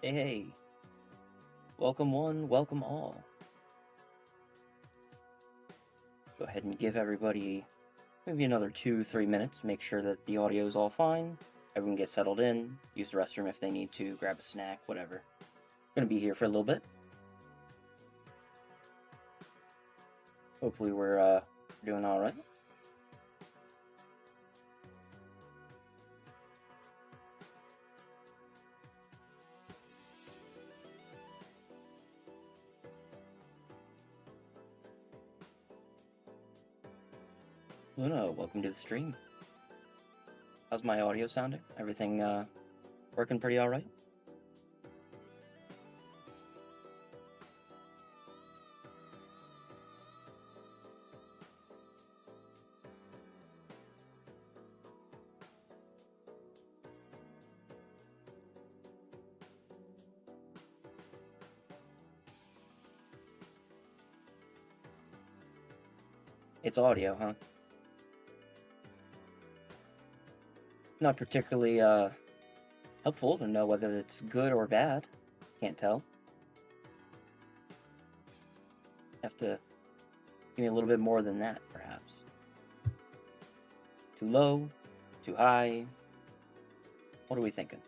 Hey, welcome one, welcome all. Go ahead and give everybody maybe another 2-3 minutes, make sure that the audio is all fine, everyone gets settled in, use the restroom if they need to, grab a snack, whatever. Gonna be here for a little bit. Hopefully we're doing alright. Luna, welcome to the stream. How's my audio sounding? Everything working pretty alright? It's audio, huh? Not particularly helpful to know whether it's good or bad. Can't tell. Have to give me a little bit more than that, perhaps. Too low? Too high? What are we thinking?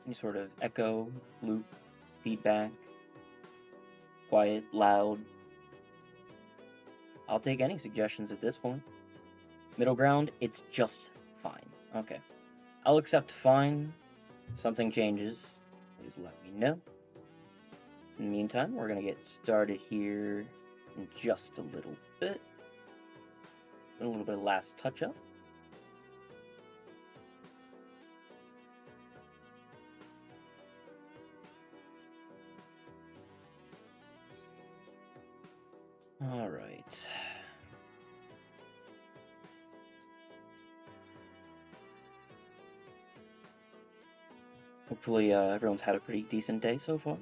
Any sort of echo, loop, feedback, quiet, loud. I'll take any suggestions at this point. Middle ground, it's just fine. Okay. I'll accept fine. If something changes, please let me know. In the meantime, we're going to get started here in just a little bit. A little bit of last touch-up. All right. Hopefully, everyone's had a pretty decent day so far.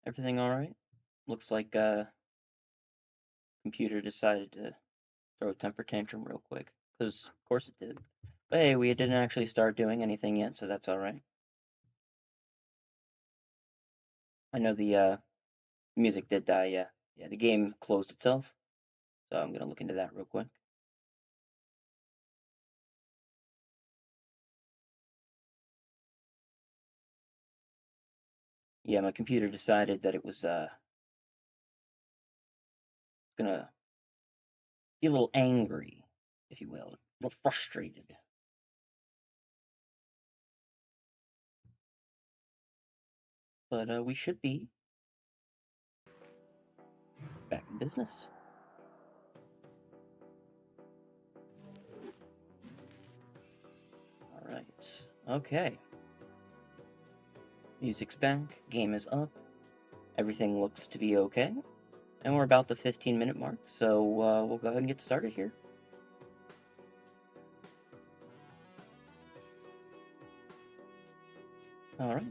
Everything all right? Looks like computer decided to throw a temper tantrum real quick, because of course it did. But hey, we didn't actually start doing anything yet, so that's all right. I know the music did die. Yeah, the game closed itself, so I'm gonna look into that real quick. Yeah, my computer decided that it was gonna be a little angry, if you will, a little frustrated. But we should be back in business. All right. Okay. Music's back. Game is up. Everything looks to be okay. And we're about the 15-minute mark, so we'll go ahead and get started here. All right.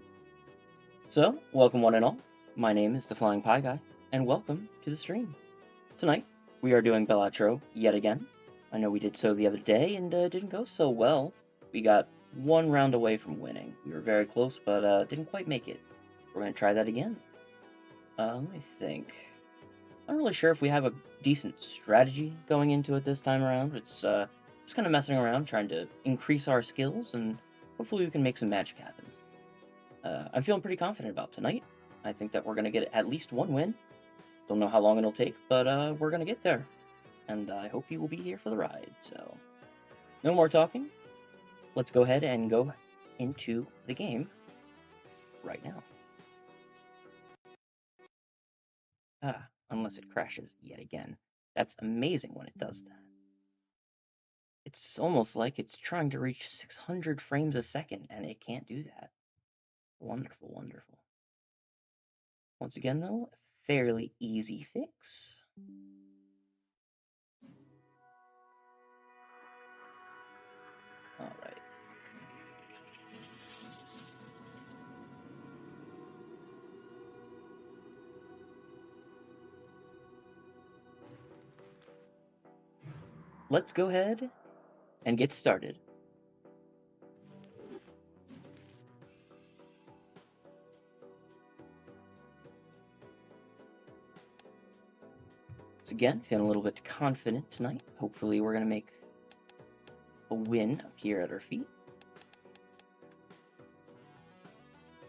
So, welcome one and all. My name is the Flying Pie Guy, and welcome to the stream. Tonight, we are doing Balatro yet again. I know we did so the other day, and didn't go so well. We got one round away from winning. We were very close, but didn't quite make it. We're going to try that again. Let me think. I'm not really sure if we have a decent strategy going into it this time around. It's just kind of messing around, trying to increase our skills, and hopefully we can make some magic happen. I'm feeling pretty confident about tonight. I think that we're going to get at least one win. Don't know how long it'll take, but we're going to get there. And I hope you will be here for the ride. So, no more talking. Let's go ahead and go into the game right now. Unless it crashes yet again. That's amazing when it does that. It's almost like it's trying to reach 600 frames a second, and it can't do that. Wonderful, wonderful. Once again, though, fairly easy fix. Alright. Let's go ahead and get started. Once again, feeling a little bit confident tonight. Hopefully we're going to make a win up here at our feet.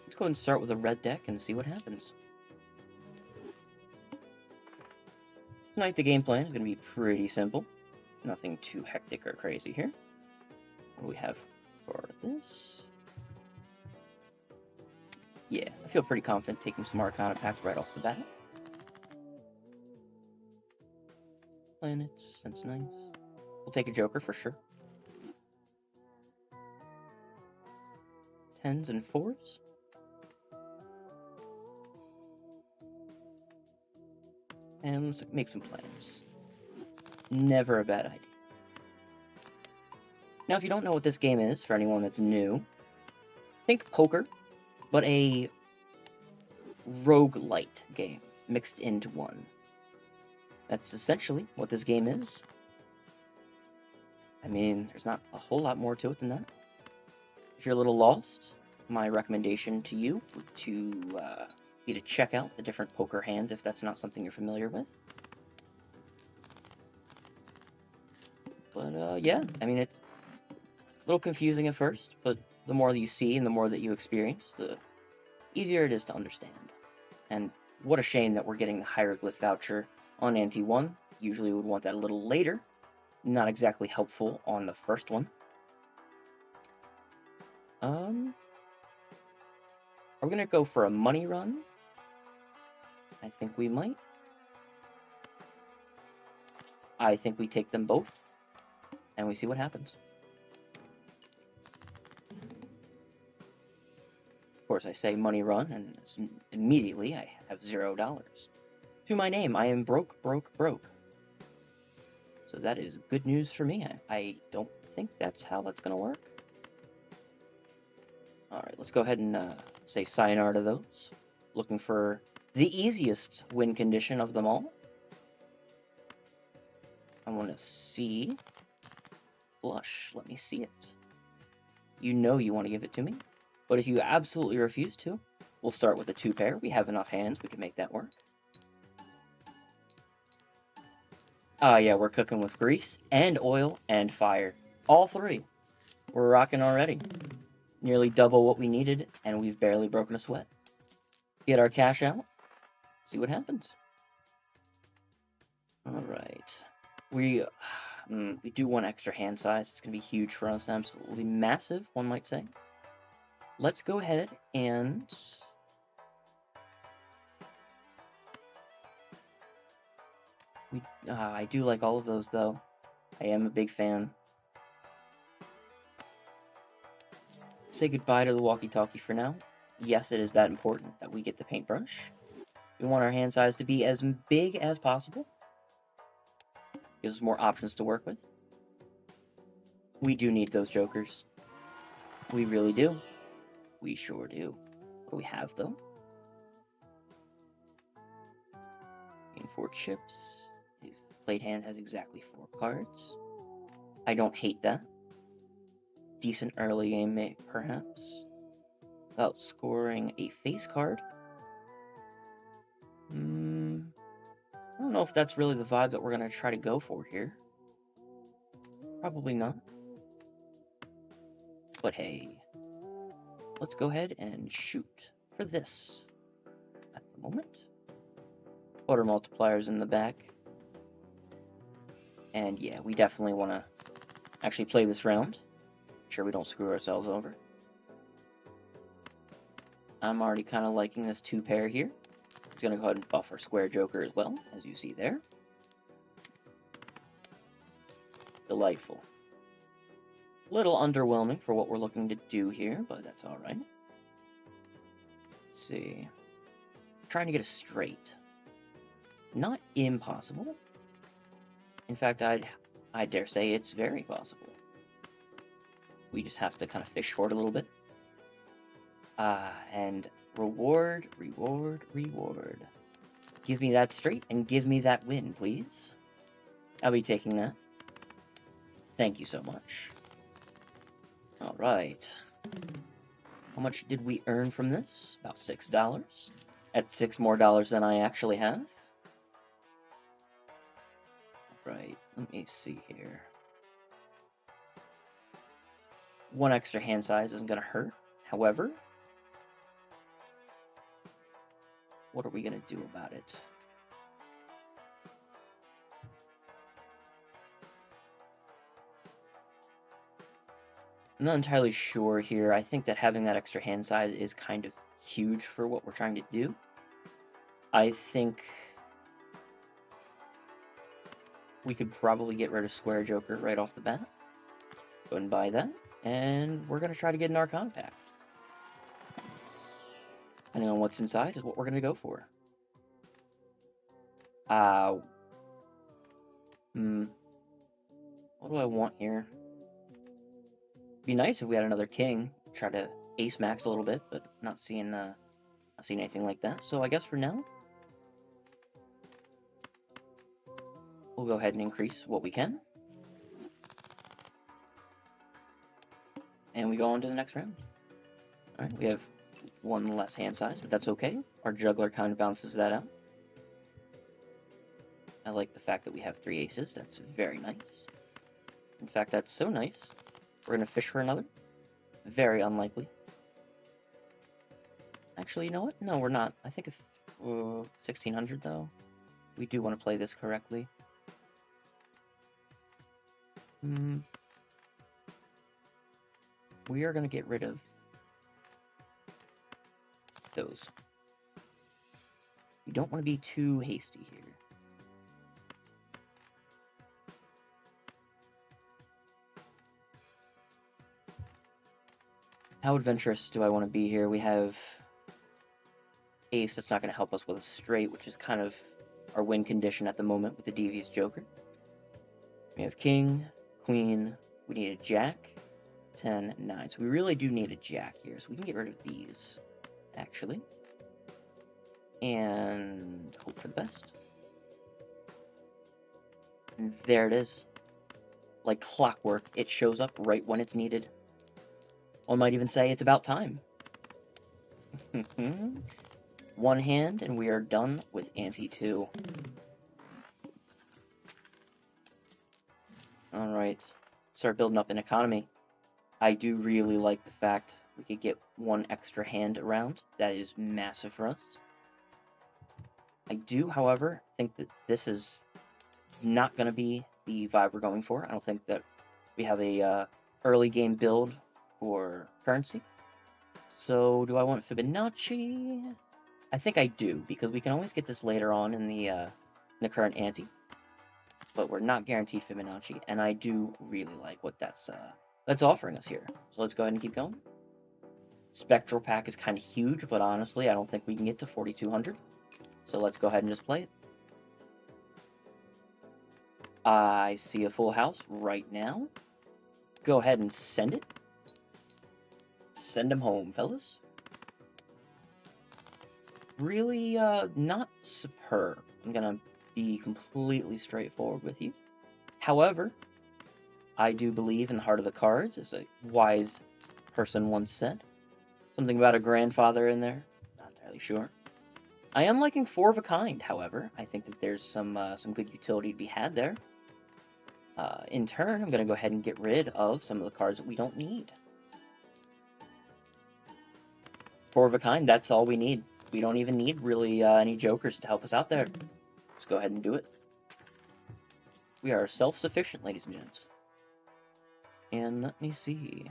Let's go ahead and start with a red deck and see what happens. Tonight the game plan is going to be pretty simple. Nothing too hectic or crazy here. What do we have for this? Yeah, I feel pretty confident taking some Arcana packs right off the bat. Planets, that's nice. We'll take a Joker for sure. 10s and 4s. And let's make some planets. Never a bad idea. Now, if you don't know what this game is, for anyone that's new, think poker, but a roguelite game mixed into one. That's essentially what this game is. I mean, there's not a whole lot more to it than that. If you're a little lost, my recommendation to you would be to check out the different poker hands if that's not something you're familiar with. But yeah, I mean, it's a little confusing at first, but the more that you see and the more that you experience, the easier it is to understand. And what a shame that we're getting the hieroglyph voucher on Ante 1. Usually would want that a little later. Not exactly helpful on the first one. Are we gonna go for a money run? I think we might. I think we take them both, and we see what happens. Of course, I say money run, and immediately I have $0. To my name, I am broke, broke, broke. So that is good news for me. I don't think that's how that's going to work. Alright, let's go ahead and say sayonara to those. Looking for the easiest win condition of them all. I want to see flush. Let me see it. You know you want to give it to me. But if you absolutely refuse to, we'll start with a 2-pair. We have enough hands. We can make that work. Yeah, we're cooking with grease and oil and fire. All three. We're rocking already. Nearly double what we needed, and we've barely broken a sweat. Get our cash out. See what happens. Alright. We do want extra hand size. It's going to be huge for us. Absolutely massive, one might say. Let's go ahead and... I do like all of those, though. I am a big fan. Say goodbye to the walkie-talkie for now. Yes, it is that important that we get the paintbrush. We want our hand size to be as big as possible. Gives us more options to work with. We do need those jokers. We really do. We sure do. What do we have, though? Gain 4 chips. His played hand has exactly 4 cards. I don't hate that. Decent early game, perhaps. Without scoring a face card. don't know if that's really the vibe that we're going to try to go for here. Probably not. But hey, let's go ahead and shoot for this at the moment. Order multipliers in the back. And yeah, we definitely want to actually play this round. Make sure we don't screw ourselves over. I'm already kind of liking this 2-pair here. It's going to go ahead and buff our square joker as well, as you see there. Delightful. A little underwhelming for what we're looking to do here, but that's alright. Let's see. Trying to get a straight. Not impossible. In fact, I dare say it's very possible. We just have to kind of fish for it a little bit. And reward, reward, reward. Give me that straight and give me that win, please. I'll be taking that. Thank you so much. Alright. How much did we earn from this? About $6. That's $6 more than I actually have. Right, let me see here. One extra hand size isn't going to hurt. However, what are we going to do about it? I'm not entirely sure here. I think that having that extra hand size is kind of huge for what we're trying to do. I think we could probably get rid of square joker right off the bat. Go ahead and buy that. And we're going to try to get an Arcana pack. Depending on what's inside is what we're going to go for. What do I want here? It'd be nice if we had another king. Try to ace max a little bit, but not seeing anything like that. So I guess for now, we'll go ahead and increase what we can. And we go on to the next round. Alright, we have one less hand size, but that's okay. Our juggler kind of bounces that out. I like the fact that we have 3 aces. That's very nice. In fact, that's so nice. We're going to fish for another. Very unlikely. Actually, you know what? No, we're not. I think it's 1600, though. We do want to play this correctly. We are going to get rid of those. We don't want to be too hasty here. How adventurous do I want to be here? We have ace that's not going to help us with a straight, which is kind of our win condition at the moment with the devious joker. We have king, queen, we need a jack, 10, 9. So we really do need a jack here, so we can get rid of these, actually. And hope for the best. And there it is. Like clockwork, it shows up right when it's needed. One might even say it's about time. One hand, and we are done with ante 2. Alright, start building up an economy. I do really like the fact we could get one extra hand around. That is massive for us. I do, however, think that this is not going to be the vibe we're going for. I don't think that we have a early game build for currency. So, do I want Fibonacci? I think I do, because we can always get this later on in the current ante. But we're not guaranteed Fibonacci, and I do really like what that's offering us here. So let's go ahead and keep going. Spectral pack is kind of huge, but honestly, I don't think we can get to 4,200. So let's go ahead and just play it. I see a full house right now. Go ahead and send it. Send them home, fellas. Really, not superb. I'm gonna be completely straightforward with you. However, I do believe in the heart of the cards, as a wise person once said. Something about a grandfather in there. Not entirely sure. I am liking Four of a Kind, however. I think that there's some good utility to be had there. In turn, I'm going to go ahead and get rid of some of the cards that we don't need. Four of a Kind, that's all we need. We don't even need really any jokers to help us out there. Let's go ahead and do it. We are self-sufficient, ladies and gents. And let me see.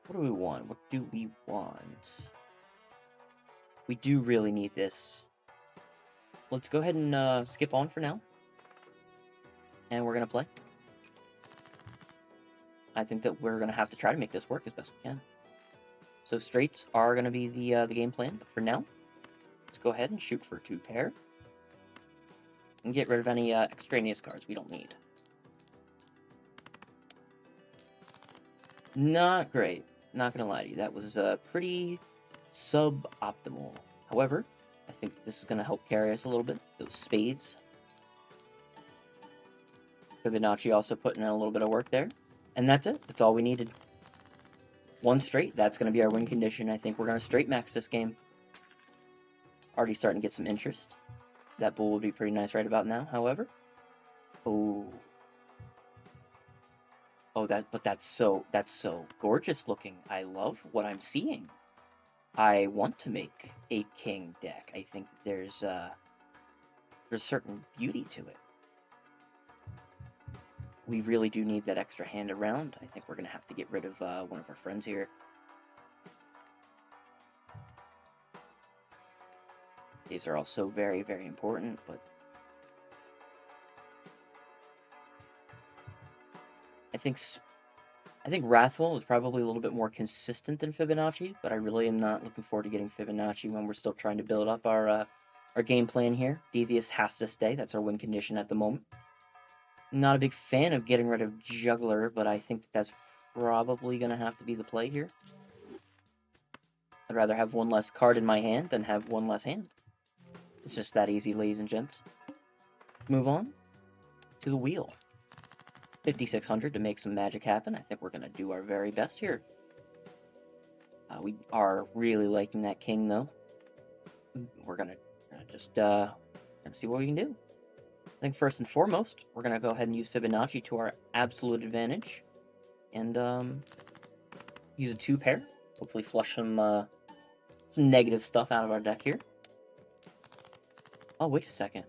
What do we want? What do we want? We do really need this. Let's go ahead and skip on for now. And we're going to play. I think that we're going to have to try to make this work as best we can. So straights are going to be the game plan. But for now, let's go ahead and shoot for 2 pair. And get rid of any extraneous cards we don't need. Not great. Not going to lie to you. That was pretty suboptimal. However, I think this is going to help carry us a little bit. Those spades. Fibonacci also putting in a little bit of work there. And that's it. That's all we needed. 1 straight. That's going to be our win condition. I think we're going to straight max this game. Already starting to get some interest. That bull would be pretty nice right about now, however. Oh. Oh, that's so gorgeous looking. I love what I'm seeing. I want to make a king deck. I think there's certain beauty to it. We really do need that extra hand around. I think we're going to have to get rid of one of our friends here. These are all so very, very important, but I think Wrathful is probably a little bit more consistent than Fibonacci, but I really am not looking forward to getting Fibonacci when we're still trying to build up our game plan here. Devious has to stay. That's our win condition at the moment. Not a big fan of getting rid of Juggler, but I think that's probably going to have to be the play here. I'd rather have 1 less card in my hand than have 1 less hand. It's just that easy, ladies and gents. Move on to the wheel. 5,600 to make some magic happen. I think we're going to do our very best here. We are really liking that king, though. We're going to just see what we can do. I think first and foremost, we're going to go ahead and use Fibonacci to our absolute advantage. And use a 2 pair. Hopefully flush some negative stuff out of our deck here. Oh, wait a second.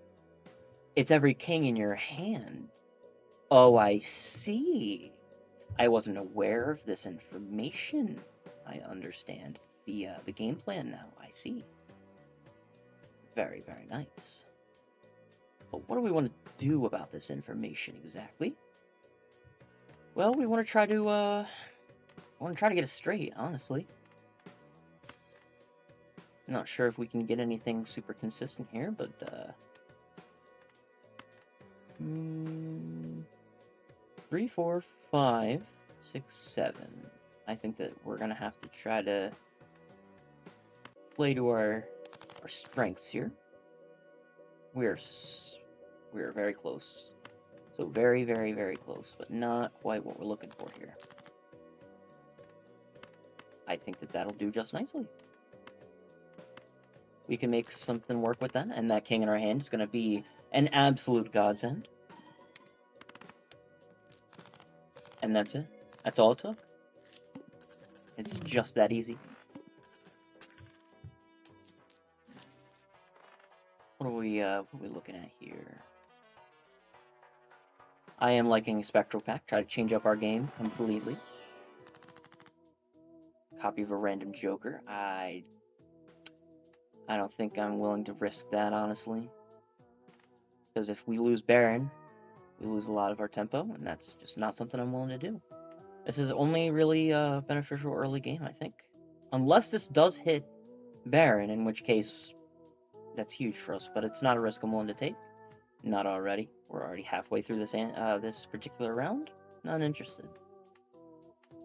It's every king in your hand. Oh, I see. I wasn't aware of this information. I understand the game plan now. I see. Very, very nice. But what do we want to do about this information exactly? Well, we want to try to get it straight, honestly. Not sure if we can get anything super consistent here, but 3, 4, 5, 6, 7. I think that we're gonna have to try to play to our strengths here. We're very close. So very, very, very close, but not quite what we're looking for here. I think that that'll do just nicely. We can make something work with that, and that king in our hand is going to be an absolute godsend. And that's it. That's all it took. It's just that easy. What are we looking at here? I am liking a Spectral Pack. Try to change up our game completely. Copy of a random Joker. I don't think I'm willing to risk that, honestly. Because if we lose Baron, we lose a lot of our tempo, and that's just not something I'm willing to do. This is only really beneficial early game, I think. Unless this does hit Baron, in which case that's huge for us, but it's not a risk I'm willing to take. Not already. We're already halfway through this particular round. Not interested.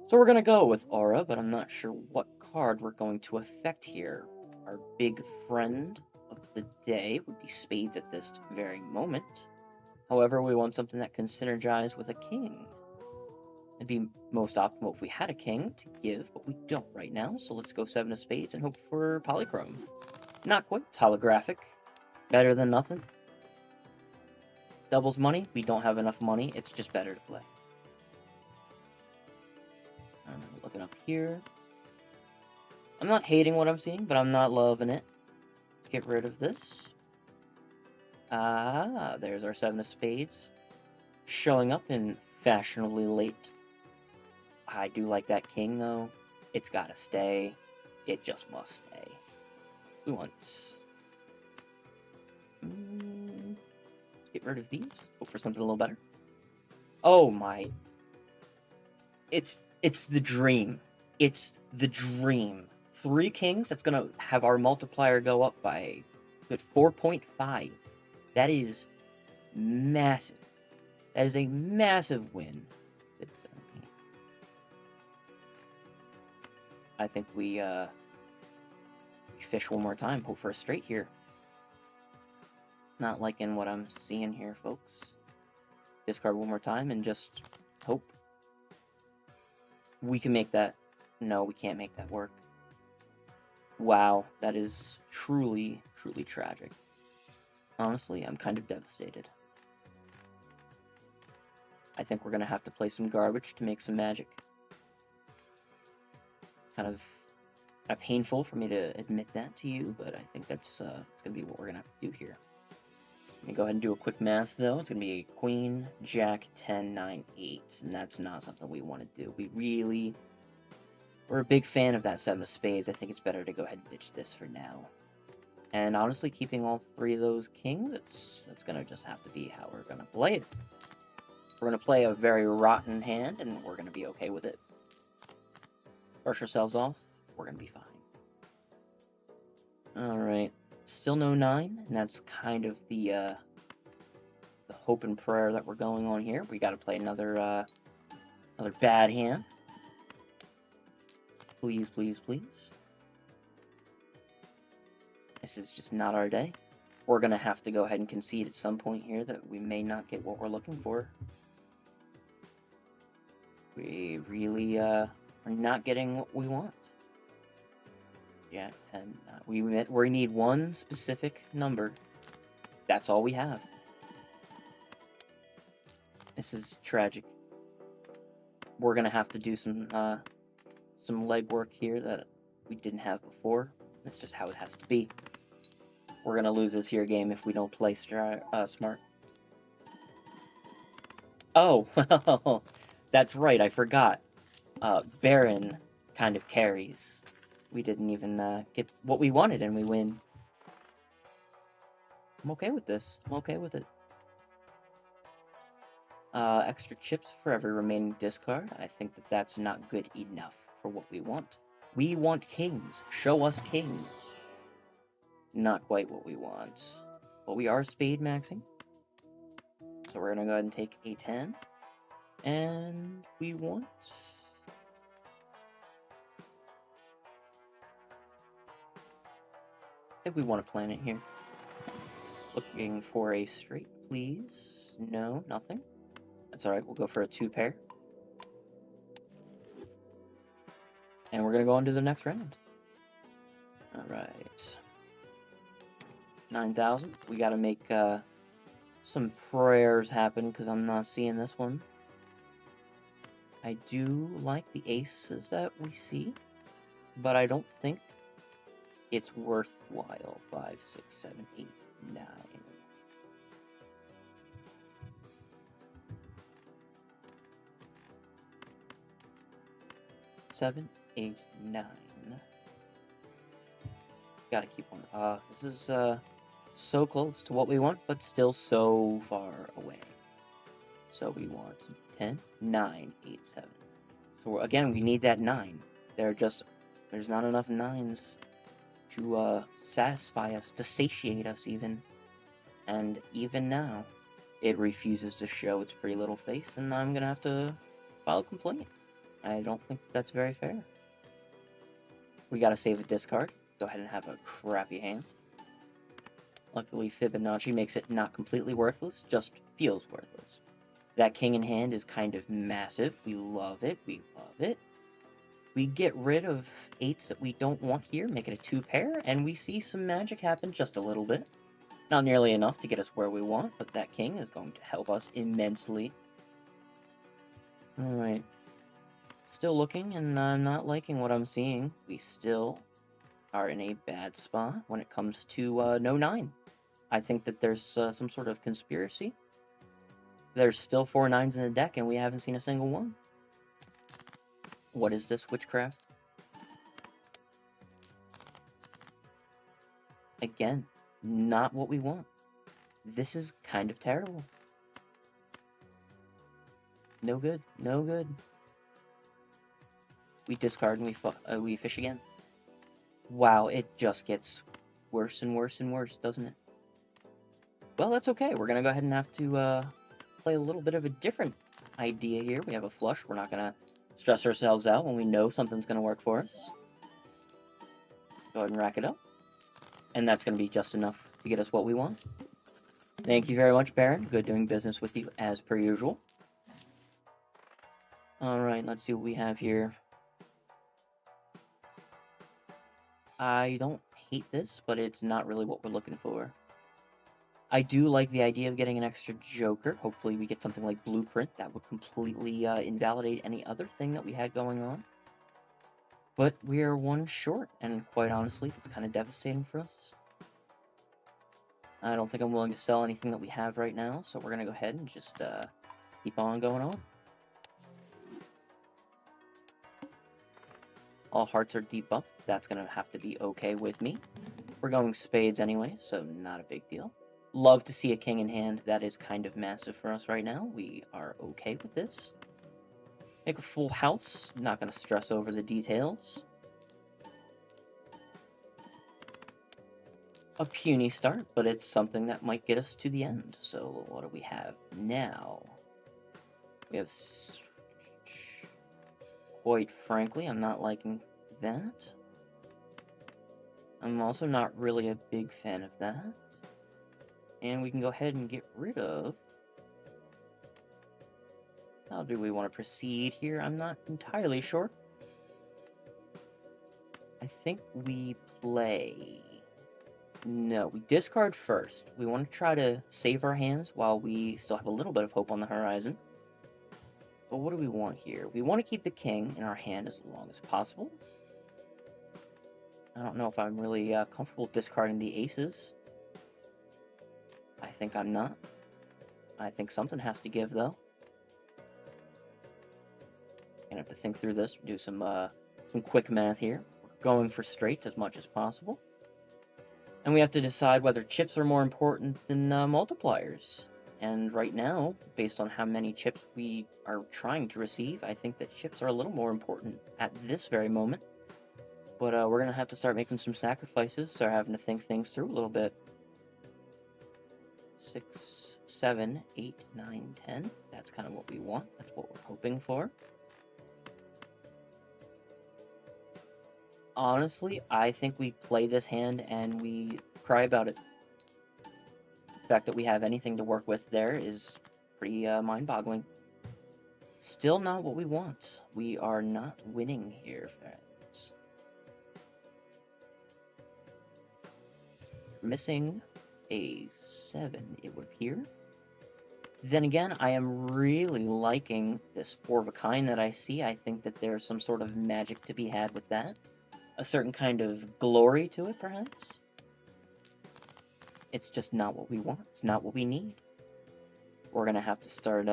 So we're going to go with Aura, but I'm not sure what card we're going to affect here. Our big friend of the day would be Spades at this very moment. However, we want something that can synergize with a king. It'd be most optimal if we had a king to give, but we don't right now, so let's go 7 of Spades and hope for Polychrome. Not quite. It's holographic. Better than nothing. Doubles money. We don't have enough money. It's just better to play. I'm looking up here. I'm not hating what I'm seeing, but I'm not loving it. Let's get rid of this. Ah, there's our 7 of spades. Showing up in fashionably late. I do like that king, though. It's gotta stay. It just must stay. We want... get rid of these. Hope for something a little better. Oh my... It's the dream. It's the dream. 3 kings, that's gonna have our multiplier go up by good 4.5. That is massive. That is a massive win. 6, 7, 8. I think we fish one more time. Hope for a straight here. Not liking what I'm seeing here, folks. Discard one more time and just hope. We can make that. No, we can't make that work. Wow, that is truly, truly tragic. Honestly, I'm kind of devastated. I think we're going to have to play some garbage to make some magic. Kind of painful for me to admit that to you, but I think that's it's going to be what we're going to have to do here. Let me go ahead and do a quick math, though. It's going to be queen, jack, 10, 9, 8, and that's not something we want to do. We're a big fan of that 7 of spades. I think it's better to go ahead and ditch this for now. And honestly, keeping all 3 of those kings, it's going to just have to be how we're going to play it. We're going to play a very rotten hand, and we're going to be okay with it. Brush ourselves off. We're going to be fine. Alright. Still no 9, and that's kind of the hope and prayer that we're going on here. We got to play another bad hand. Please, please, please. This is just not our day. We're going to have to go ahead and concede at some point here that we may not get what we're looking for. We really are not getting what we want. Yeah, 10. We need one specific number. That's all we have. This is tragic. We're going to have to do some legwork here that we didn't have before. That's just how it has to be. We're going to lose this here game if we don't play smart. Oh, well, that's right, I forgot. Baron kind of carries. We didn't even get what we wanted and we win. I'm okay with this. I'm okay with it. Extra chips for every remaining discard. I think that that's not good enough for what we want. We want kings. Show us kings. Not quite what we want. But we are spade maxing. So we're going to go ahead and take a 10. And we want... I think we want a planet here. Looking for a straight, please. No, nothing. That's alright, we'll go for a 2 pair. And we're going to go on to the next round. Alright. 9,000. We got to make some prayers happen because I'm not seeing this one. I do like the aces that we see, but I don't think it's worthwhile. 5, 6, 7, 8, 9. 7, 8, 9. Gotta keep one. This is so close to what we want, but still so far away. So we want 10, 9, 8, 7. So again, we need that 9. There's not enough 9s to satisfy us, to satiate us even. And even now, it refuses to show its pretty little face, and I'm gonna have to file a complaint. I don't think that's very fair. We gotta save a discard. Go ahead and have a crappy hand. Luckily, Fibonacci makes it not completely worthless, just feels worthless. That king in hand is kind of massive. We love it. We love it. We get rid of 8s that we don't want here, make it a 2 pair, and we see some magic happen just a little bit. Not nearly enough to get us where we want, but that king is going to help us immensely. Alright. Still looking, and I'm not liking what I'm seeing. We still are in a bad spot when it comes to no 9. I think that there's some sort of conspiracy. There's still 4 9s in the deck, and we haven't seen a single one. What is this witchcraft? Again, not what we want. This is kind of terrible. No good. No good. We discard and we fish again. Wow, it just gets worse and worse and worse, doesn't it? Well, that's okay. We're going to go ahead and have to play a little bit of a different idea here. We have a flush. We're not going to stress ourselves out when we know something's going to work for us. Go ahead and rack it up. And that's going to be just enough to get us what we want. Thank you very much, Baron. Good doing business with you, as per usual. Alright, let's see what we have here. I don't hate this, but it's not really what we're looking for. I do like the idea of getting an extra joker. Hopefully we get something like Blueprint. That would completely invalidate any other thing that we had going on. But we are 1 short, and quite honestly, that's kind of devastating for us. I don't think I'm willing to sell anything that we have right now, so we're going to go ahead and just keep on going on. All hearts are debuffed. That's going to have to be okay with me. We're going spades anyway, so not a big deal. Love to see a king in hand. That is kind of massive for us right now. We are okay with this. Make a full house. Not going to stress over the details. A puny start, but it's something that might get us to the end. So what do we have now? We have... Quite frankly, I'm not liking that. I'm also not really a big fan of that. And we can go ahead and get rid of... How do we want to proceed here? I'm not entirely sure. I think we play... No, we discard first. We want to try to save our hands while we still have a little bit of hope on the horizon. But what do we want here? We want to keep the king in our hand as long as possible. I don't know if I'm really comfortable discarding the aces. I think I'm not. I think something has to give, though. Gonna have to think through this, do some quick math here. We're going for straights as much as possible. And we have to decide whether chips are more important than multipliers. And right now, based on how many chips we are trying to receive, I think that chips are a little more important at this very moment. But we're going to have to start making some sacrifices, start having to think things through a little bit. 6, 7, 8, 9, 10. That's kind of what we want. That's what we're hoping for. Honestly, I think we play this hand and we cry about it. The fact that we have anything to work with there is pretty mind-boggling. Still not what we want. We are not winning here, friends. Missing a 7, it would appear. Then again, I am really liking this 4 of a kind that I see. I think that there's some sort of magic to be had with that. A certain kind of glory to it, perhaps. It's just not what we want. It's not what we need. We're gonna have to start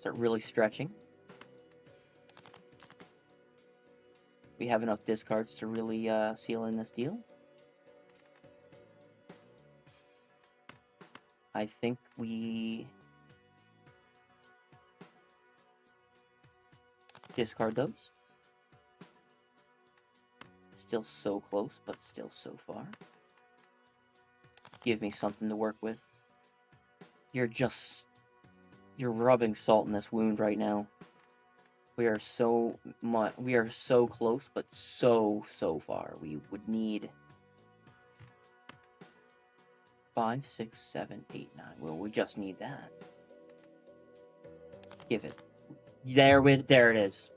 really stretching. We have enough discards to really seal in this deal. I think we discard those. Still so close, but still so far. Give me something to work with. You're rubbing salt in this wound right now. We are so close, but so far. We would need 5, 6, 7, 8, 9. Well, we just need that. Give it. There it is.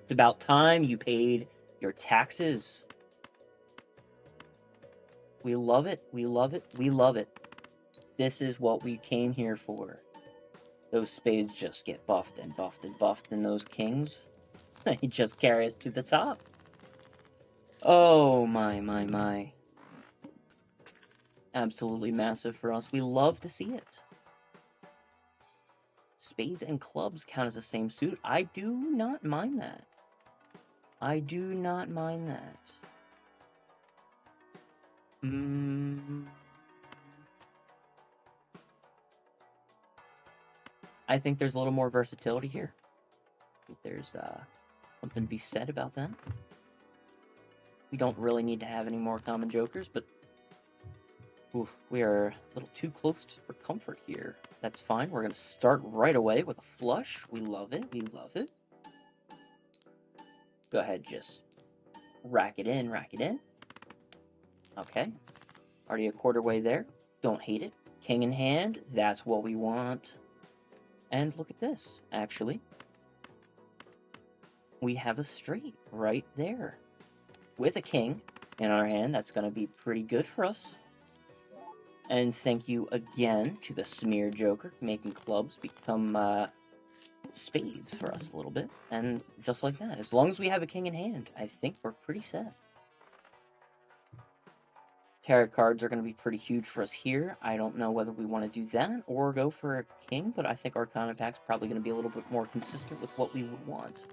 It's about time you paid your taxes. We love it. We love it. We love it. This is what we came here for. Those spades just get buffed and buffed and buffed, and those kings, they just carry us to the top. Oh, my. Absolutely massive for us. We love to see it. Spades and clubs count as the same suit. I do not mind that. I do not mind that. I think there's a little more versatility here. I think there's something to be said about that. We don't really need to have any more common jokers, but oof, we are a little too close for comfort here. That's fine. We're going to start right away with a flush. We love it. We love it. Go ahead, just rack it in, rack it in. Okay. Already a quarter way there. Don't hate it. King in hand. That's what we want. And look at this, actually. We have a straight right there. With a king in our hand. That's going to be pretty good for us. And thank you again to the smear joker, making clubs become spades for us a little bit. And just like that, as long as we have a king in hand, I think we're pretty set. Tarot cards are going to be pretty huge for us here. I don't know whether we want to do that or go for a king, but I think Arcana Pack's probably going to be a little bit more consistent with what we would want.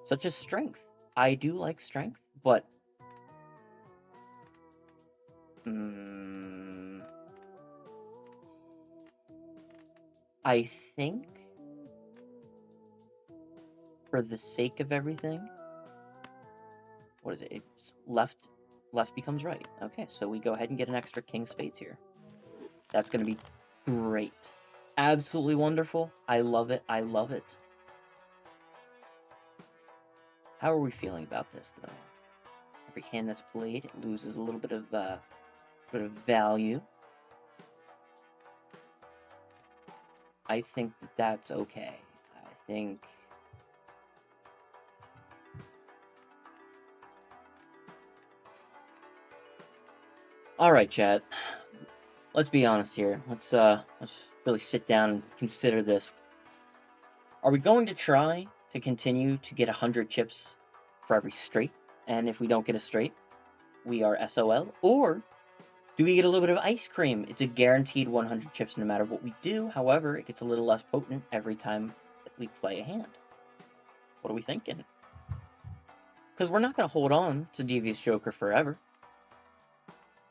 Such as strength. I do like strength, but I think for the sake of everything, what is it? It's left becomes right. Okay, so we go ahead and get an extra king spades here. That's going to be great. Absolutely wonderful. I love it. I love it. How are we feeling about this, though? Every hand that's played, it loses a little bit of value. I think that's okay. I think... Alright, chat. Let's be honest here. Let's really sit down and consider this. Are we going to try to continue to get 100 chips for every straight? And if we don't get a straight, we are SOL? Or do we get a little bit of ice cream? It's a guaranteed 100 chips no matter what we do. However, it gets a little less potent every time that we play a hand. What are we thinking? Because we're not going to hold on to Devious Joker forever.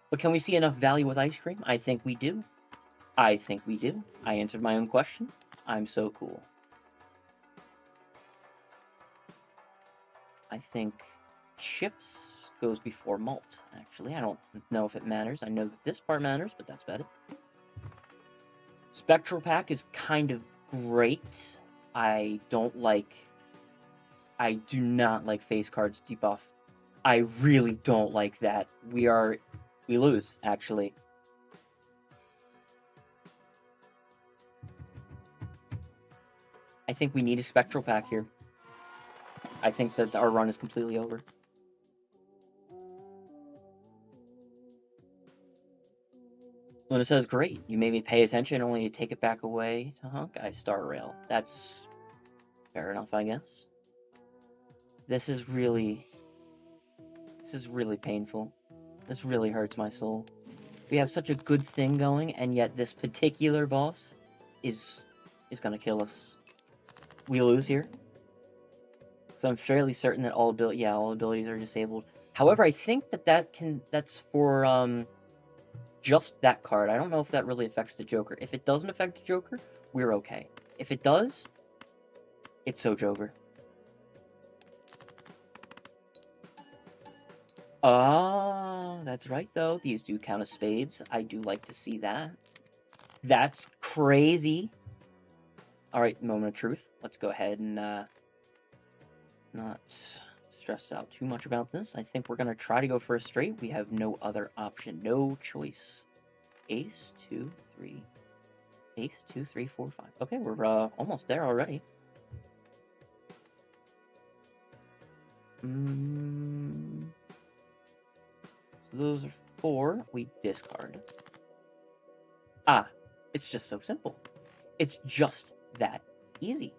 But can we see enough value with ice cream? I think we do. I think we do. I answered my own question. I'm so cool. I think chips goes before malt, actually. I don't know if it matters. I know that this part matters, but that's about it. Spectral Pack is kind of great. I do not like face cards debuff. I really don't like that. We lose, actually. I think we need a Spectral Pack here. I think that our run is completely over. Luna says, great, you made me pay attention only to take it back away to Honkai Star Rail. That's fair enough, I guess. This is really painful. This really hurts my soul. We have such a good thing going, and yet this particular boss is gonna kill us. We lose here. So I'm fairly certain that all abilities are disabled. However, I think that's for just that card. I don't know if that really affects the Joker. If it doesn't affect the Joker, we're okay. If it does, it's so Joker. Oh, that's right, though. These do count as spades. I do like to see that. That's crazy. Alright, moment of truth. Let's go ahead and not stress out too much about this. I think we're going to try to go for a straight. We have no other option. No choice. Ace, 2, 3. Ace, 2, 3, 4, 5. Okay, we're almost there already. So those are 4. We discard. Ah, it's just so simple. It's just that easy.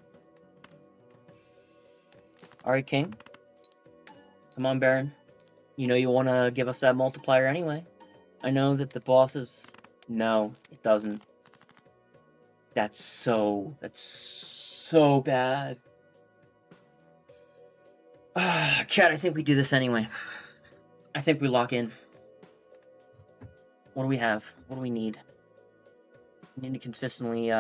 Alright, King. Come on, Baron. You know you want to give us that multiplier anyway. I know that the boss is... No, it doesn't. That's so bad. Chad, I think we do this anyway. I think we lock in. What do we have? What do we need? We need to consistently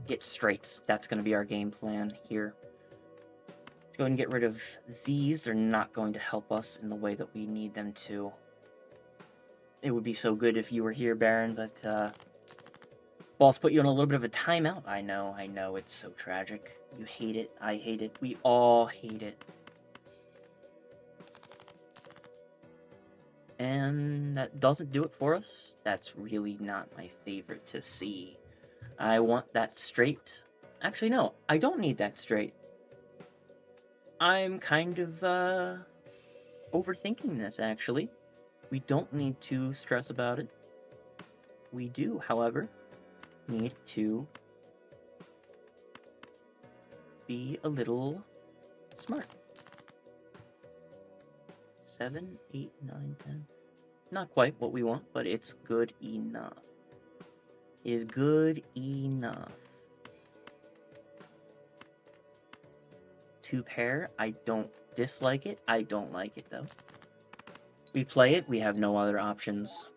get straights. That's going to be our game plan here. Let's go ahead and get rid of these. They're not going to help us in the way that we need them to. It would be so good if you were here, Baron, but boss put you on a little bit of a timeout. I know, it's so tragic. You hate it, I hate it, we all hate it. And that doesn't do it for us. That's really not my favorite to see. I want that straight. Actually, no, I don't need that straight. I'm kind of, overthinking this, actually. We don't need to stress about it. We do, however, need to be a little smart. 7, 8, 9, 10. Not quite what we want, but it's good enough. It is good enough. 2 pair, I don't dislike it. I don't like it, though. We play it, we have no other options.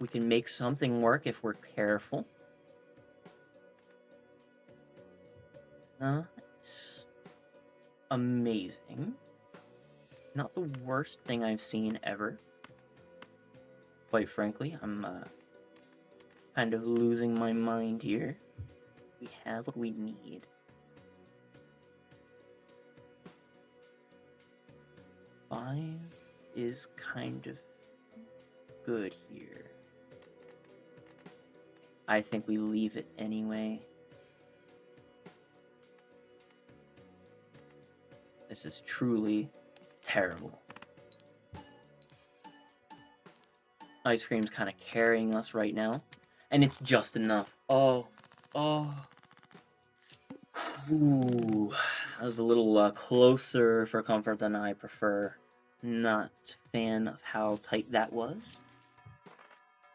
We can make something work if we're careful. It's amazing. Not the worst thing I've seen ever. Quite frankly, I'm kind of losing my mind here. We have what we need. Five is kind of good here. I think we leave it anyway. This is truly terrible. Ice cream's kind of carrying us right now. And it's just enough. Oh. Ooh. That was a little closer for comfort than I prefer. Not a fan of how tight that was.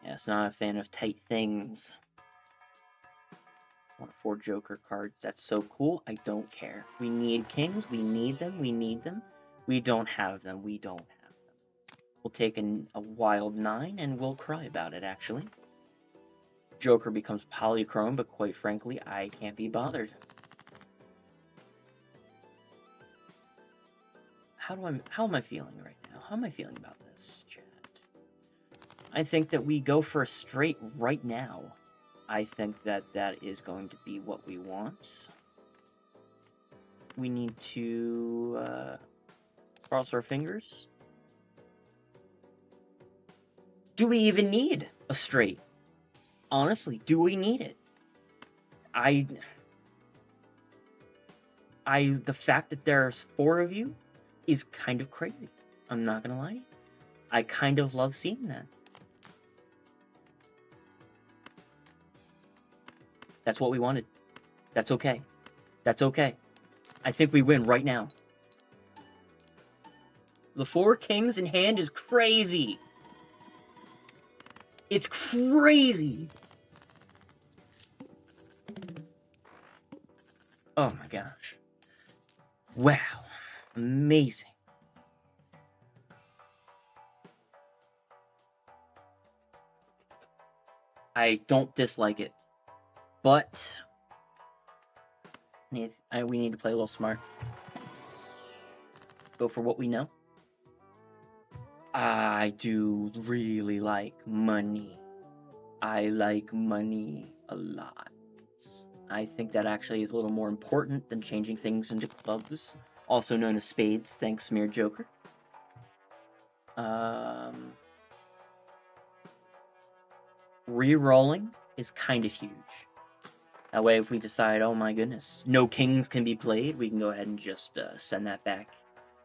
Yes, not a fan of tight things. I want 4 Joker cards. That's so cool. I don't care. We need kings. We need them. We need them. We don't have them. We don't have them. We'll take a wild 9 and we'll cry about it, actually. Joker becomes polychrome, but quite frankly, I can't be bothered. How am I feeling right now? How am I feeling about this, chat? I think that we go for a straight right now. I think that that is going to be what we want. We need to cross our fingers. Do we even need a straight? Honestly, do we need it? The fact that there's 4 of you is kind of crazy. I'm not gonna lie. I kind of love seeing that. That's what we wanted. That's okay. That's okay. I think we win right now. The 4 kings in hand is crazy. It's crazy. Oh my gosh. Wow. Amazing. I don't dislike it. But we need to play a little smart. Go for what we know. I do really like money. I like money a lot. I think that actually is a little more important than changing things into clubs, also known as spades. Thanks, Smear Joker. Re-rolling is kind of huge. That way, if we decide, oh my goodness, no kings can be played, we can go ahead and just send that back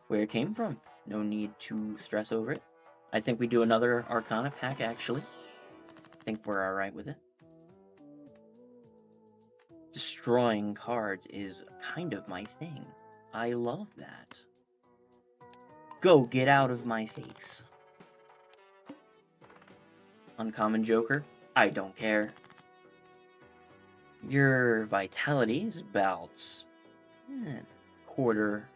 where it came from. No need to stress over it. I think we do another Arcana pack, actually. I think we're alright with it. Destroying cards is kind of my thing. I love that. Go, get out of my face. Uncommon Joker, I don't care. Your vitality is about quarter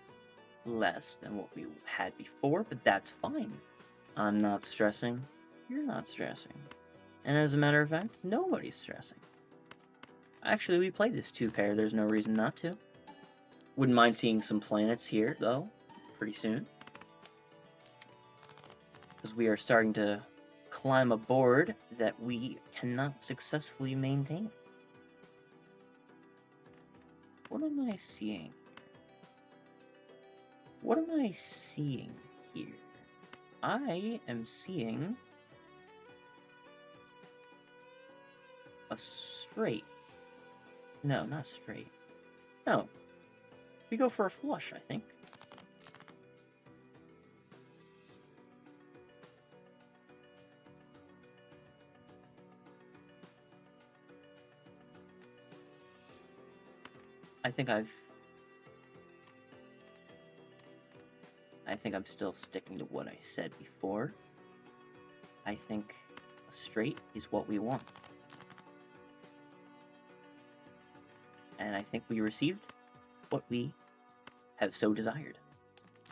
less than what we had before, but that's fine. I'm not stressing. You're not stressing. And as a matter of fact, nobody's stressing. Actually, we played this 2-pair. There's no reason not to. Wouldn't mind seeing some planets here, though, pretty soon. Because we are starting to climb a board that we cannot successfully maintain. What am I seeing? What am I seeing here? I am seeing a straight. No, not straight. No. We go for a flush, I think. I think I'm still sticking to what I said before. I think a straight is what we want. And I think we received what we have so desired.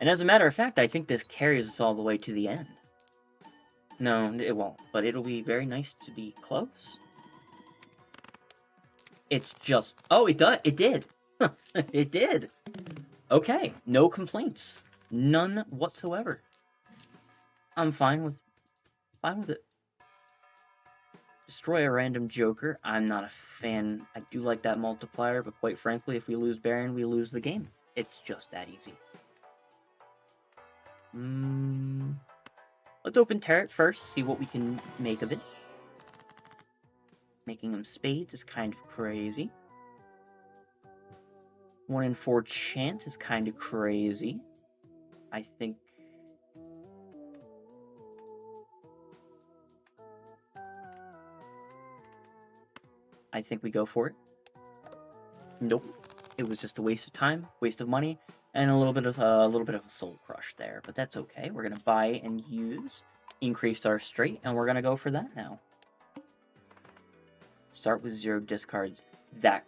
And as a matter of fact, I think this carries us all the way to the end. No, it won't, but it'll be very nice to be close. It's just... Oh, it does. It did. It did. Okay, no complaints. None whatsoever. I'm fine with it. Destroy a random Joker. I'm not a fan. I do like that multiplier, but quite frankly, if we lose Baron, we lose the game. It's just that easy. Let's open Tarot first, see what we can make of it. Making him spades is kind of crazy. 1 in 4 chance is kind of crazy. I think... we go for it. Nope. It was just a waste of time, waste of money, and a little bit of a soul crush there. But that's okay. We're gonna buy and use, increase our straight, and we're gonna go for that now. Start with 0 discards. That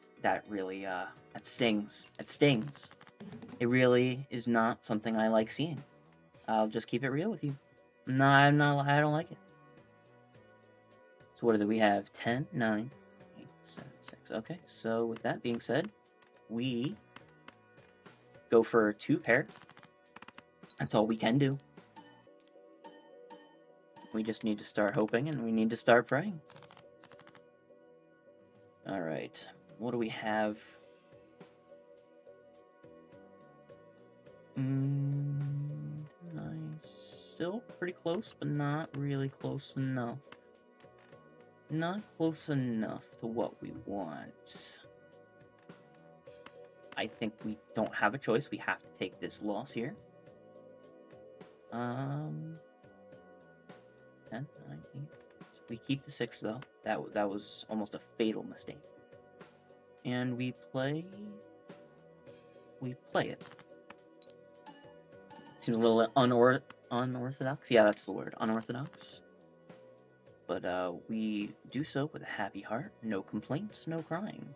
really that stings. It stings. It really is not something I like seeing. I'll just keep it real with you. No, I don't like it. So what is it? We have 10, 9, 8, 7, 6. Okay, so with that being said, we go for a 2-pair. That's all we can do. We just need to start hoping, and we need to start praying. Alright, what do we have? Nice. Still pretty close, but not really close enough. Not close enough to what we want. I think we don't have a choice. We have to take this loss here. 10, 9, 8. So we keep the 6 though. That was almost a fatal mistake. And we play it. Seems a little unorthodox. Yeah, that's the word. Unorthodox. But we do so with a happy heart. No complaints, no crying.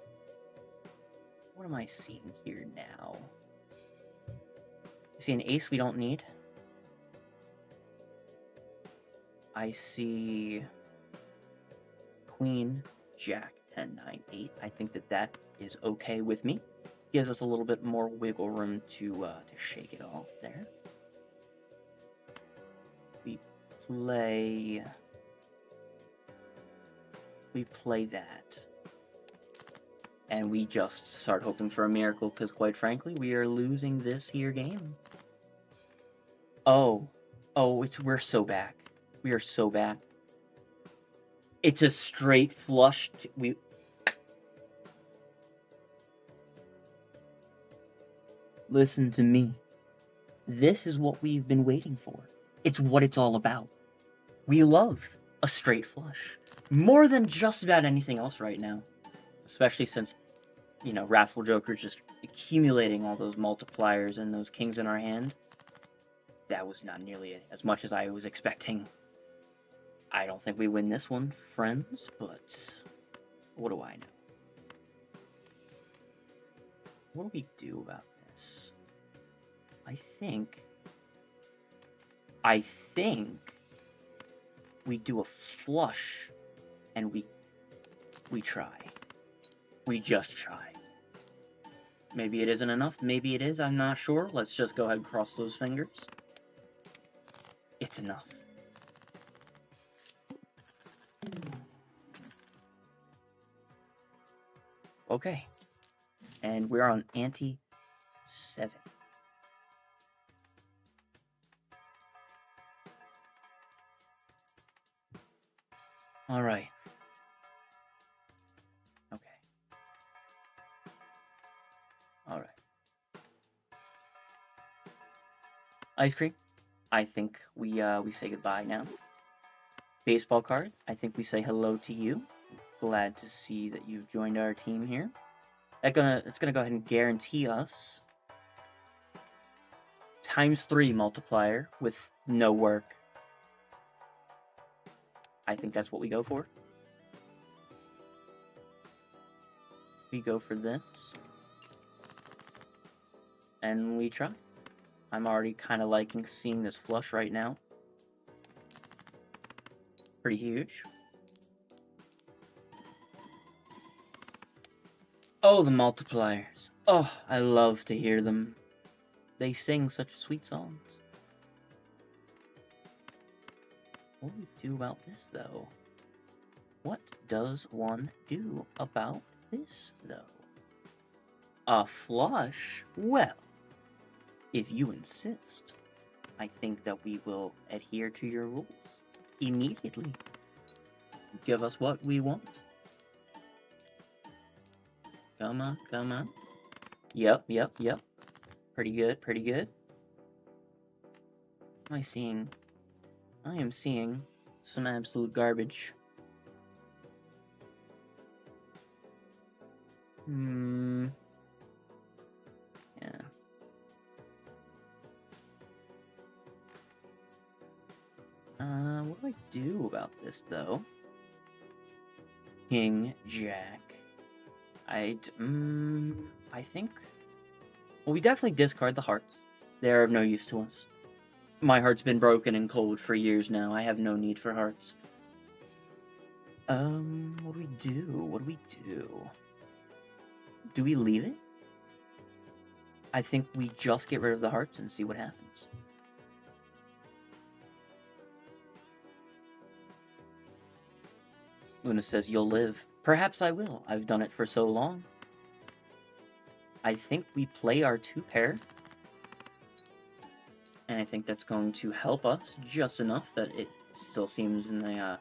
What am I seeing here now? I see an ace we don't need. I see queen, jack, 10, 9, 8. I think that is okay with me. Gives us a little bit more wiggle room to shake it off there. We play that. And we just start hoping for a miracle, because quite frankly, we are losing this here game. Oh, we're so back. We are so back. It's a straight flush. Listen to me. This is what we've been waiting for. It's what it's all about. We love a straight flush. More than just about anything else right now. Especially since, you know, Wrathful Joker's just accumulating all those multipliers and those kings in our hand. That was not nearly as much as I was expecting. I don't think we win this one, friends, but what do I know? What do we do about this? I think we do a flush and we try. We just try. Maybe it isn't enough. Maybe it is. I'm not sure. Let's just go ahead and cross those fingers. It's enough. Okay. And we're on ante 7. All right. Okay. All right. Ice cream. I think we say goodbye now. Baseball card. I think we say hello to you. Glad to see that you've joined our team here. It's gonna go ahead and guarantee us ×3 multiplier with no work. I think that's what we go for. We go for this. And we try. I'm already kind of liking seeing this flush right now. Pretty huge. Oh, the multipliers. Oh, I love to hear them. They sing such sweet songs. What do we do about this, though? What does one do about this, though? A flush? Well, if you insist, I think that we will adhere to your rules immediately. Give us what we want. Come on, come on. Yep. Pretty good, pretty good. I am seeing some absolute garbage. Yeah. What do I do about this, though? King, Jack. I think... Well, we definitely discard the hearts. They're of no use to us. My heart's been broken and cold for years now. I have no need for hearts. What do we do? What do we do? Do we leave it? I think we just get rid of the hearts and see what happens. Luna says, you'll live. Perhaps I will. I've done it for so long. I think we play our 2 pair. And I think that's going to help us just enough that it still seems in the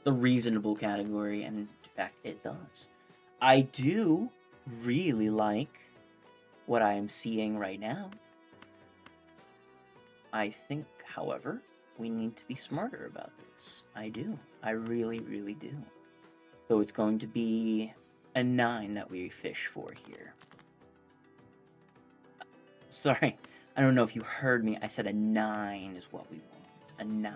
reasonable category, and in fact it does. I do really like what I am seeing right now. I think, however, we need to be smarter about this. I do. I really, really do. So it's going to be a 9 that we fish for here. Sorry, I don't know if you heard me. I said a 9 is what we want. A 9.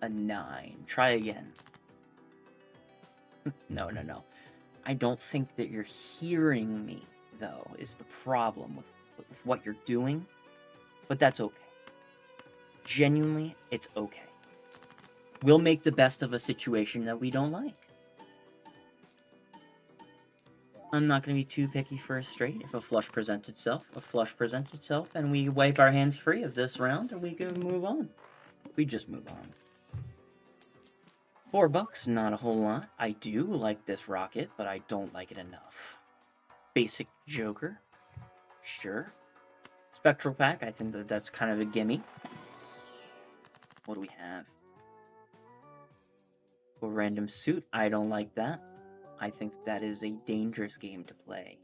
A 9. Try again. No. I don't think that you're hearing me, though, is the problem with what you're doing. But that's okay. Genuinely, it's okay. We'll make the best of a situation that we don't like. I'm not going to be too picky for a straight. If a flush presents itself, and we wipe our hands free of this round, and we can move on. We just move on. $4, not a whole lot. I do like this rocket, but I don't like it enough. Basic Joker. Sure. Spectral Pack, I think that's kind of a gimme. What do we have? A random suit, I don't like that. I think that is a dangerous game to play.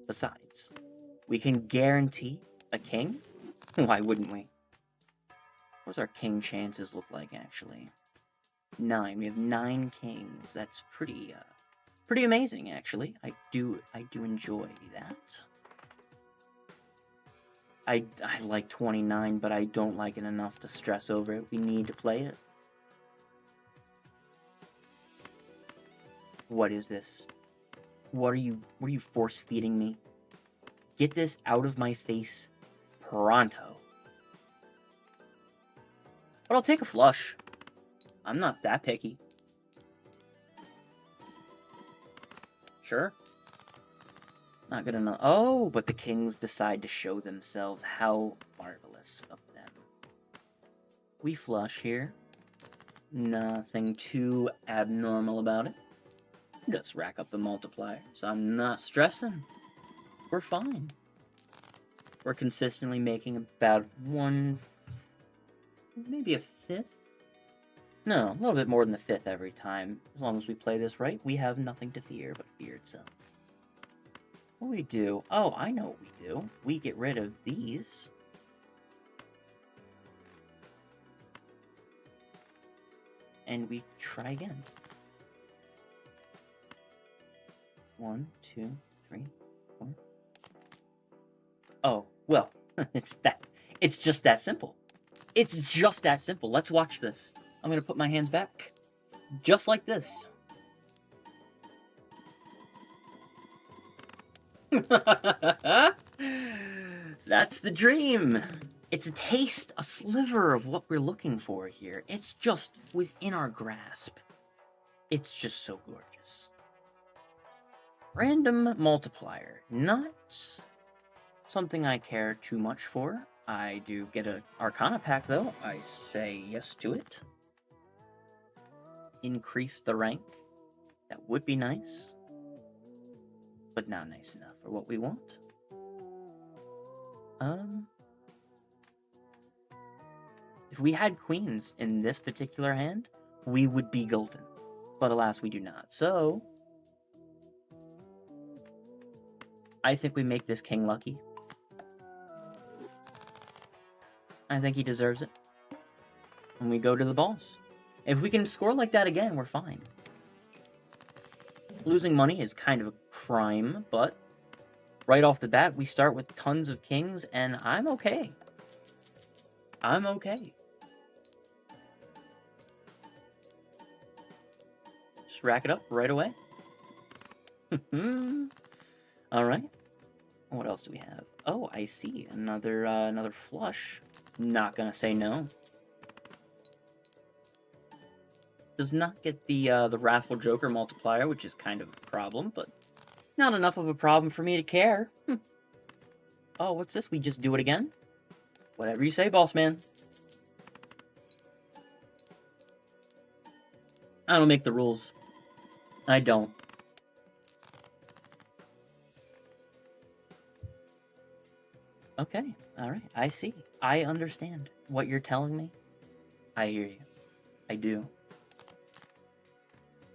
Besides, we can guarantee a king? Why wouldn't we? What's our king chances look like, actually? 9. We have 9 kings. That's pretty amazing, actually. I do enjoy that. I like 29, but I don't like it enough to stress over it. We need to play it. What is this? What are you force feeding me? Get this out of my face pronto. But I'll take a flush. I'm not that picky. Sure. Not good enough. Oh, but the kings decide to show themselves. How marvelous of them. We flush here. Nothing too abnormal about it. Just rack up the multipliers. I'm not stressing. We're fine. We're consistently making about maybe a fifth? No, a little bit more than a fifth every time. As long as we play this right, we have nothing to fear but fear itself. What do we do? Oh, I know what we do. We get rid of these. And we try again. 1, 2, 3, 4. Oh, well, it's just that simple. It's just that simple. Let's watch this. I'm gonna put my hands back. Just like this. That's the dream. It's a taste, a sliver of what we're looking for here. It's just within our grasp. It's just so gorgeous. Random multiplier. Not something I care too much for. I do get an Arcana pack, though. I say yes to it. Increase the rank. That would be nice. But not nice enough for what we want. If we had queens in this particular hand, we would be golden. But alas, we do not. So I think we make this king lucky. I think he deserves it. And we go to the balls. If we can score like that again, we're fine. Losing money is kind of a crime, but right off the bat, we start with tons of kings, and I'm okay. I'm okay. Just rack it up right away. Alright. What else do we have? Oh, I see. Another flush. Not gonna say no. Does not get the Wrathful Joker multiplier, which is kind of a problem, but not enough of a problem for me to care. Oh, what's this? We just do it again? Whatever you say, boss man. I don't make the rules. I don't. Okay, alright, I see. I understand what you're telling me. I hear you. I do.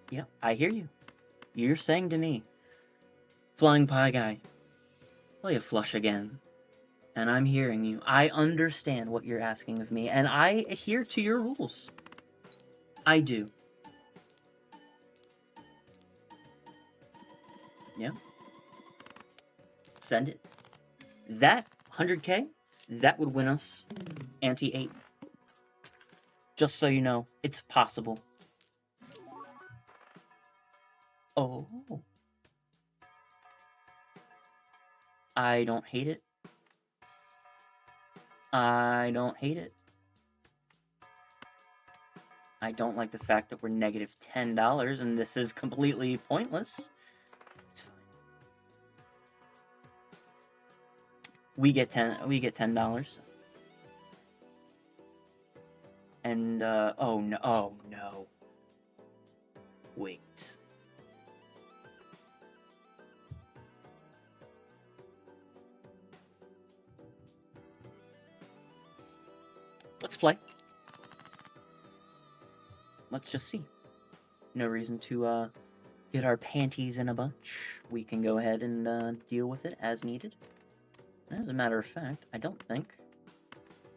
Yeah, I hear you. You're saying to me, FlyingPieGuy, play a flush again. And I'm hearing you. I understand what you're asking of me, and I adhere to your rules. I do. Yeah. Send it. That 100k, that would win us ante 8. Just so you know, it's possible. Oh. I don't hate it. I don't hate it. I don't like the fact that we're negative $10 and this is completely pointless. It's fine. We get $10. And oh no. Wait. Let's play. Let's just see. No reason to get our panties in a bunch. We can go ahead and deal with it as needed. As a matter of fact, I don't think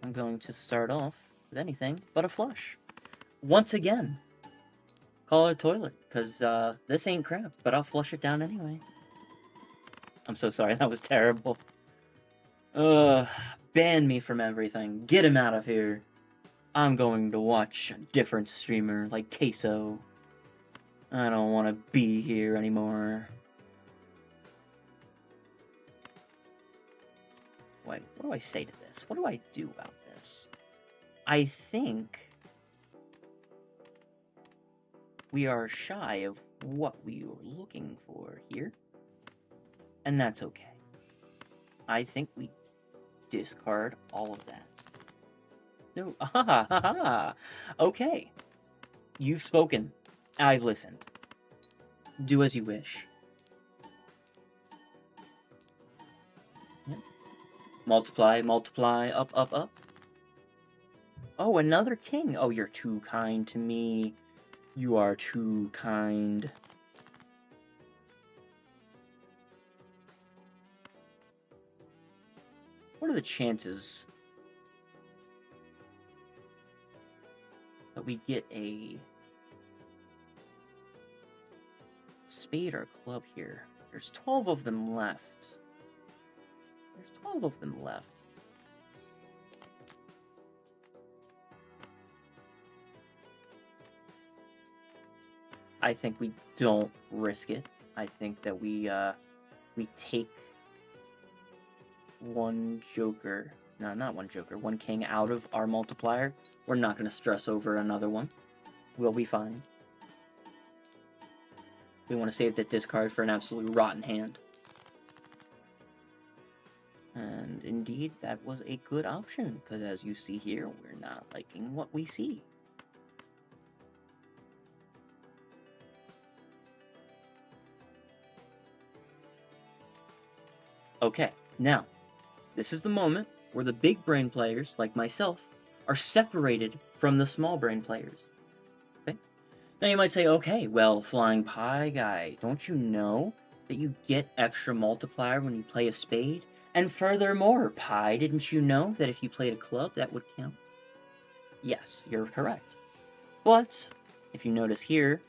I'm going to start off with anything but a flush. Once again, call it a toilet, because this ain't crap, but I'll flush it down anyway. I'm so sorry, that was terrible. Ban me from everything. Get him out of here. I'm going to watch a different streamer like Queso. I don't want to be here anymore. Wait, what do I say to this? What do I do about this? I think we are shy of what we were looking for here. And that's okay. I think we discard all of that. No, okay. You've spoken. I've listened. Do as you wish. Yep. Multiply, multiply, up, up, up. Oh, another king. Oh, you're too kind to me. You are too kind. What are the chances that we get a spade or club here? There's 12 of them left. There's 12 of them left. I think we don't risk it. I think that we take one joker. No, not one joker. One king out of our multiplier. We're not going to stress over another one. We'll be fine. We want to save that discard for an absolutely rotten hand. And indeed, that was a good option, because as you see here, we're not liking what we see. Okay, now, this is the moment where the big brain players, like myself, are separated from the small brain players. Okay? Now you might say, okay, well, FlyingPieGuy, don't you know that you get extra multiplier when you play a spade? And furthermore, Pi, didn't you know that if you played a club, that would count? Yes, you're correct. But, if you notice here,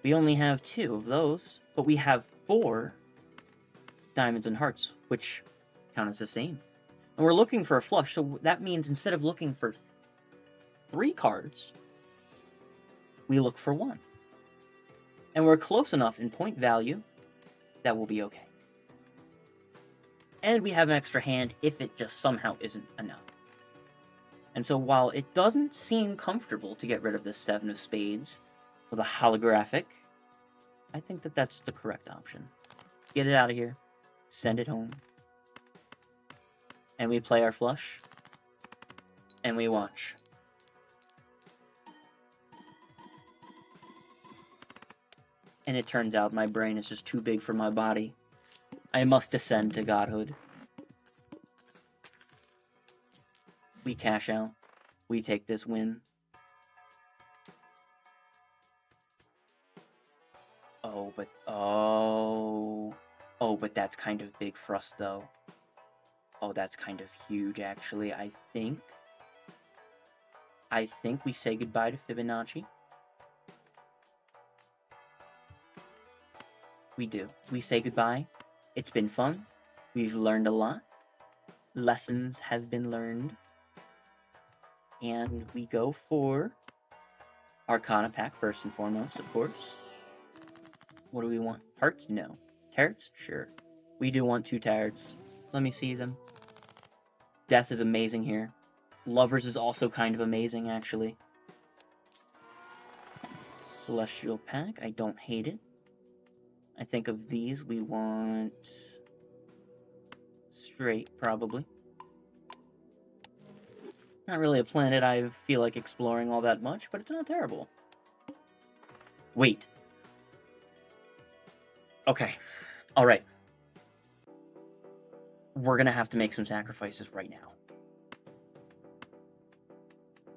we only have 2 of those, but we have 4 diamonds and hearts, which count as the same. And we're looking for a flush, so that means instead of looking for 3 cards, we look for 1. And we're close enough in point value that we'll be okay. And we have an extra hand if it just somehow isn't enough. And so while it doesn't seem comfortable to get rid of this 7 of spades with a holographic, I think that that's the correct option. Get it out of here. Send it home. And we play our flush. And we watch. And it turns out my brain is just too big for my body. I must descend to godhood. We cash out. We take this win. Oh, but that's kind of big for us, though. Oh, that's kind of huge, actually. I think we say goodbye to Fibonacci. We do. We say goodbye. It's been fun. We've learned a lot. Lessons have been learned. And we go for Arcana pack first and foremost, of course. What do we want? Hearts? No. Tarets? Sure. We do want 2 tarets. Let me see them. Death is amazing here. Lovers is also kind of amazing, actually. Celestial pack. I don't hate it. I think of these, we want straight, probably. Not really a planet I feel like exploring all that much, but it's not terrible. Wait. Okay. Alright. We're gonna have to make some sacrifices right now.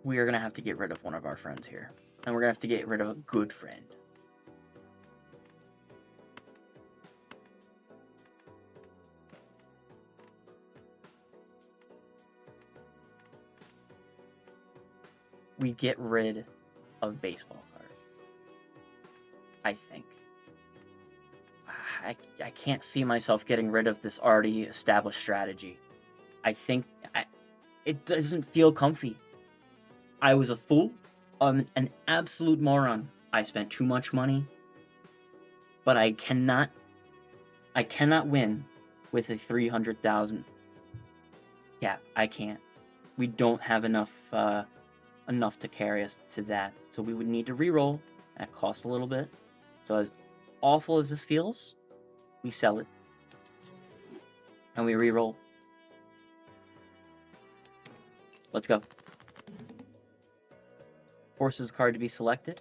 We are gonna have to get rid of one of our friends here. And we're gonna have to get rid of a good friend. We get rid of baseball card. I think. I can't see myself getting rid of this already established strategy. I think it doesn't feel comfy. I was a fool. An absolute moron. I spent too much money. But I cannot win with a 300,000. Yeah, I can't. We don't have enough to carry us to that. So we would need to reroll. That costs a little bit. So as awful as this feels, we sell it. And we reroll. Let's go. Forces card to be selected.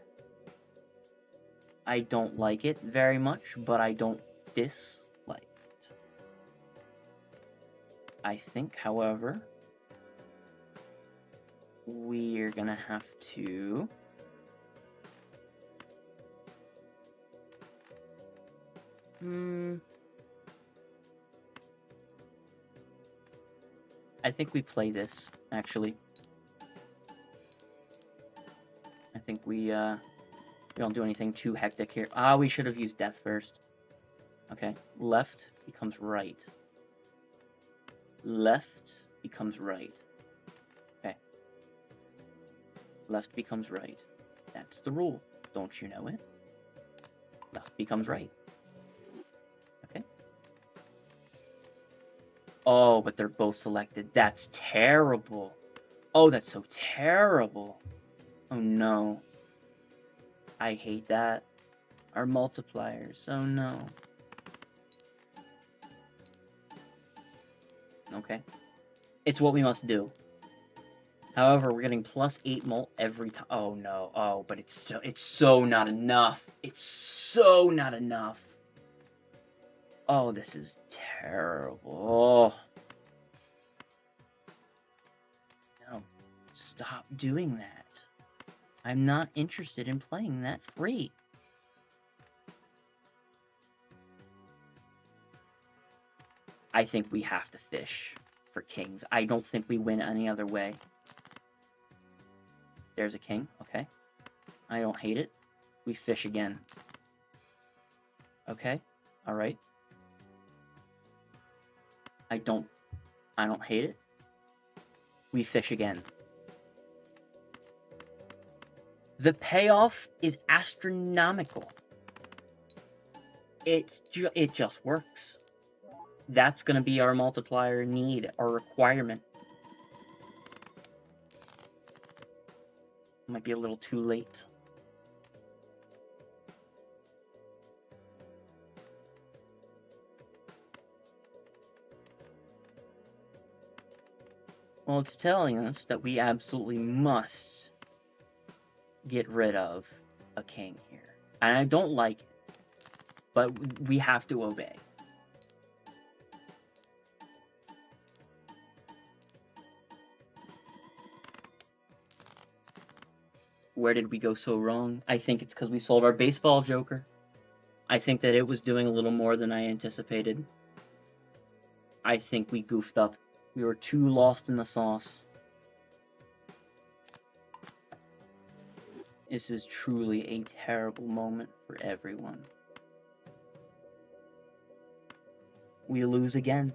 I don't like it very much, but I don't dislike it. I think, however, we're gonna have to I think we play this, actually. I think we don't do anything too hectic here. Ah, we should have used death first. Okay, left becomes right. Left becomes right. Okay. Left becomes right. That's the rule. Don't you know it? Left becomes right. Okay. Oh, but they're both selected. That's terrible. Oh, that's so terrible. Oh no. I hate that. Our multipliers. Oh no. Okay. It's what we must do. However, we're getting +8 mult every time. Oh no. Oh, but it's so not enough. It's so not enough. Oh, this is terrible. No. Stop doing that. I'm not interested in playing that 3. I think we have to fish for kings. I don't think we win any other way. There's a king. Okay. I don't hate it. We fish again. Okay. All right. I don't hate it. We fish again. The payoff is astronomical. It just works. That's going to be our multiplier need, our requirement. Might be a little too late. Well, it's telling us that we absolutely must get rid of a king here. And I don't like it, but we have to obey. Where did we go so wrong? I think it's because we sold our baseball joker. I think that it was doing a little more than I anticipated. I think we goofed up. We were too lost in the sauce. This is truly a terrible moment for everyone. We lose again.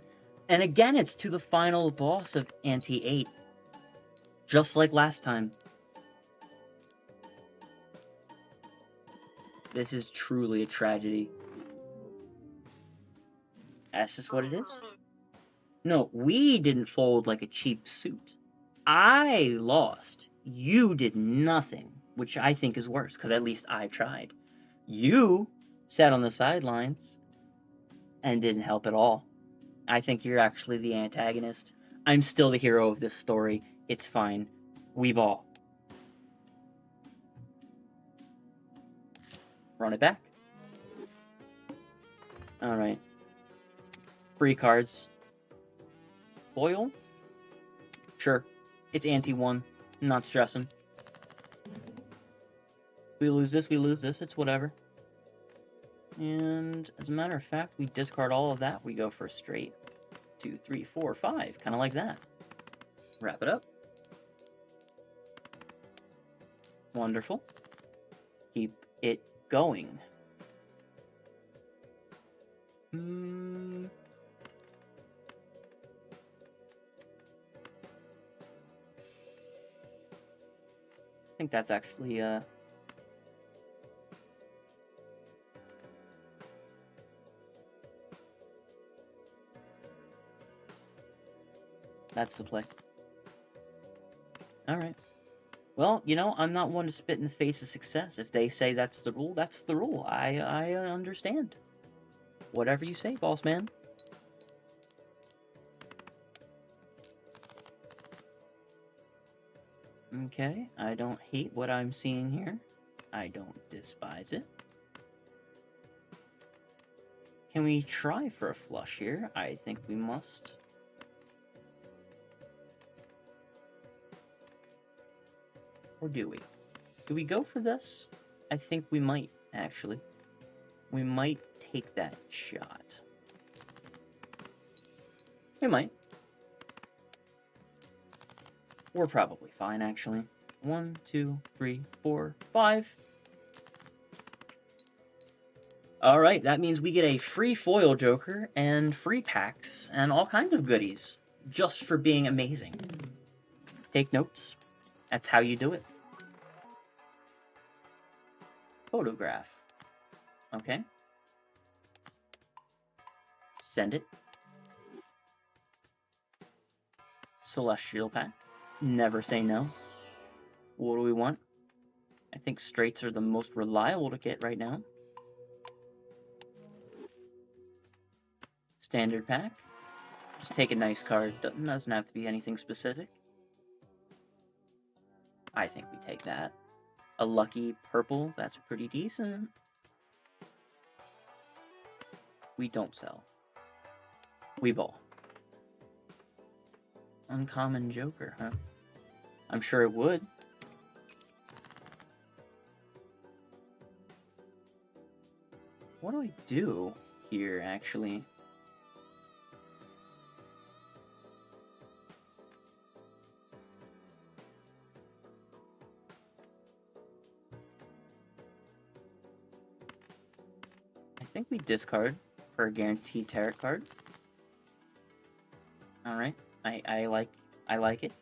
And again, it's to the final boss of ante 8. Just like last time. This is truly a tragedy. That's just what it is. No, we didn't fold like a cheap suit. I lost. You did nothing, which I think is worse, because at least I tried. You sat on the sidelines and didn't help at all. I think you're actually the antagonist. I'm still the hero of this story. It's fine. We ball. Run it back. Alright. Free cards. Foil? Sure. It's ante 1. I'm not stressing. We lose this, we lose this, it's whatever. And as a matter of fact, we discard all of that. We go for straight 2, 3, 4, 5, kind of like that. Wrap it up. Wonderful. Keep it going. I think that's actually, that's the play. Alright. Well, you know, I'm not one to spit in the face of success. If they say that's the rule, that's the rule. I understand. Whatever you say, boss man. Okay, I don't hate what I'm seeing here. I don't despise it. Can we try for a flush here? I think we must. Or do we? Do we go for this? I think we might, actually. We might take that shot. We might. We're probably fine, actually. 1, 2, 3, 4, 5. Alright, that means we get a free foil joker and free packs and all kinds of goodies just for being amazing. Take notes. That's how you do it. Photograph. Okay. Send it. Celestial pack. Never say no. What do we want? I think straights are the most reliable to get right now. Standard pack. Just take a nice card. Doesn't have to be anything specific. I think we take that. A lucky purple. That's pretty decent. We don't sell. We ball. Uncommon joker, huh? I'm sure it would. What do I do here, actually? I think we discard for a guaranteed tarot card. Alright. I like it.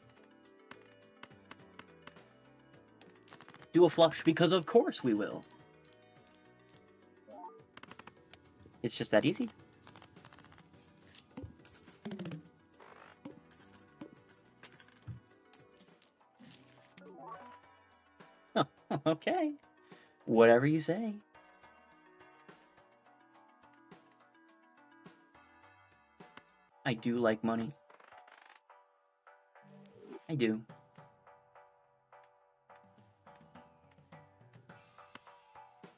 Do a flush, because of course we will. It's just that easy. Oh, okay. Whatever you say. I do like money. I do.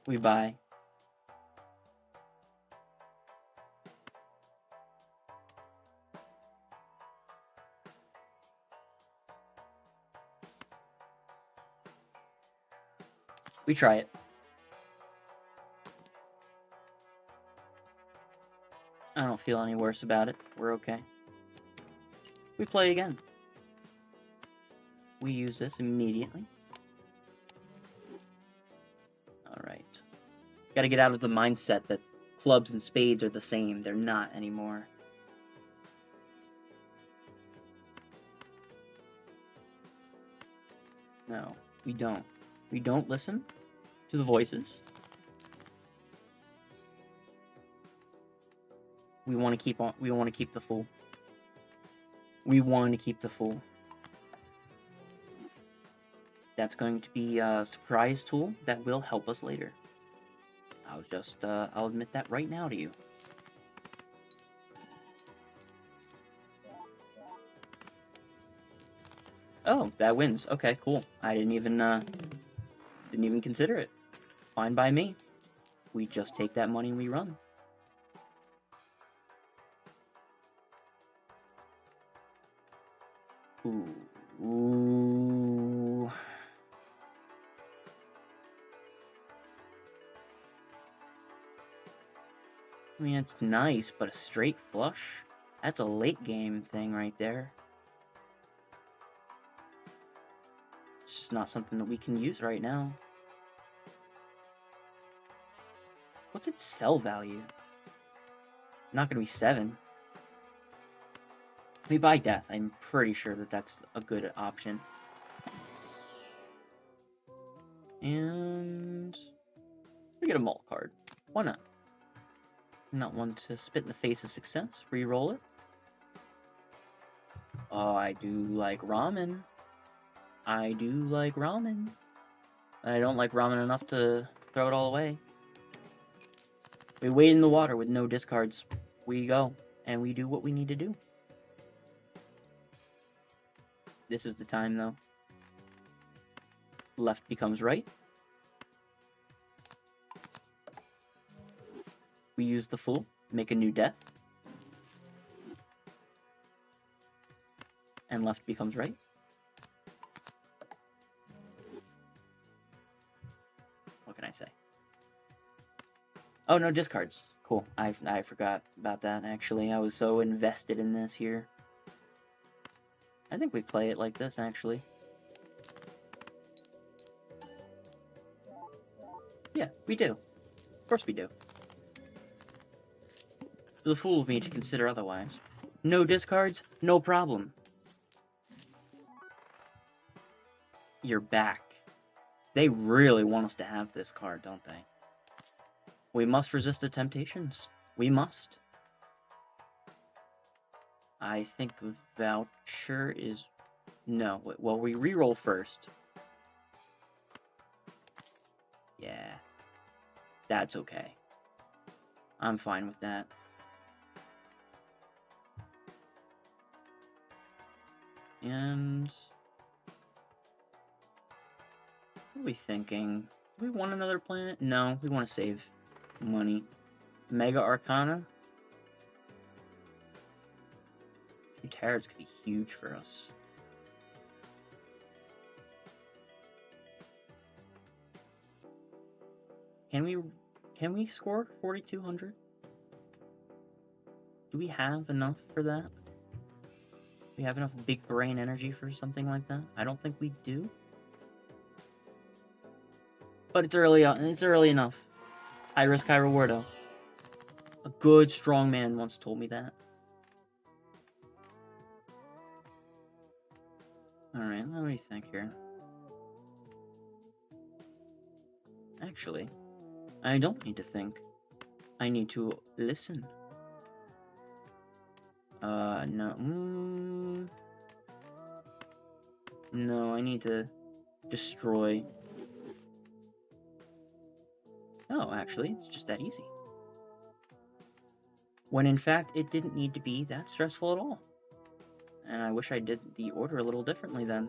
We buy. We try it. I don't feel any worse about it. We're okay. We play again. We use this immediately. Alright. Gotta get out of the mindset that clubs and spades are the same. They're not anymore. No, we don't. We don't listen to the voices. We want to keep on. We want to keep the fool. We want to keep the fool. That's going to be a surprise tool that will help us later. I'll admit that right now to you. Oh, that wins. Okay, cool. I didn't even consider it. Fine by me. We just take that money and we run. Ooh. I mean, it's nice, but a straight flush? That's a late game thing right there. It's just not something that we can use right now. What's its sell value? Not gonna be 7. We buy death. I'm pretty sure that that's a good option. And we get a malt card. Why not? Not one to spit in the face of success. Reroll it. Oh, I do like ramen. I do like ramen. I don't like ramen enough to throw it all away. We wade in the water with no discards. We go, and we do what we need to do. This is the time, though. Left becomes right. We use the Fool, make a new death. And left becomes right. What can I say? Oh, no discards. Cool. I forgot about that, actually. I was so invested in this here. I think we play it like this, actually. Yeah, we do. Of course we do. It was a fool of me to consider otherwise. No discards, no problem. You're back. They really want us to have this card, don't they? We must resist the temptations. We must. I think voucher is... No, well, we reroll first. Yeah. That's okay. I'm fine with that. And... what are we thinking? Do we want another planet? No, we want to save money. Mega Arcana? Two Tarets could be huge for us. Can we score 4,200? Do we have enough for that? Do we have enough big brain energy for something like that? I don't think we do. But it's early enough. High risk, high reward, though. A good, strong man once told me that. Alright, what do you think here? Actually, I don't need to think. I need to listen. No. No, I need to destroy. Oh, actually, it's just that easy. When in fact, it didn't need to be that stressful at all. And I wish I did the order a little differently then.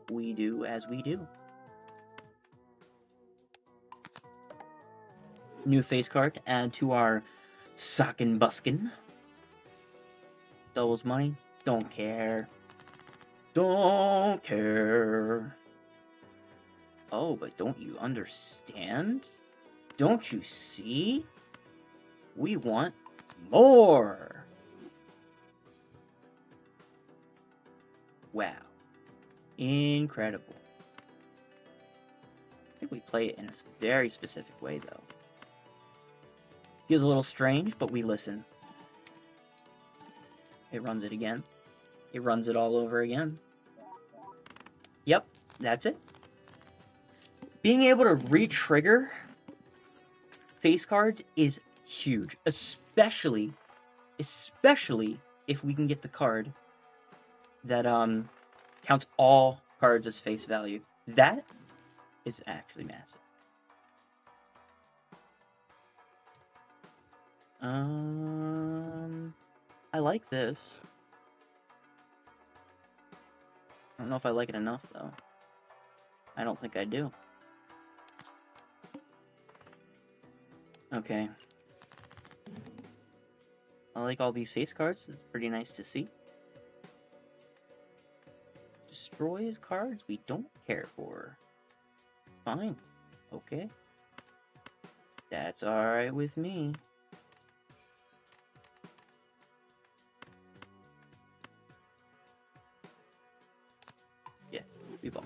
We do as we do. New face card to add to our Sockin' Buskin'. Doubles money. Don't care. Don't care. Oh, but don't you understand? Don't you see? We want more. Wow. Incredible. I think we play it in a very specific way, though. Feels a little strange, but we listen. It runs it again. It runs it all over again. Yep, that's it. Being able to re-trigger face cards is huge, especially if we can get the card that counts all cards as face value. That is actually massive. I like this. I don't know if I like it enough, though. I don't think I do. Okay. I like all these face cards. It's pretty nice to see. Destroys cards we don't care for. fine. Okay. That's alright with me. Yeah, B-ball.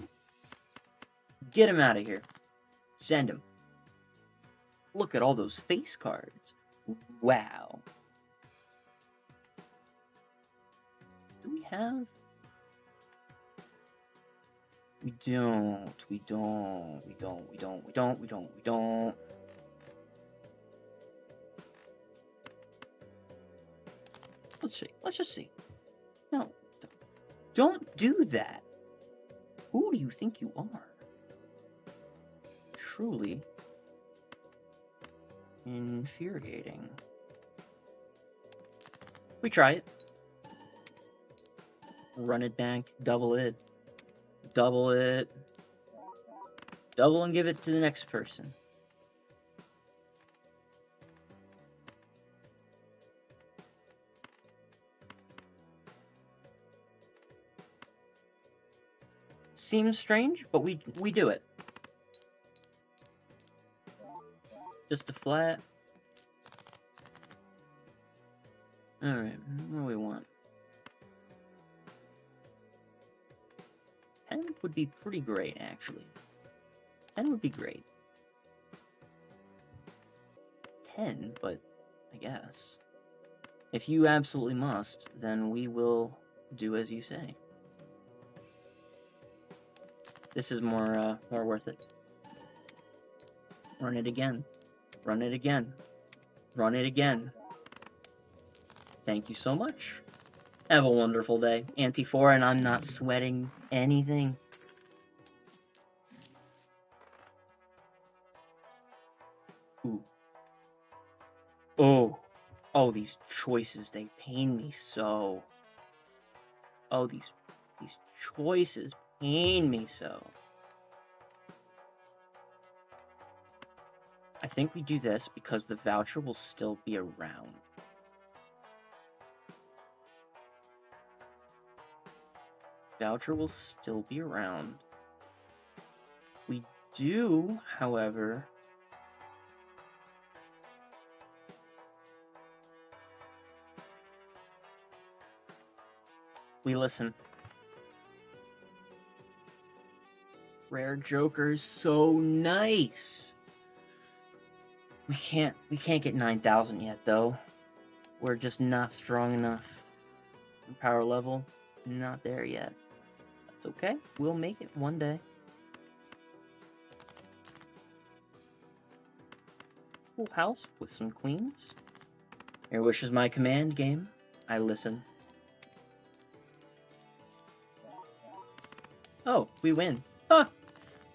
Get him out of here. Send him. Look at all those face cards. Wow. Do we have... We don't. Let's see. Let's just see. No. Don't do that. Who do you think you are? Truly infuriating. We try it. Run it back. Double it. Double it. Double and give it to the next person. Seems strange, but we do it. Just a flat. Alright, what do we want? 10 would be pretty great, actually. 10 would be great. 10, but I guess. If you absolutely must, then we will do as you say. This is more worth it. Run it again. Run it again. Run it again. Thank you so much. Have a wonderful day. Ante 4, and I'm not sweating anything. Ooh. Oh. Oh, these choices, they pain me so. Oh, these choices pain me so. I think we do this because the voucher will still be around. Voucher will still be around. We do, however... We listen. Rare Joker is so nice. We can't get 9,000 yet though. We're just not strong enough. Power level, not there yet. That's okay. We'll make it one day. Full house with some queens. Your wish is my command, game. I listen. Oh, we win. Huh.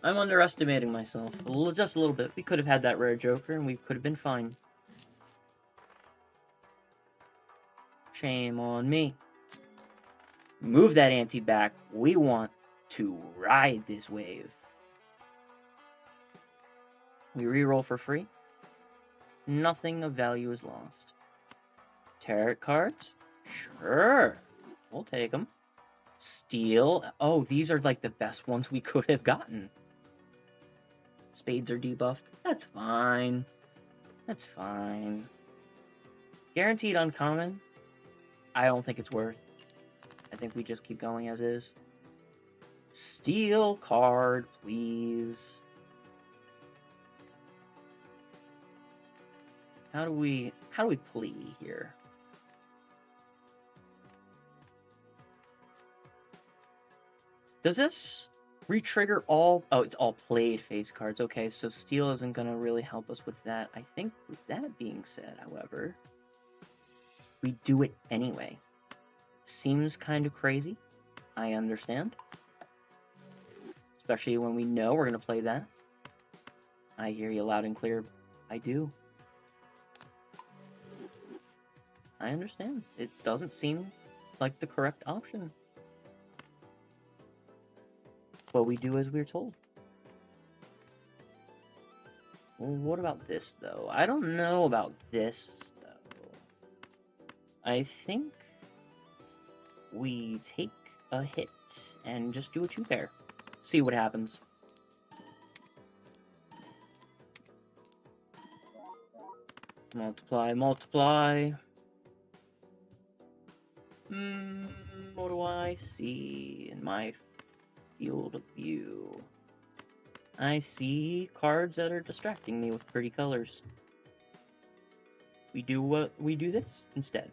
I'm underestimating myself. Just a little bit. We could have had that rare Joker and we could have been fine. Shame on me. Move that ante back. We want to ride this wave. We reroll for free. Nothing of value is lost. Tarot cards? Sure. We'll take them. Steel. Oh, these are like the best ones we could have gotten. Spades are debuffed. That's fine. That's fine. Guaranteed uncommon. I don't think it's worth. I think we just keep going as is. Steel card, please. How do we plea here? Does this re-trigger all... Oh, it's all played face cards. Okay, so steel isn't going to really help us with that. I think with that being said, however, we do it anyway. Seems kind of crazy. I understand. Especially when we know we're going to play that. I hear you loud and clear. I do. I understand. It doesn't seem like the correct option. But we do as we're told. Well, what about this, though? I don't know about this, though. I think we take a hit and just do a 2-pair. See what happens. Multiply, multiply. What do I see in my field of view? I see cards that are distracting me with pretty colors. We do this instead.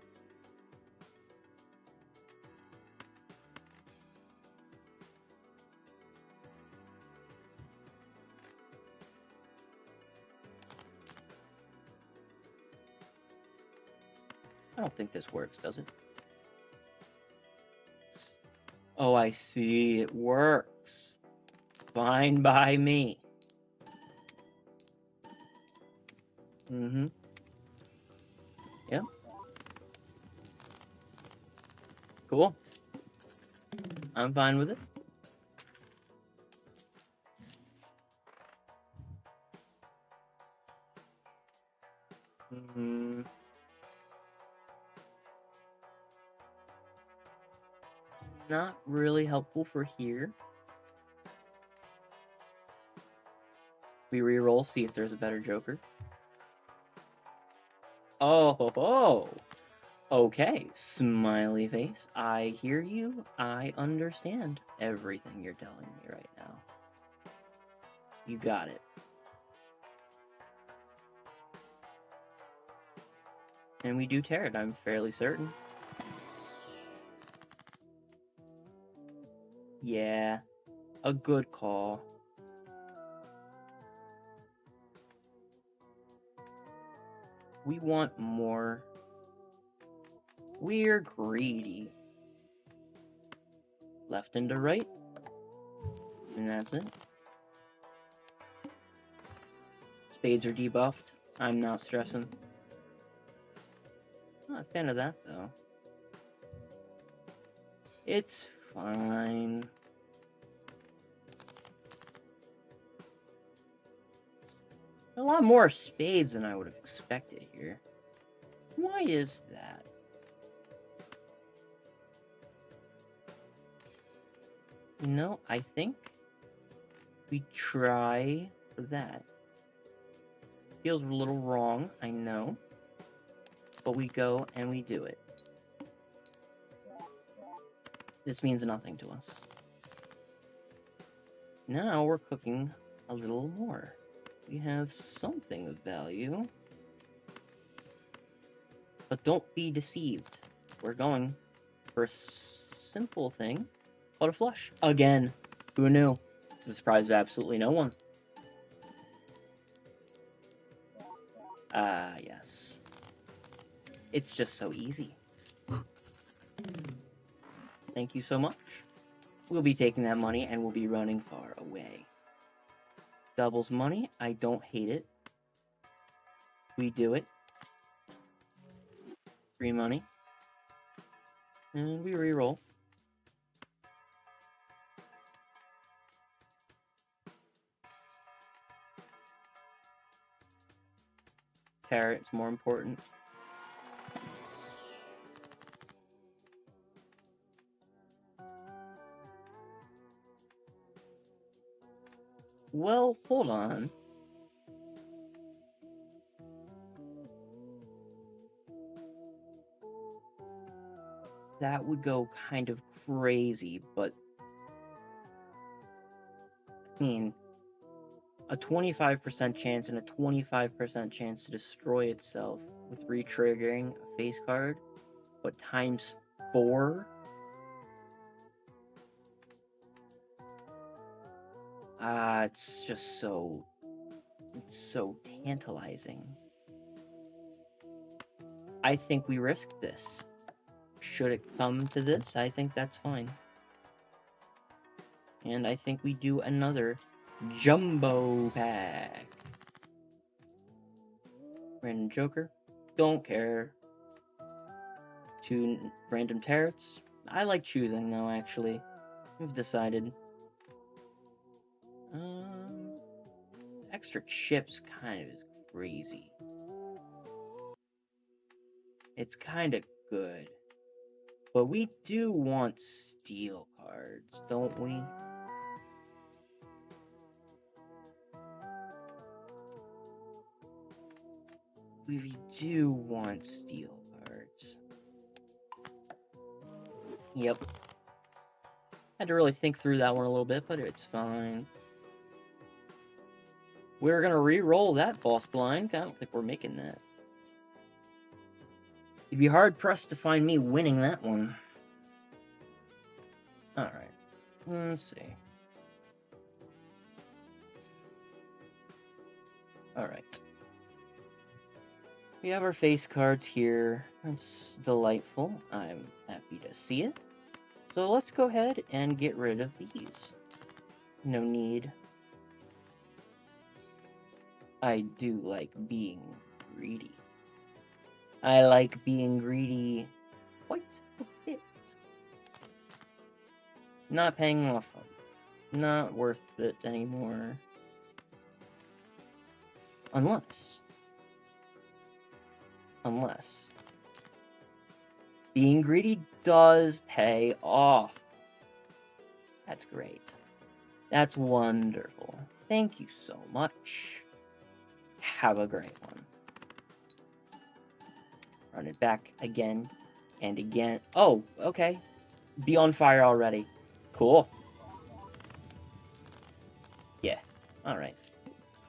I don't think this works, does it? Oh, I see. It works. Fine by me. Mm-hmm. Yep. Cool. I'm fine with it. Not really helpful for here. We reroll, see if there's a better joker. Oh, ho, ho. Okay, smiley face. I hear you. I understand everything you're telling me right now. You got it. And we do tear it, I'm fairly certain. Yeah, a good call. We want more. We're greedy. Left and to right. And that's it. Spades are debuffed. I'm not stressing. Not a fan of that, though. It's fine. A lot more spades than I would have expected here. Why is that? You know, I think we try for that. Feels a little wrong, I know. But we go and we do it. This means nothing to us. Now we're cooking a little more. We have something of value. But don't be deceived. We're going for a simple thing called a flush. Again, who knew? It's a surprise to absolutely no one. Yes. It's just so easy. Thank you so much. We'll be taking that money and we'll be running far away. Doubles money. I don't hate it. We do it. Free money. And we reroll. Carrot's more important. Well, hold on. That would go kind of crazy, but I mean, a 25% chance and a 25% chance to destroy itself with re-triggering a face card, but times 4? It's just so tantalizing. I think we risk this. Should it come to this, I think that's fine. And I think we do another jumbo pack. Random joker. Don't care. 2 random tarots. I like choosing, though, actually. We've decided. Extra chips kind of is crazy. It's kind of good. But we do want steel cards, don't we? We do want steel cards. Yep. Had to really think through that one a little bit, but it's fine. We're gonna re-roll that boss blind. I don't think we're making that. You'd be hard-pressed to find me winning that one. Alright. Let's see. Alright. We have our face cards here. That's delightful. I'm happy to see it. So let's go ahead and get rid of these. No need. I do like being greedy. I like being greedy quite a bit. Not paying off. Not worth it anymore. Unless being greedy does pay off. That's great. That's wonderful. Thank you so much. Have a great one. Run it back again and again. Oh, okay. Be on fire already. Cool. Yeah. Alright.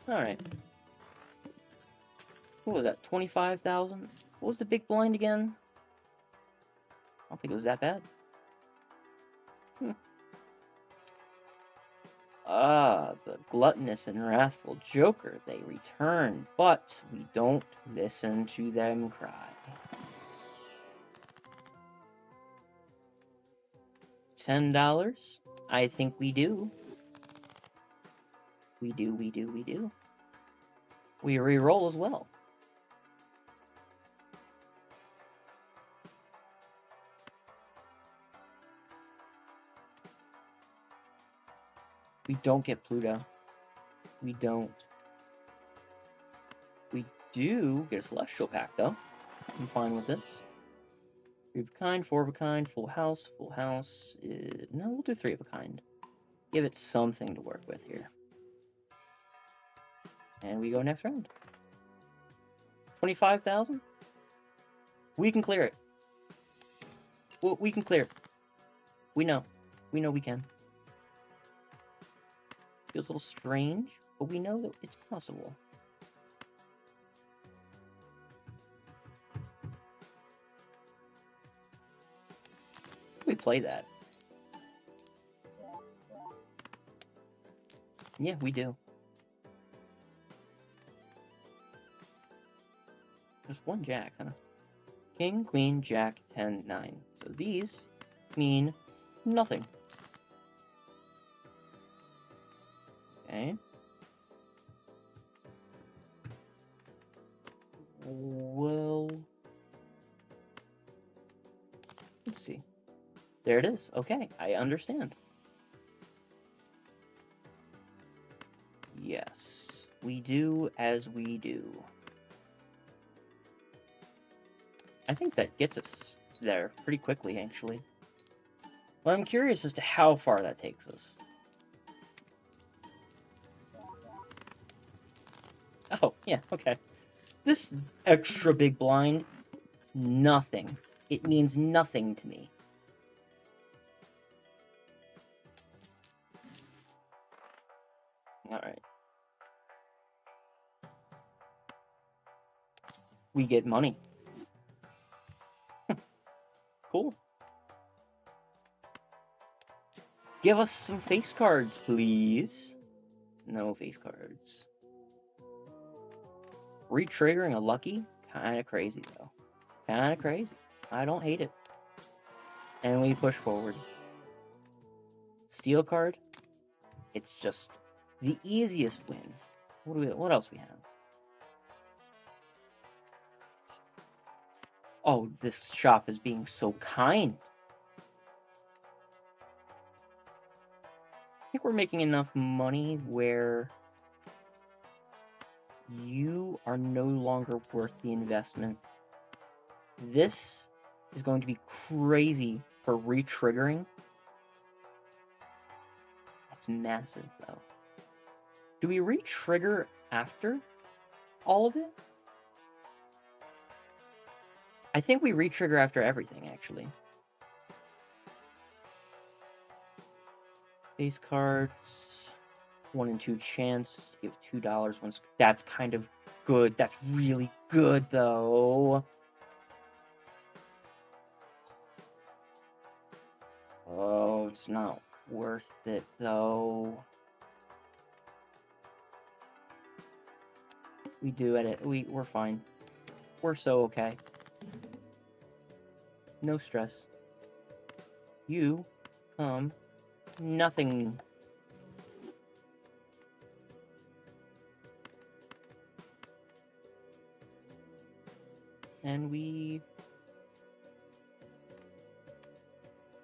Alright. What was that? 25,000? What was the big blind again? I don't think it was that bad. The gluttonous and wrathful Joker, they return, but we don't listen to them cry. $10? I think we do. We do. We re-roll as well. We don't get Pluto. We don't. We do get a Celestial Pack, though. I'm fine with this. 3 of a kind, 4 of a kind, full house. Full house is... No, we'll do 3 of a kind. Give it something to work with here. And we go next round. 25,000? We can clear it. Well, we can clear it. We know. We know we can. Feels a little strange, but we know that it's possible. We play that. Yeah, we do. There's one jack, huh? King, queen, jack, 10, 9. So these mean nothing. Okay. Well, let's see. There it is. Okay, I understand. Yes, we do as we do. I think that gets us there pretty quickly, actually. Well, I'm curious as to how far that takes us. Oh, yeah, okay. This extra big blind, nothing. It means nothing to me. Alright. We get money. Cool. Give us some face cards, please. No face cards. Re-triggering a lucky? Kinda crazy, though. Kinda crazy. I don't hate it. And we push forward. Steel card? It's just the easiest win. What else we have? Oh, this shop is being so kind. I think we're making enough money where you are no longer worth the investment. This is going to be crazy for re-triggering. That's massive, though. Do we re-trigger after all of it? I think we re-trigger after everything, actually. Base cards, 1 in 2 chance, give $2 once. That's kind of good. That's really good, though. Oh, it's not worth it, though. We do edit. We're fine. We're so okay. No stress. You come. Nothing. And we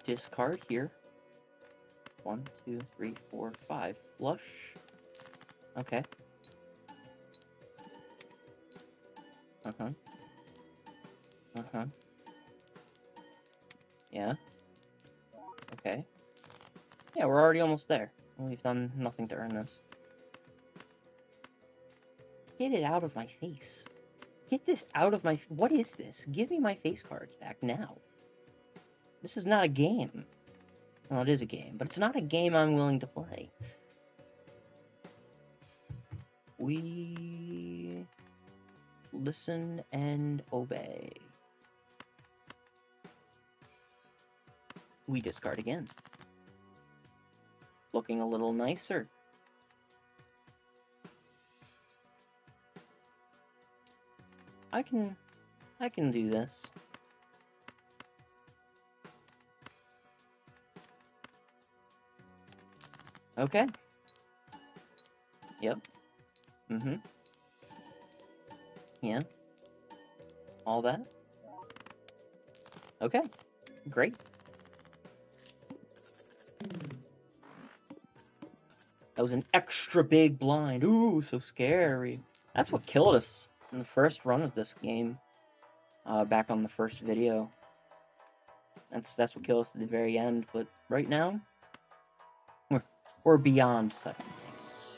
discard here. 1, 2, 3, 4, 5. Flush. Okay. Uh-huh. Uh-huh. Yeah. Okay. Yeah, we're already almost there. We've done nothing to earn this. Get it out of my face. Get this out of my... What is this? Give me my face cards back now. This is not a game. Well, it is a game, but it's not a game I'm willing to play. We... listen and obey. We discard again. Looking a little nicer. I can do this. Okay. Yep. Mm-hmm. Yeah. All that. Okay. Great. That was an extra big blind. Ooh, so scary. That's what killed us in the first run of this game. Back on the first video. That's what killed us at the very end. But right now, we're beyond such things.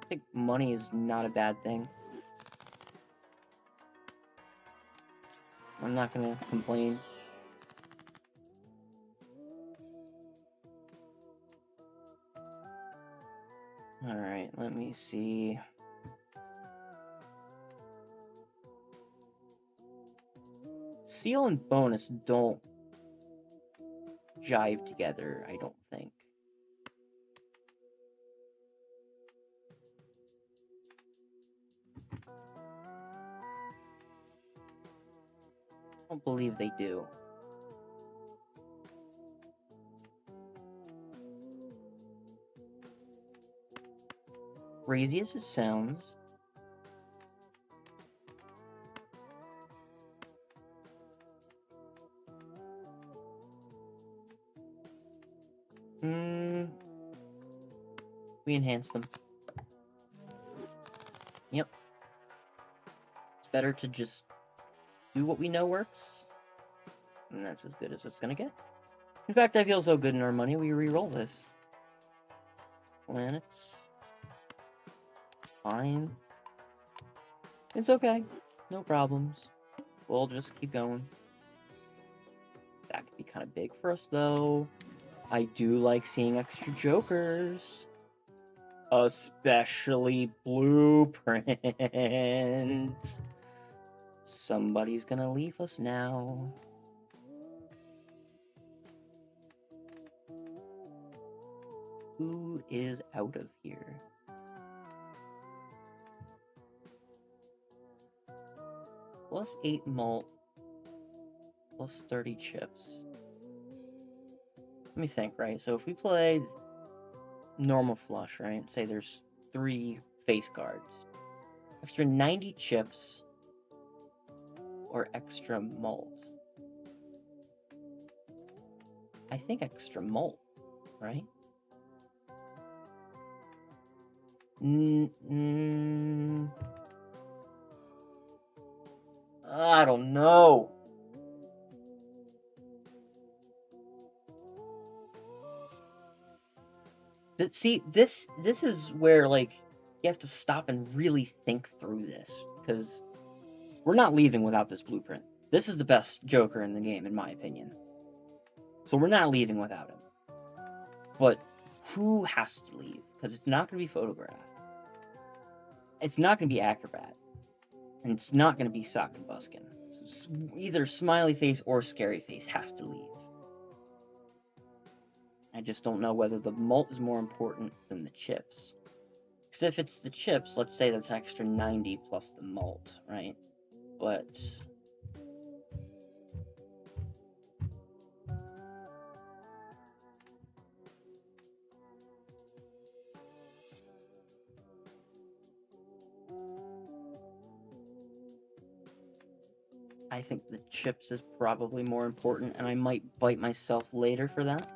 I think money is not a bad thing. I'm not gonna complain. Alright, let me see. Seal and bonus don't jive together, I don't think. I don't believe they do. Crazy as it sounds. We enhance them. Yep. It's better to just do what we know works. And that's as good as it's gonna get. In fact, I feel so good in our money, we re-roll this. Planets. Fine. It's okay. No problems. We'll just keep going. That could be kind of big for us, though. I do like seeing extra jokers. Especially blueprints. Somebody's gonna leave us now. Who is out of here? Plus 8 malt. Plus 30 chips. Let me think, right? So if we play normal flush, right? Say there's 3 face cards. Extra 90 chips. Or extra malt. I think extra malt, right? I don't know. See, this is where, like, you have to stop and really think through this, because we're not leaving without this blueprint. This is the best Joker in the game, in my opinion. So we're not leaving without him. But who has to leave? Because it's not going to be Photograph. It's not going to be Acrobat. And it's not going to be Sock and Buskin. So either Smiley Face or Scary Face has to leave. I just don't know whether the mult is more important than the chips. Because if it's the chips, let's say that's extra 90 plus the mult, right? But I think the chips is probably more important, and I might bite myself later for that.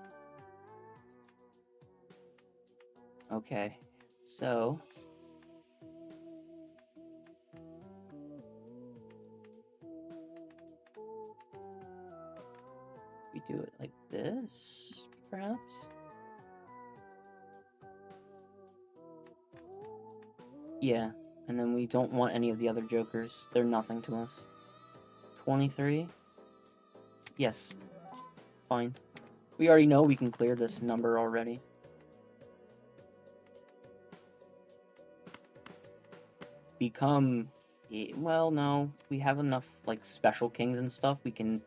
Okay, so we do it like this, perhaps? Yeah, and then we don't want any of the other Jokers. They're nothing to us. 23? Yes. Fine. We already know we can clear this number already. Become... Well, no. We have enough, like, special kings and stuff. We can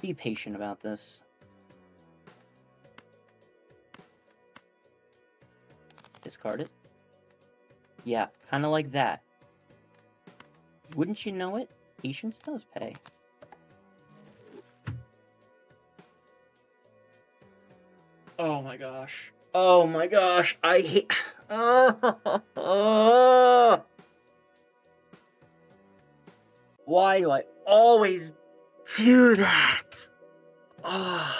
be patient about this. Discard it. Yeah, kind of like that. Wouldn't you know it? Patience does pay. Oh my gosh. Oh my gosh. I hate... Why do I always do that? I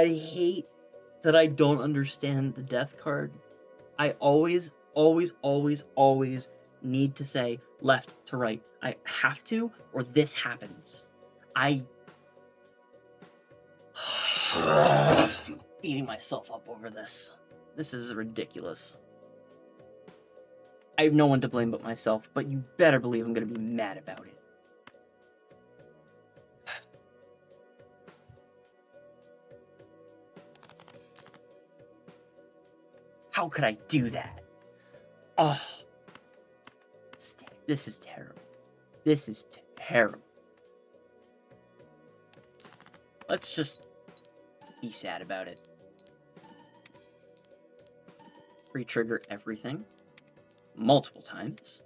hate that I don't understand the death card. I always need to say left to right. I have to, or this happens. Beating myself up over this. This is ridiculous. I have no one to blame but myself, but you better believe I'm gonna be mad about it. How could I do that? Oh. This is terrible. This is terrible. Let's just be sad about it. Re-trigger everything. Multiple times.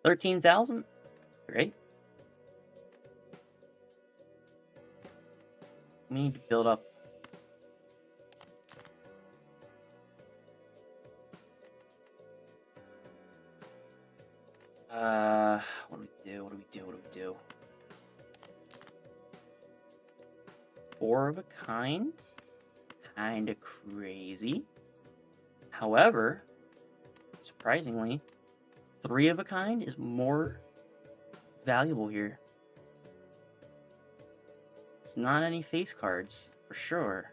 13,000? Great. We need to build up. What do we do? What do we do? What do we do? 4 of a kind? Kinda crazy. However, surprisingly, 3 of a kind is more valuable here. It's not any face cards, for sure.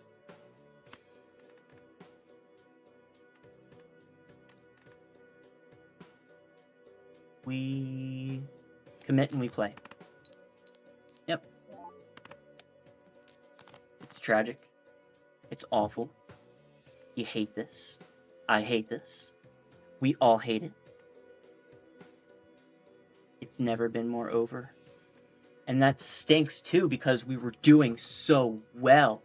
We commit and we play. Yep. It's tragic. It's awful. You hate this. I hate this. We all hate it. It's never been more over. And that stinks too, because we were doing so well.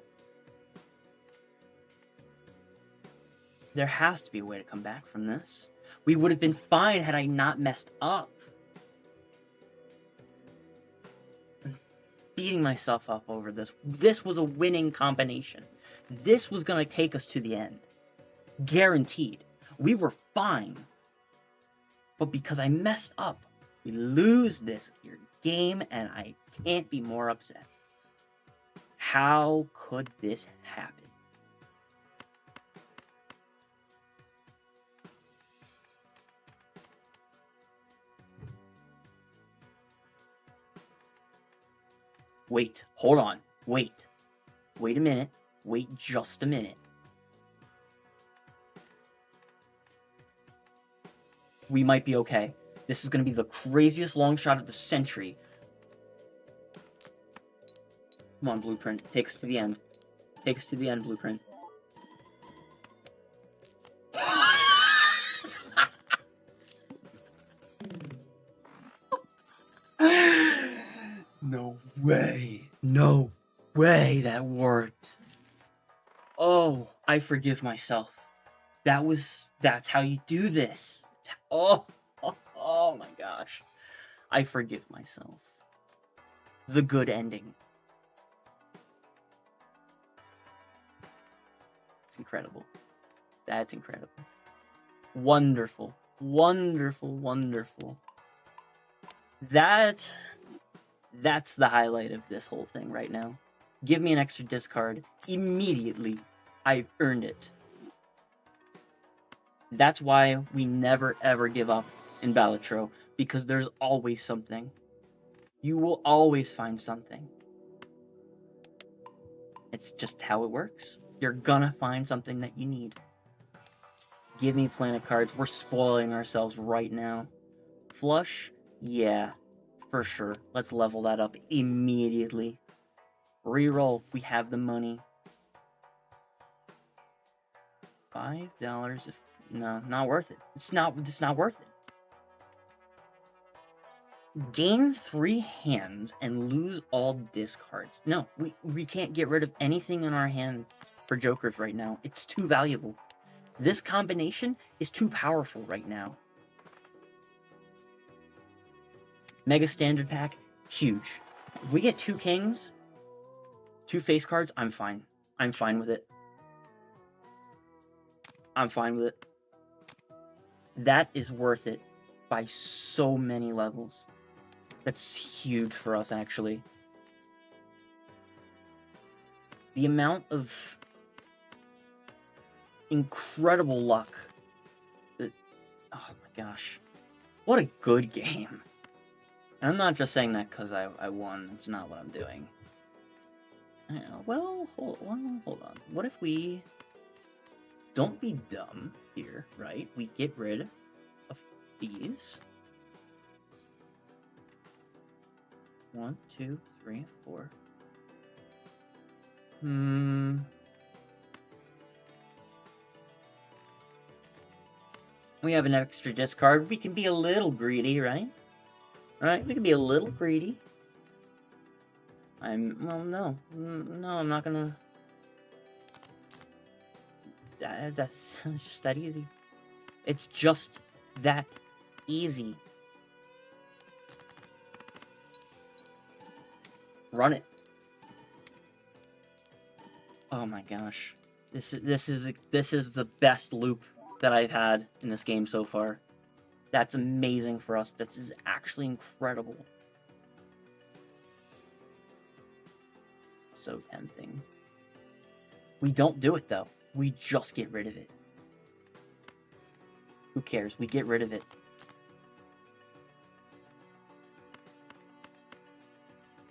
There has to be a way to come back from this. We would have been fine had I not messed up. I'm beating myself up over this. This was a winning combination. This was going to take us to the end. Guaranteed. We were fine. But because I messed up, we lose this here game, and I can't be more upset. How could this happen? Wait. Hold on. Wait. Wait a minute. Wait just a minute. We might be okay. This is going to be the craziest long shot of the century. Come on, Blueprint. Take us to the end. Take us to the end, Blueprint. No way. No way that worked. Oh, I forgive myself. That's how you do this. Oh my gosh. I forgive myself. The good ending. It's incredible. That's incredible. Wonderful. Wonderful, wonderful. That's the highlight of this whole thing right now. Give me an extra discard immediately. I've earned it. That's why we never ever give up in Balatro, because there's always something. You will always find something. It's just how it works. You're gonna find something that you need. Give me planet cards. We're spoiling ourselves right now. Flush? Yeah, for sure. Let's level that up immediately. Reroll. We have the money. $5 if... No, not worth it. It's not worth it. Gain 3 hands and lose all discards. No, we can't get rid of anything in our hand for jokers right now. It's too valuable. This combination is too powerful right now. Mega Standard Pack, huge. If we get 2 kings, 2 face cards, I'm fine. I'm fine with it. I'm fine with it. That is worth it by so many levels. That's huge for us, actually. The amount of incredible luck that... Oh my gosh. What a good game. And I'm not just saying that because I won. That's not what I'm doing. Well, hold on. What if we... Don't be dumb here, right? We get rid of these. 1, 2, 3, 4. We have an extra discard. We can be a little greedy, right? Right? We can be a little greedy. Well, no. No, I'm not gonna... That's just that easy. It's just that easy. Run it. Oh my gosh. This is the best loop that I've had in this game so far. That's amazing for us. This is actually incredible. So tempting. We don't do it though. We just get rid of it. Who cares? We get rid of it.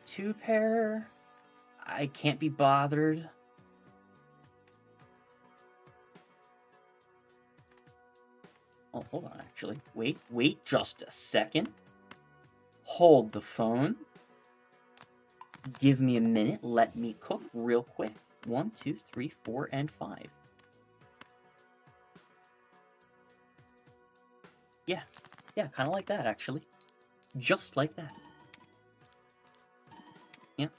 2 pair. I can't be bothered. Oh, hold on, actually. Wait just a second. Hold the phone. Give me a minute. Let me cook real quick. 1, 2, 3, 4, and 5. Yeah, kind of like that, actually. Just like that. Yep,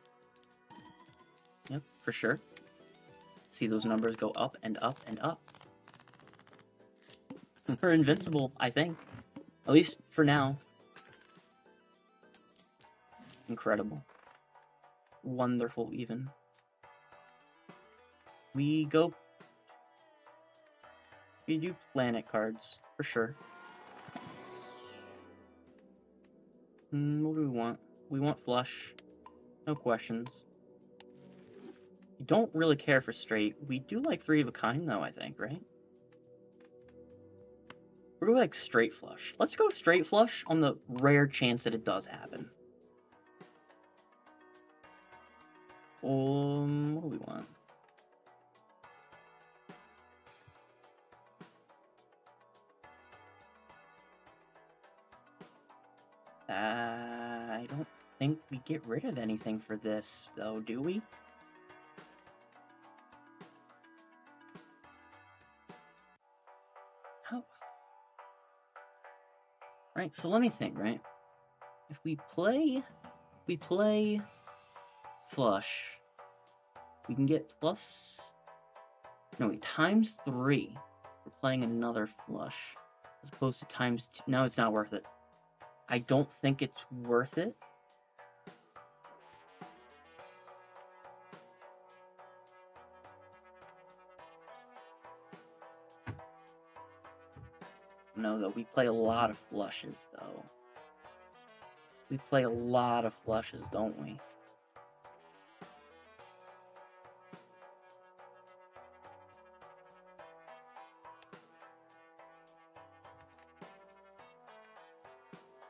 for sure. See those numbers go up and up and up. We're invincible, I think. At least for now. Incredible. Wonderful, even. We do planet cards, for sure. What do we want? We want flush. No questions. We don't really care for straight. We do like 3 of a kind, though, I think, right? Or do we like straight flush? Let's go straight flush on the rare chance that it does happen. What do we want? I don't think we get rid of anything for this, though, do we? How? Right, so let me think, right? If we play flush, we can get plus... No, wait, times 3. We're playing another flush, as opposed to times 2. No, it's not worth it. I don't think it's worth it. No, though, we play a lot of flushes, though. We play a lot of flushes, don't we?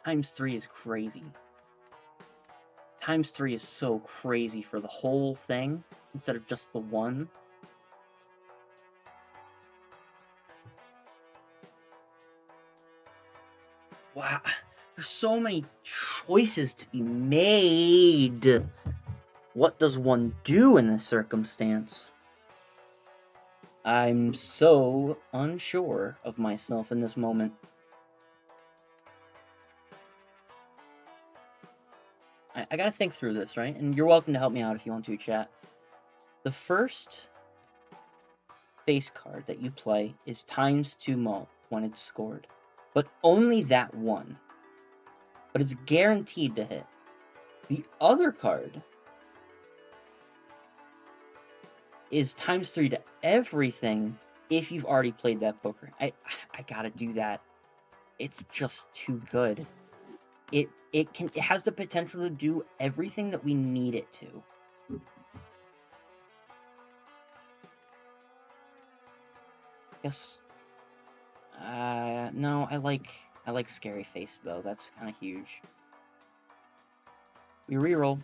Times 3 is crazy. Times 3 is so crazy for the whole thing, instead of just the one. Wow, there's so many choices to be made. What does one do in this circumstance? I'm so unsure of myself in this moment. I gotta think through this, right? And you're welcome to help me out if you want to, chat. The first face card that you play is times 2 malt when it's scored. But only that one. But it's guaranteed to hit. The other card is times 3 to everything if you've already played that poker. I gotta do that. It's just too good. It has the potential to do everything that we need it to. Yes. No, I like Scary Face though. That's kind of huge. We reroll.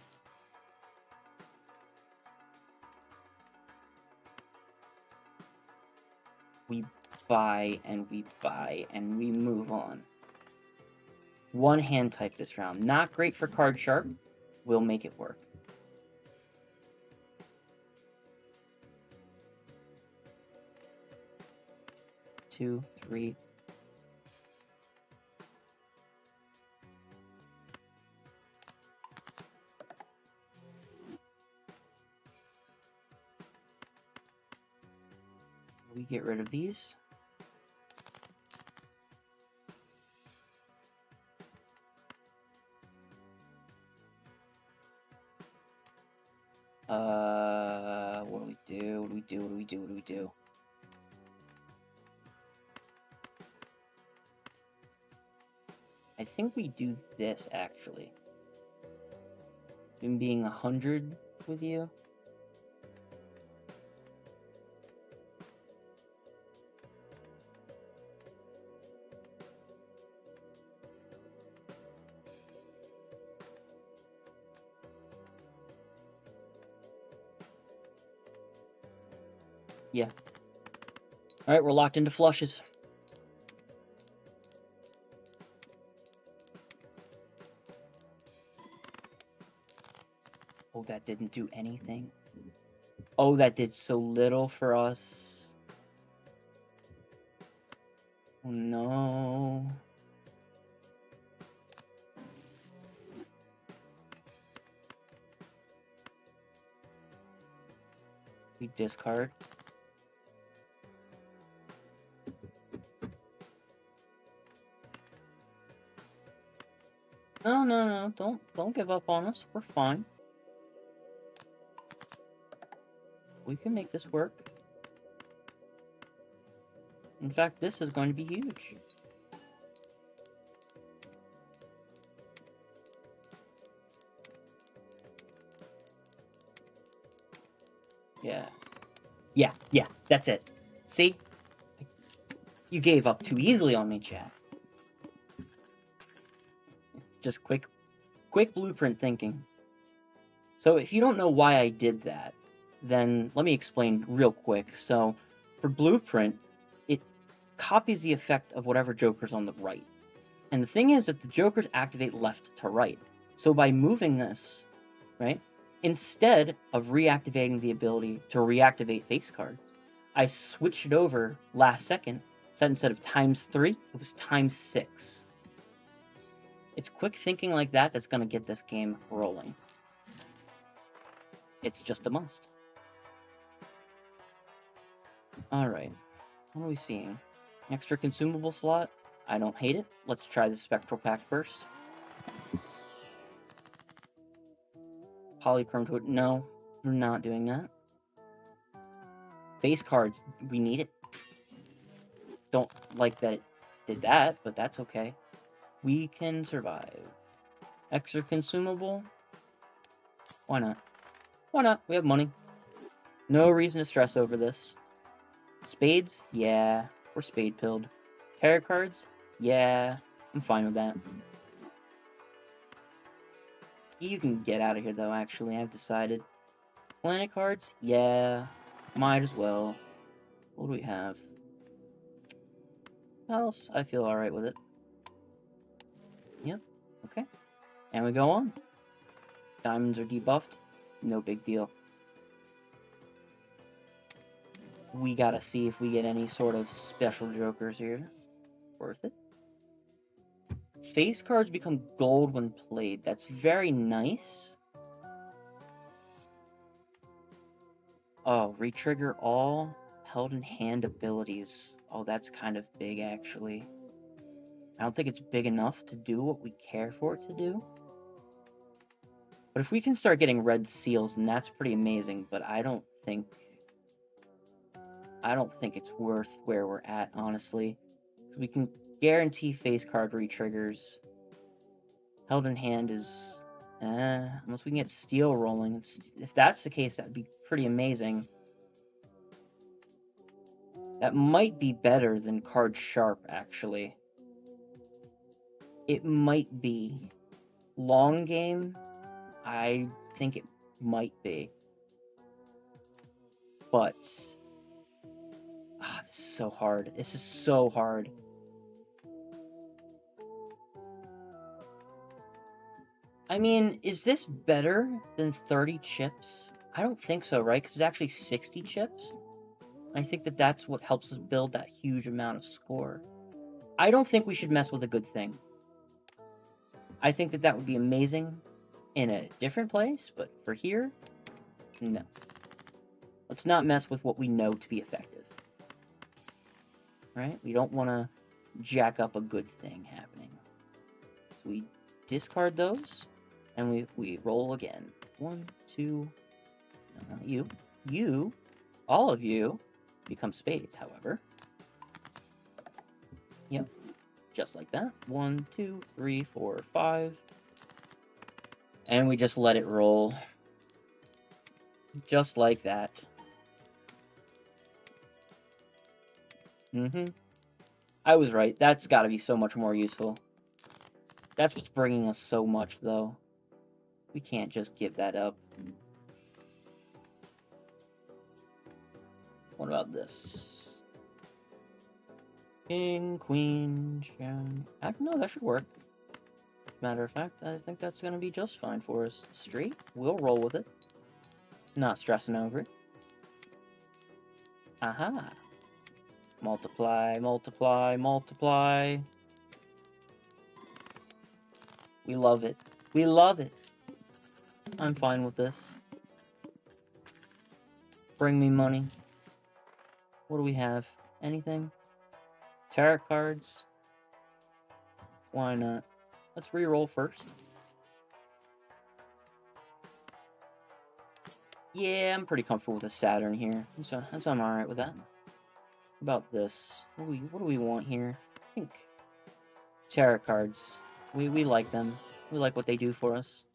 We buy and we buy and we move on. One hand type this round. Not great for card sharp. We'll make it work. Two, three. We get rid of these. What do we do? What do we do? What do we do? What do we do? I think we do this, actually. Been being 100 with you. Yeah. Alright, we're locked into flushes. Oh, that didn't do anything. Oh, that did so little for us. Oh, no. We discard. No, don't give up on us. We're fine. We can make this work. In fact, this is going to be huge. Yeah, that's it. See? You gave up too easily on me, chat. It's just quick blueprint thinking. So if you don't know why I did that, then let me explain real quick. So for Blueprint, it copies the effect of whatever joker's on the right. And the thing is that the jokers activate left to right. So by moving this, right, instead of reactivating the ability to reactivate face cards, I switched it over last second, so that instead of ×3, it was ×6. It's quick thinking like that that's going to get this game rolling. It's just a must. Alright, what are we seeing? Extra consumable slot? I don't hate it. Let's try the Spectral Pack first. Polychrome Toad? No, we're not doing that. Face cards, we need it. Don't like that it did that, but that's okay. We can survive. Extra consumable? Why not? Why not? We have money. No reason to stress over this. Spades? Yeah, we're spade pilled. Tarot cards? Yeah, I'm fine with that. You can get out of here though, actually, I've decided. Planet cards? Yeah, might as well. What do we have? Else? I feel alright with it. Yep, okay. And we go on. Diamonds are debuffed. No big deal. We gotta see if we get any sort of special jokers here. Worth it. Face cards become gold when played. That's very nice. Oh, retrigger all held in hand abilities. Oh, that's kind of big, actually. I don't think it's big enough to do what we care for it to do. But if we can start getting red seals, then that's pretty amazing. But I don't think it's worth where we're at, honestly. We can guarantee face card retriggers. Held in hand is... unless we can get steel rolling. If that's the case, that'd be pretty amazing. That might be better than card sharp, actually. It might be. Long game, I think it might be. But... this is so hard. This is so hard. I mean, is this better than 30 chips? I don't think so, right? Because it's actually 60 chips. I think that that's what helps us build that huge amount of score. I don't think we should mess with a good thing. I think that that would be amazing in a different place, but for here, no. Let's not mess with what we know to be effective. Right? We don't want to jack up a good thing happening. So we discard those, and we roll again. 1, 2, no, not you. You, all of you, become spades, however. Yep, just like that. 1, 2, 3, 4, 5. And we just let it roll. Just like that. I was right. That's got to be so much more useful. That's what's bringing us so much, though. We can't just give that up. What about this? King, queen, no, that should work. Matter of fact, I think that's going to be just fine for us. Straight, we'll roll with it. Not stressing over it. Aha. Multiply, multiply, multiply. We love it. We love it. I'm fine with this. Bring me money. What do we have? Anything? Tarot cards? Why not? Let's re-roll first. Yeah, I'm pretty comfortable with a Saturn here. I'm alright with that. What about this? What do we want here? I think tarot cards. We like them. We like what they do for us.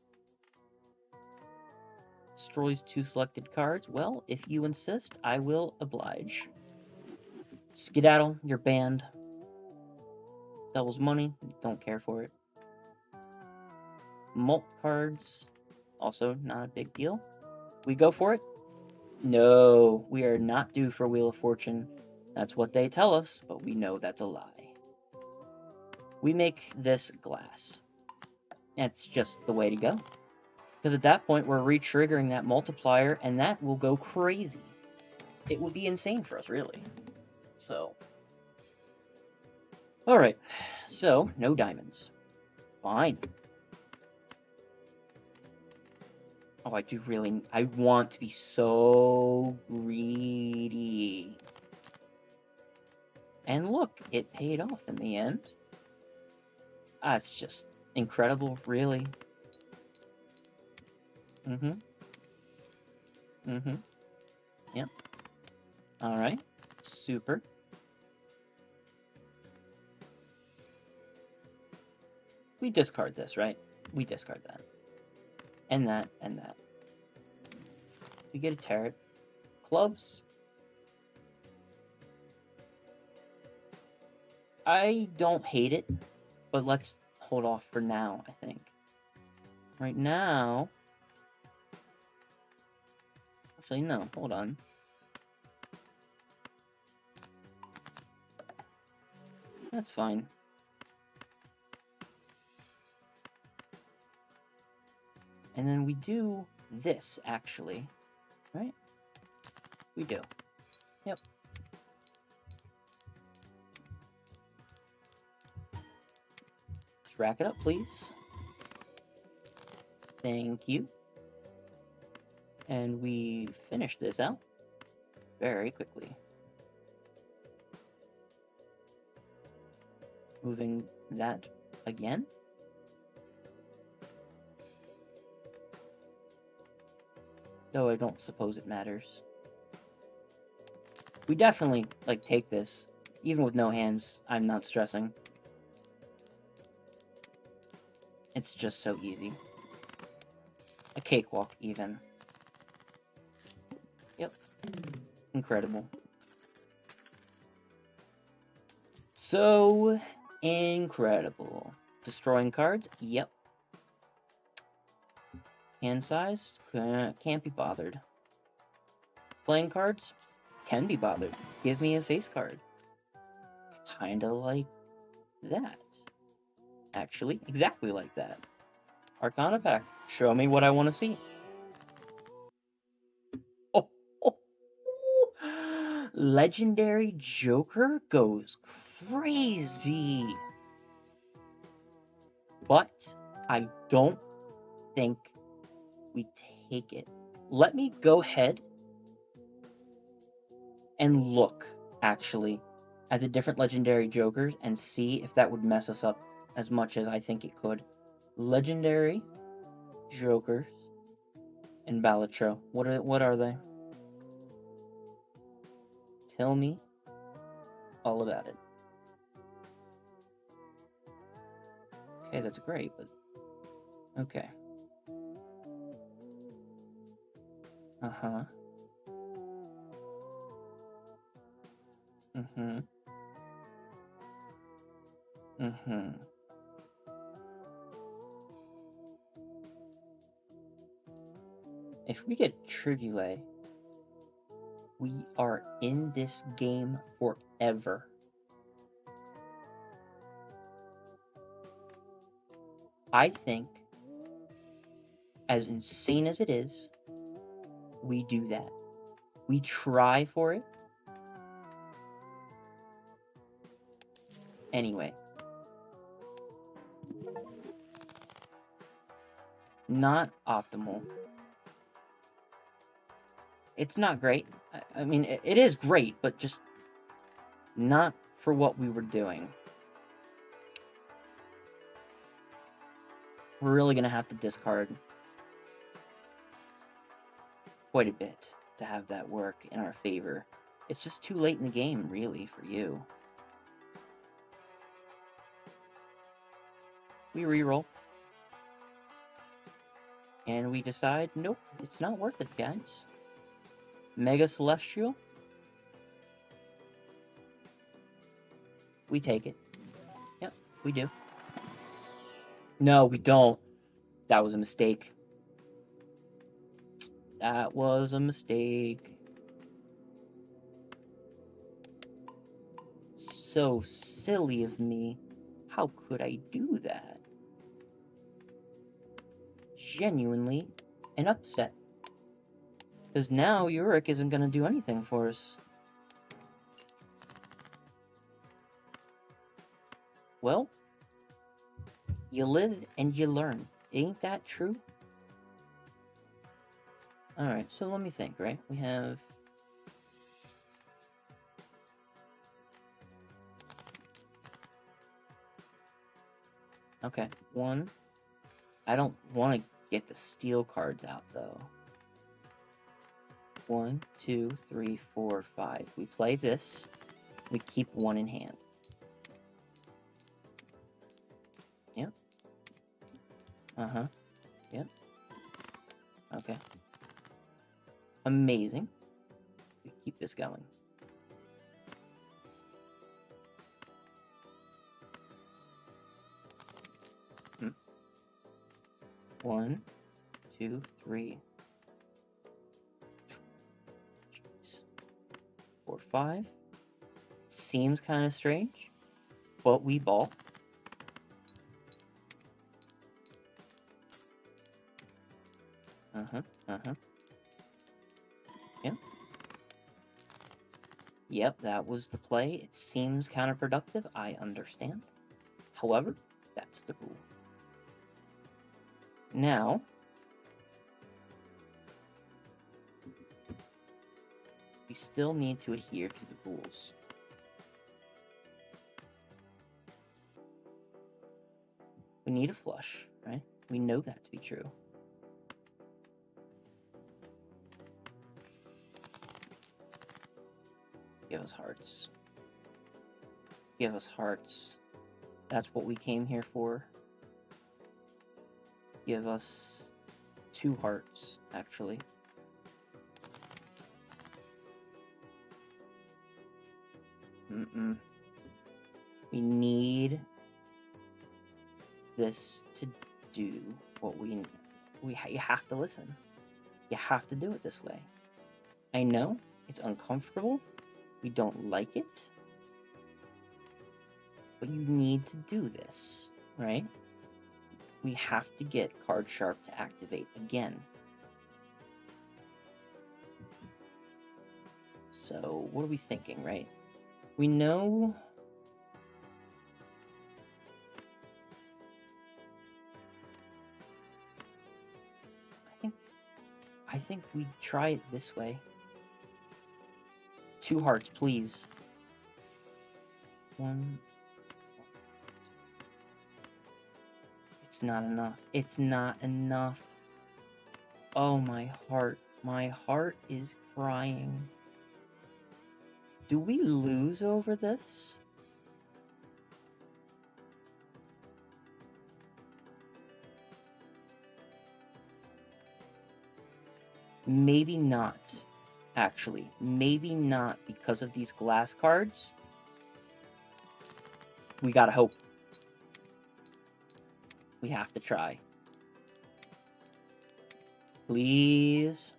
Destroys 2 selected cards. Well, if you insist, I will oblige. Skedaddle, you're banned. Doubles money, don't care for it. Mult cards. Also, not a big deal. We go for it? No, we are not due for Wheel of Fortune. That's what they tell us, but we know that's a lie. We make this glass. That's just the way to go. Because at that point, we're re-triggering that multiplier, and that will go crazy. It would be insane for us, really. So. Alright, so, no diamonds. Fine. Oh, I want to be so greedy. And look, it paid off in the end. It's just incredible, really. Yep. Alright. Super. We discard this, right? We discard that. And that, and that. We get a tarot. Clubs. I don't hate it, but let's hold off for now, I think. Right now... Actually, no, hold on. That's fine. And then we do this, actually. Right? We do. Yep. Let's rack it up, please. Thank you. And we finish this out very quickly. Moving that again. Though I don't suppose it matters. We definitely, like, take this. Even with no hands, I'm not stressing. It's just so easy. A cakewalk, even. Yep. Incredible. So incredible. Destroying cards? Yep. Hand size? Can't be bothered. Playing cards? Can be bothered. Give me a face card. Kinda like that. Actually, exactly like that. Arcana pack. Show me what I want to see. Oh, oh, oh. Legendary Joker goes crazy. But I don't think we take it. Let me go ahead and look, actually, at the different Legendary Jokers and see if that would mess us up as much as I think it could. Legendary Jokers and Balatro. What are they? Tell me all about it. Okay, that's great, but... Okay. Uh-huh. Mm-hmm. Mm-hmm. If we get Tribule, we are in this game forever. I think, as insane as it is, we do that. We try for it. Anyway. Not optimal. It's not great. I mean, it is great, but just not for what we were doing. We're really going to have to discard quite a bit to have that work in our favor. It's just too late in the game, really, for you. We reroll. And we decide, nope, it's not worth it, guys. Mega Celestial. We take it. Yep, we do. No, we don't. That was a mistake. That was a mistake. So silly of me. How could I do that? Genuinely an upset. Because now Yorick isn't going to do anything for us. Well, you live and you learn. Ain't that true? Alright, so let me think, right? We have... Okay, one. I don't want to get the steel cards out, though. 1, 2, 3, 4, 5. We play this. We keep one in hand. Yep. Uh-huh. Yep. Okay. Amazing. We keep this going. Hmm. 1, 2, 3. 4, 5. Seems kind of strange, but we ball. Uh-huh. Uh-huh. Yep. Yep, that was the play. It seems counterproductive, I understand. However, that's the rule. Now, we still need to adhere to the rules. We need a flush, right? We know that to be true. Give us hearts. Give us hearts. That's what we came here for. Give us 2 hearts, actually. We need this to do what you have to listen. You have to do it this way. I know it's uncomfortable. We don't like it. But you need to do this, right? We have to get card sharp to activate again. So, what are we thinking, right? We know... I think we try it this way. 2 hearts, please. 1. It's not enough. It's not enough. Oh, my heart. My heart is crying. Do we lose over this? Maybe not, actually. Maybe not because of these glass cards. We gotta hope. We have to try. Please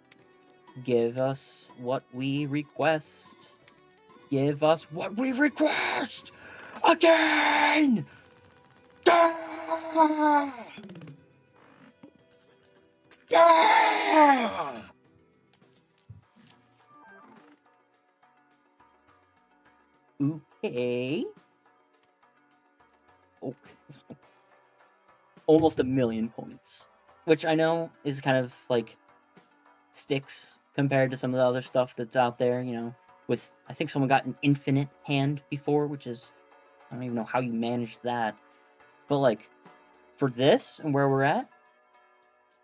give us what we request. Give us what we request! Again! Yeah! Yeah! Okay. Okay. Almost 1,000,000 points. Which I know is kind of like sticks compared to some of the other stuff that's out there, you know. With, I think someone got an infinite hand before, which is, I don't even know how you managed that. But like, for this and where we're at,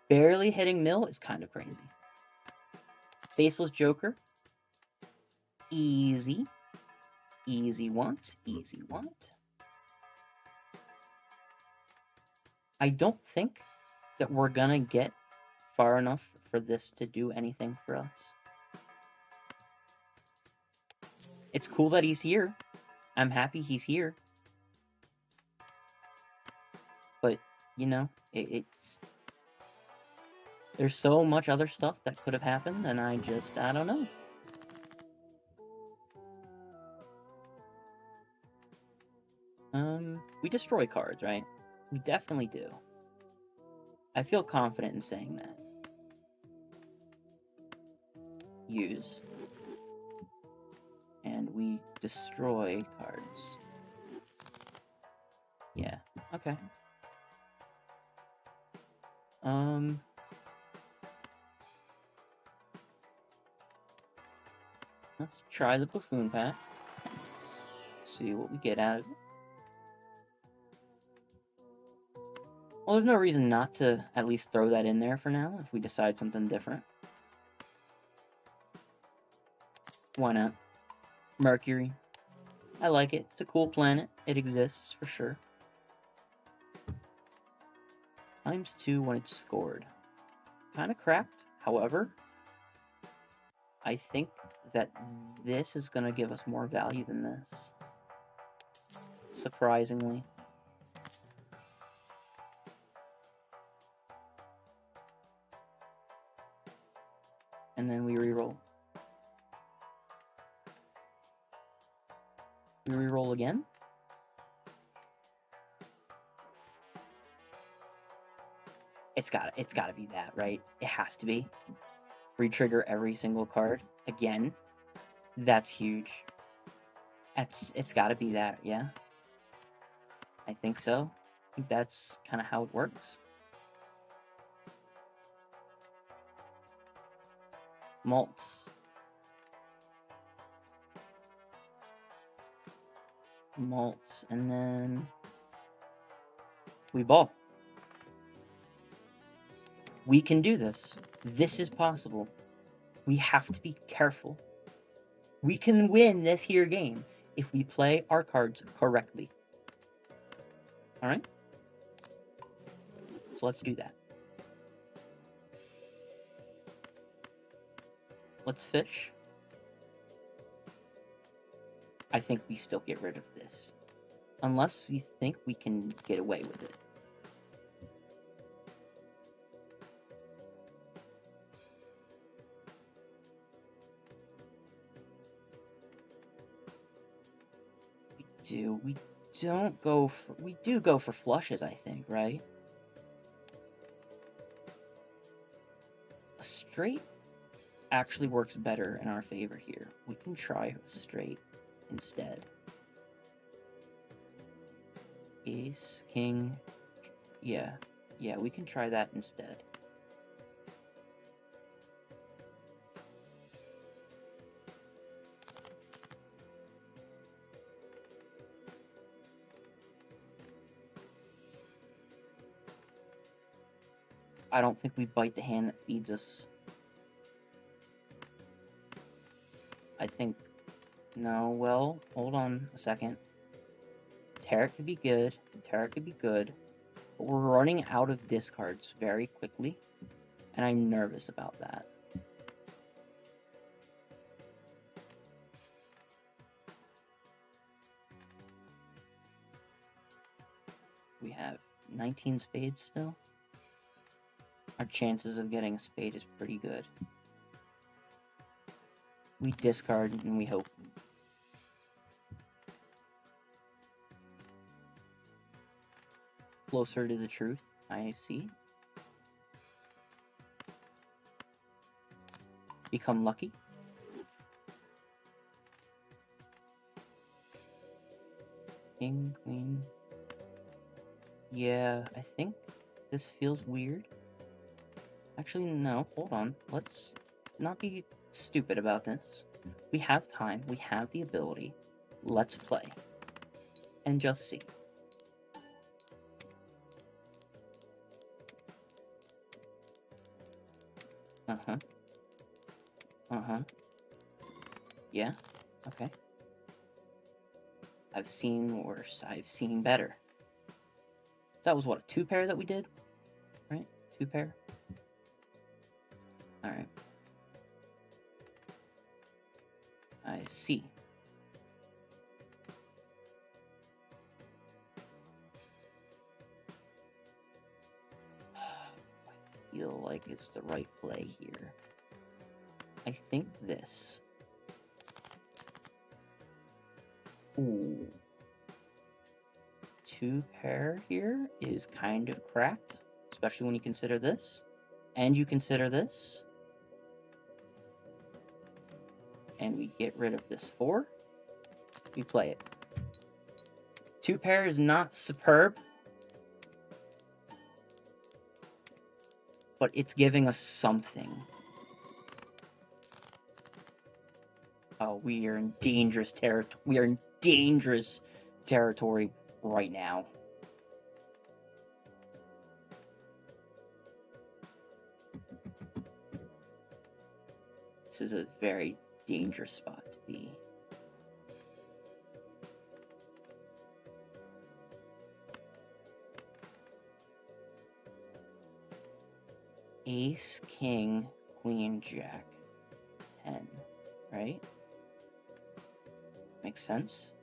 barely hitting mill is kind of crazy. Faceless Joker. Easy. Easy want. Easy want. I don't think that we're gonna get far enough for this to do anything for us. It's cool that he's here. I'm happy he's here. But, you know, it's There's so much other stuff that could have happened, and I don't know. We destroy cards, right? We definitely do. I feel confident in saying that. Use. And we destroy cards. Yeah, okay. Let's try the buffoon pack. See what we get out of it. Well, there's no reason not to at least throw that in there for now if we decide something different. Why not? Mercury. I like it. It's a cool planet. It exists for sure. ×2 when it's scored. Kind of cracked. However, I think that this is going to give us more value than this. Surprisingly. And then we reroll. We reroll again. It's gotta be that, right? It has to be. Retrigger every single card again. That's huge. It's gotta be that, yeah. I think so. I think that's kind of how it works. Malts. Malts, and then we ball. We can do this. This is possible. We have to be careful. We can win this here game if we play our cards correctly. Alright? So let's do that. Let's fish. I think we still get rid of this. Unless we think we can get away with it. We don't go for... We do go for flushes, I think, right? A straight actually works better in our favor here. We can try a straight instead. Ace, king... Yeah, we can try that instead. I don't think we bite the hand that feeds us. I think... No, well, hold on a second. Tarot could be good. Tarot could be good. But we're running out of discards very quickly. And I'm nervous about that. We have 19 spades still. Our chances of getting a spade is pretty good. We discard and we hope. Closer to the truth, I see. Become lucky. King, queen. Yeah, I think this feels weird. Actually, no, hold on. Let's not be stupid about this. We have time. We have the ability. Let's play. And just see. Uh-huh. Uh-huh. Yeah? Okay. I've seen worse. I've seen better. So that was what, a 2-pair that we did? Right? 2-pair? Alright. I see. I feel like is the right play here. I think this. Ooh. 2 pair here is kind of cracked, especially when you consider this. And you consider this. And we get rid of this 4. We play it. 2 pair is not superb, but it's giving us something. Oh, we are in dangerous territory. We are in dangerous territory right now. This is a very dangerous spot to be. Ace, king, queen, jack, 10, right? Makes sense.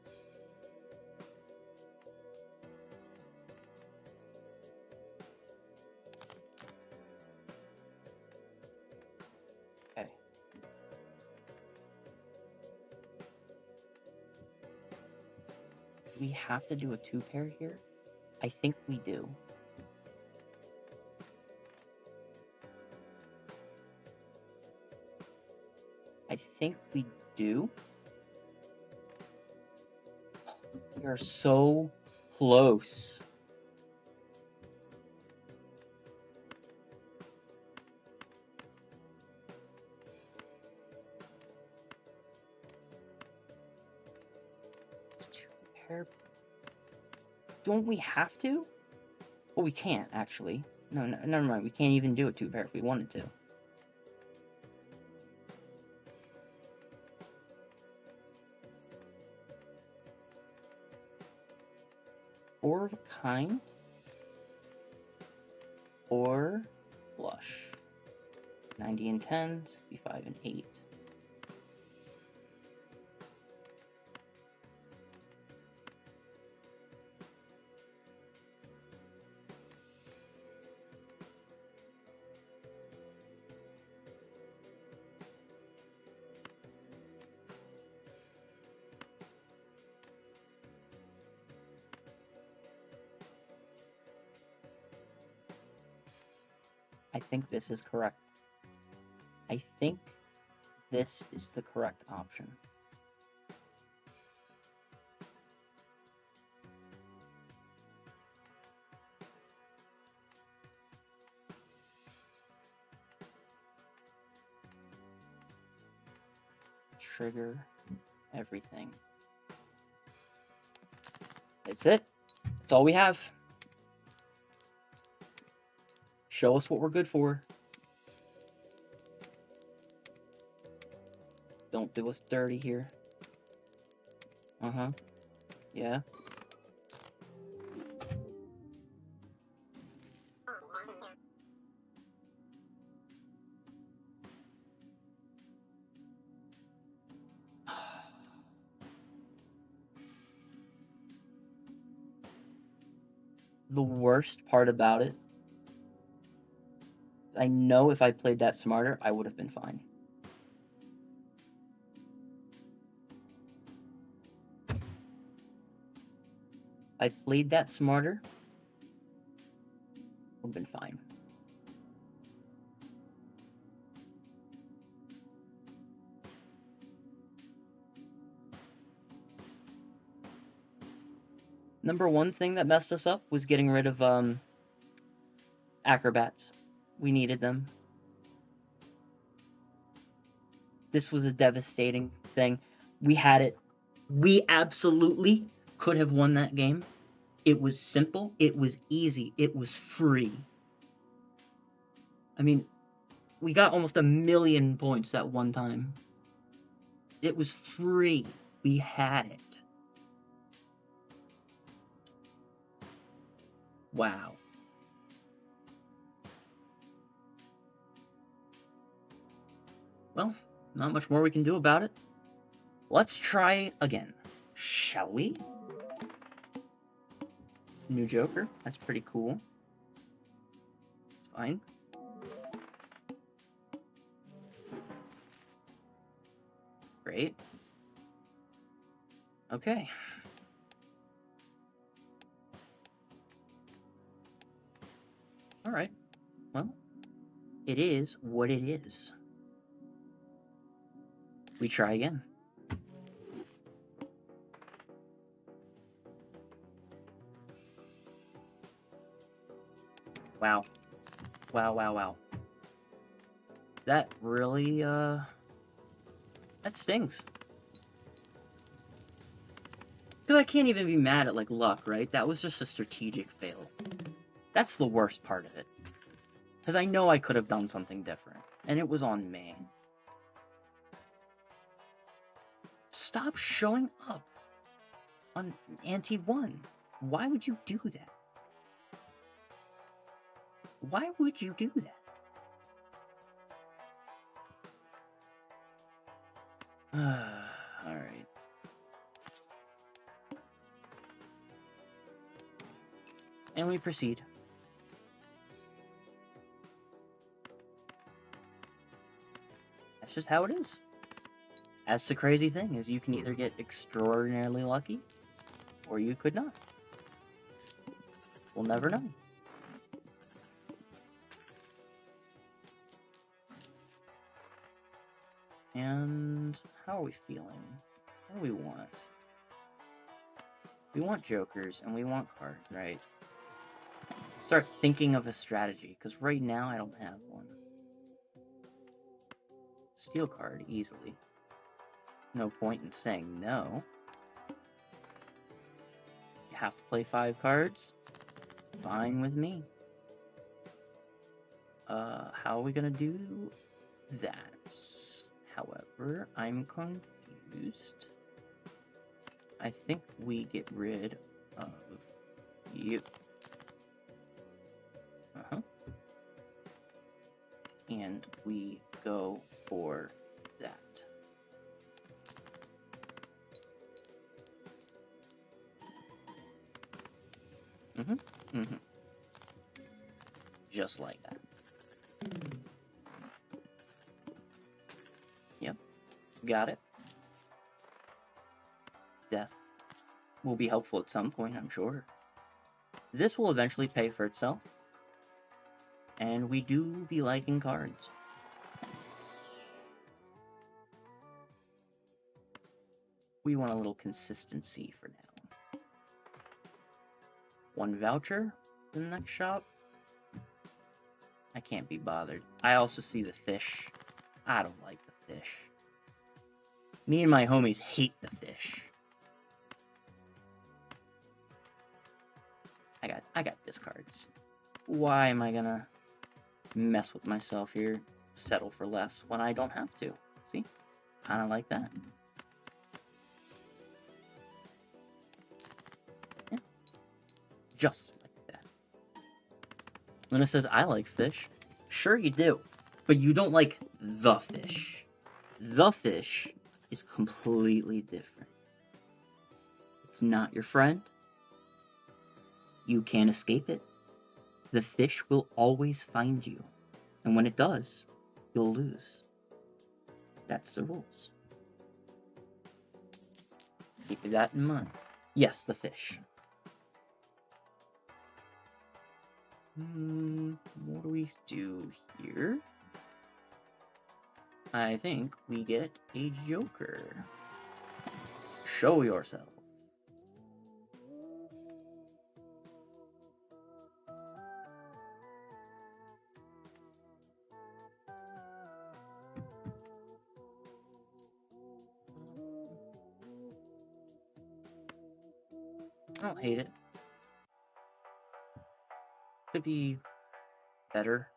Okay. Do we have to do a 2 pair here? I think we do. I think we do. We are so close. It's 2 pair. Don't we have to? Well, we can't, actually. No, never mind. We can't even do a 2 pair if we wanted to. Four of a kind, or flush. 90 and 10, 65 and 8. I think this is correct. I think this is the correct option. Trigger everything. That's it. That's all we have. Show us what we're good for. Don't do us dirty here. Uh-huh. Yeah. The worst part about it, I know if I played that smarter, I would have been fine. I played that smarter, would have been fine. Number one thing that messed us up was getting rid of acrobats. We needed them. This was a devastating thing. We had it. We absolutely could have won that game. It was simple. It was easy. It was free. I mean, we got almost 1,000,000 points at one time. It was free. We had it. Wow. Well, not much more we can do about it. Let's try again. Shall we? New Joker. That's pretty cool. It's fine. great. Okay. Alright. Well, it is what it is. We try again. Wow. Wow, wow, wow. That really, that stings. Because I can't even be mad at, like, luck, right? That was just a strategic fail. That's the worst part of it. Because I know I could have done something different. And it was on me. Stop showing up on ante 1. Why would you do that? Why would you do that? Alright. And we proceed. That's just how it is. That's the crazy thing, is you can either get extraordinarily lucky, or you could not. We'll never know. And how are we feeling? What do we want? We want jokers, and we want cards, right? Start thinking of a strategy, because right now I don't have one. Steal card, easily. No point in saying no. You have to play 5 cards? Fine with me. How are we gonna do that? However, I'm confused. I think we get rid of you. And we go for that. Just like that. Yep. Got it. Death will be helpful at some point, I'm sure. This will eventually pay for itself. And we do be liking cards. We want a little consistency for now. 1 voucher in the next shop. I can't be bothered. I also see the fish. I don't like the fish. Me and my homies hate the fish. I got discards. Why am I gonna mess with myself here? Settle for less when I don't have to. See? Kinda like that. Yeah. Just like that. Luna says, I like fish. Sure you do. But you don't like the fish. The fish is completely different. It's not your friend. You can't escape it. The fish will always find you. And when it does, you'll lose. That's the rules. Keep that in mind. Yes, the fish. What do we do here? I think we get a joker. Show yourself. I don't hate it. Could be better.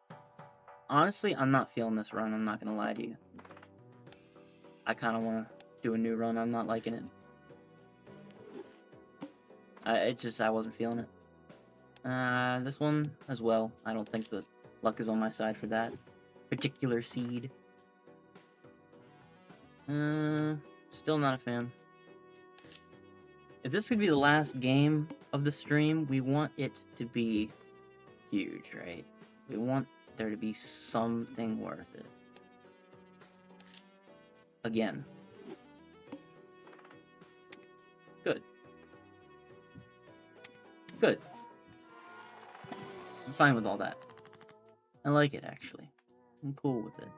Honestly, I'm not feeling this run, I'm not gonna lie to you. I kinda wanna do a new run, I'm not liking it. I wasn't feeling it. This one as well. I don't think the luck is on my side for that particular seed. Still not a fan. If this could be the last game of the stream, we want it to be huge, right? We want there to be something worth it. Again, Good. I'm fine with all that. I like it, actually. I'm cool with it.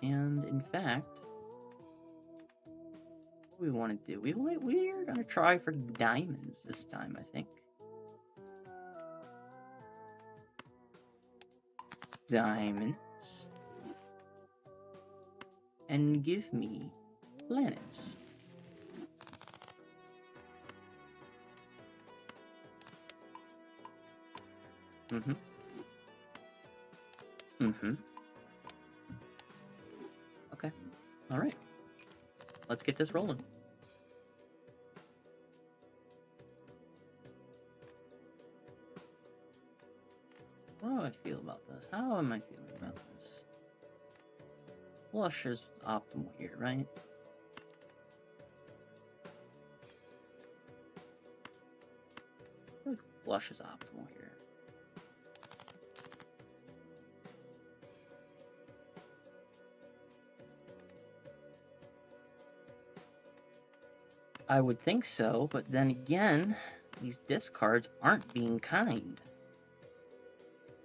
And, in fact, what we want to do, we're going to try for diamonds this time, I think. Diamonds. And give me planets. Mm-hmm. Mm-hmm. Okay. Alright. Let's get this rolling. How do I feel about this? How am I feeling about this? Flush is optimal here, right? I feel like flush is optimal here. I would think so, but then again, these discards aren't being kind.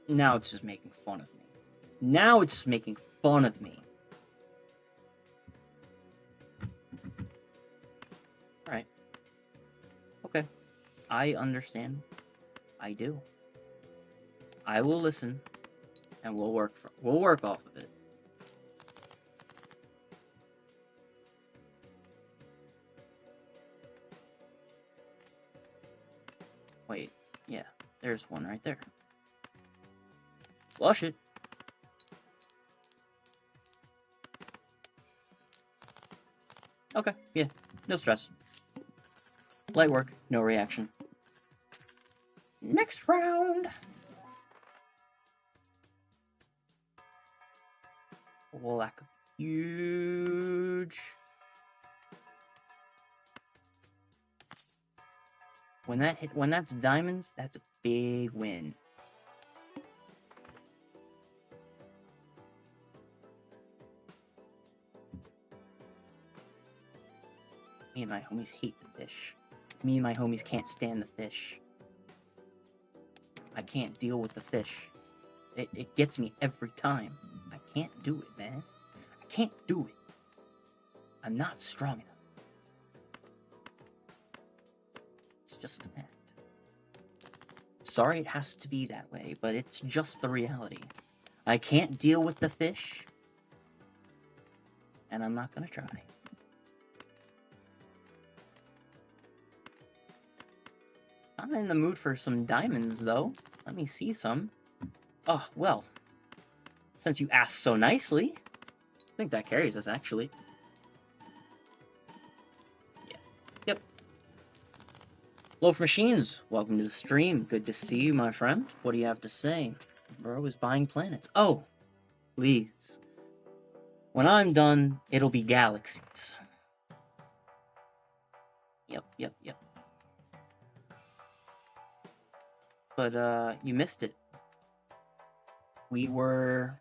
Now it's just making fun of me. Now it's just making fun of me. Alright. Okay. I understand. I do. I will listen, and we'll work off of it. Wait, yeah, there's one right there. Flush it. Okay, yeah, no stress. Light work, no reaction. Next round! Oh, that could be huge. When that's diamonds, that's a big win. Me and my homies hate the fish. Me and my homies can't stand the fish. I can't deal with the fish. It gets me every time. I can't do it, man. I can't do it. I'm not strong enough. It's just a fact. Sorry it has to be that way, but it's just the reality. I can't deal with the fish, and I'm not gonna try. I'm in the mood for some diamonds, though. Let me see some. Oh, well. Since you asked so nicely, I think that carries us, actually. Yeah. Yep. Loaf Machines, welcome to the stream. Good to see you, my friend. What do you have to say? Bro is buying planets. Oh, please. When I'm done, it'll be galaxies. Yep. But, you missed it. We were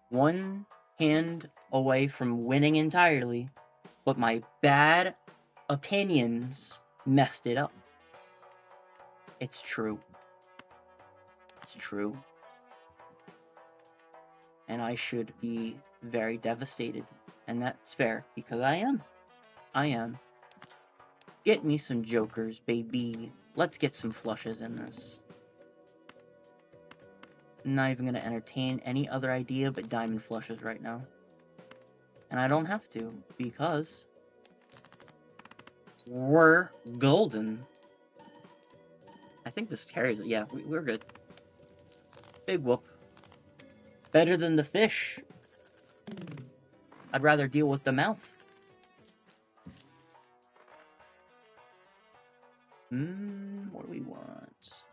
one hand away from winning entirely, but my bad opinions messed it up. It's true. It's true. And I should be very devastated. And that's fair, because I am. I am. Get me some jokers, baby. Let's get some flushes in this. I'm not even going to entertain any other idea but diamond flushes right now. And I don't have to, because we're golden. I think this carries it. Yeah, we're good. Big whoop. Better than the fish. I'd rather deal with the mouth. What do we want?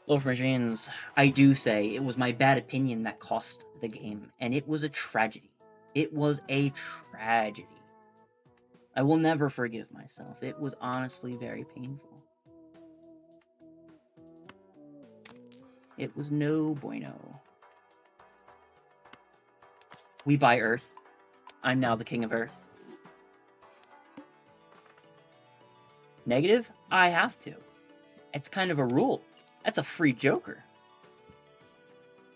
Loaf Machines, I do say it was my bad opinion that cost the game, and it was a tragedy. It was a tragedy. I will never forgive myself. It was honestly very painful. It was no bueno. We buy Earth. I'm now the king of Earth. negative, I have to. It's kind of a rule. That's a free joker.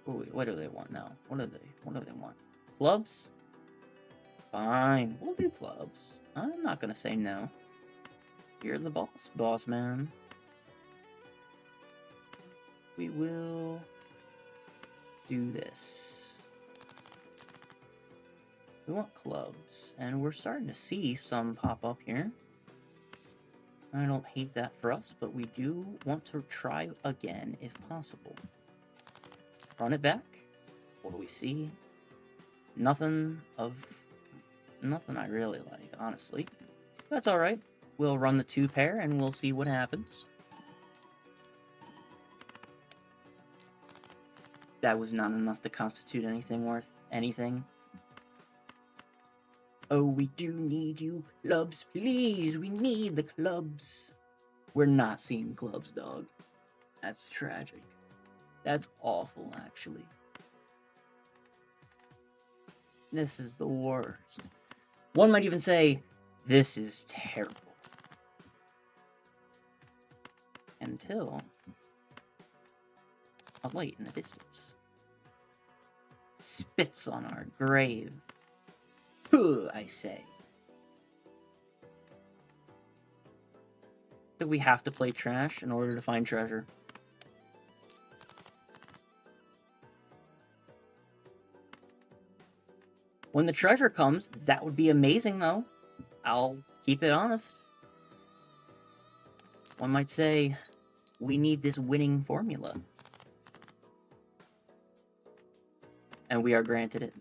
Ooh, what do they want now? What do they want? Clubs? Fine, we'll do clubs. I'm not gonna say no. You're the boss man. We will do this. We want clubs, and we're starting to see some pop up here. I don't hate that for us, but we do want to try again if possible. Run it back. What do we see? Nothing I really like, honestly. That's alright. We'll run the 2 pair and we'll see what happens. That was not enough to constitute anything worth anything. Oh, we do need you clubs, please. We need the clubs. We're not seeing clubs, dog. That's tragic. That's awful, actually. This is the worst. One might even say, this is terrible. Until a light in the distance spits on our grave. Puh, I say. That we have to play trash in order to find treasure. When the treasure comes, that would be amazing, though. I'll keep it honest. One might say, we need this winning formula. And we are granted it.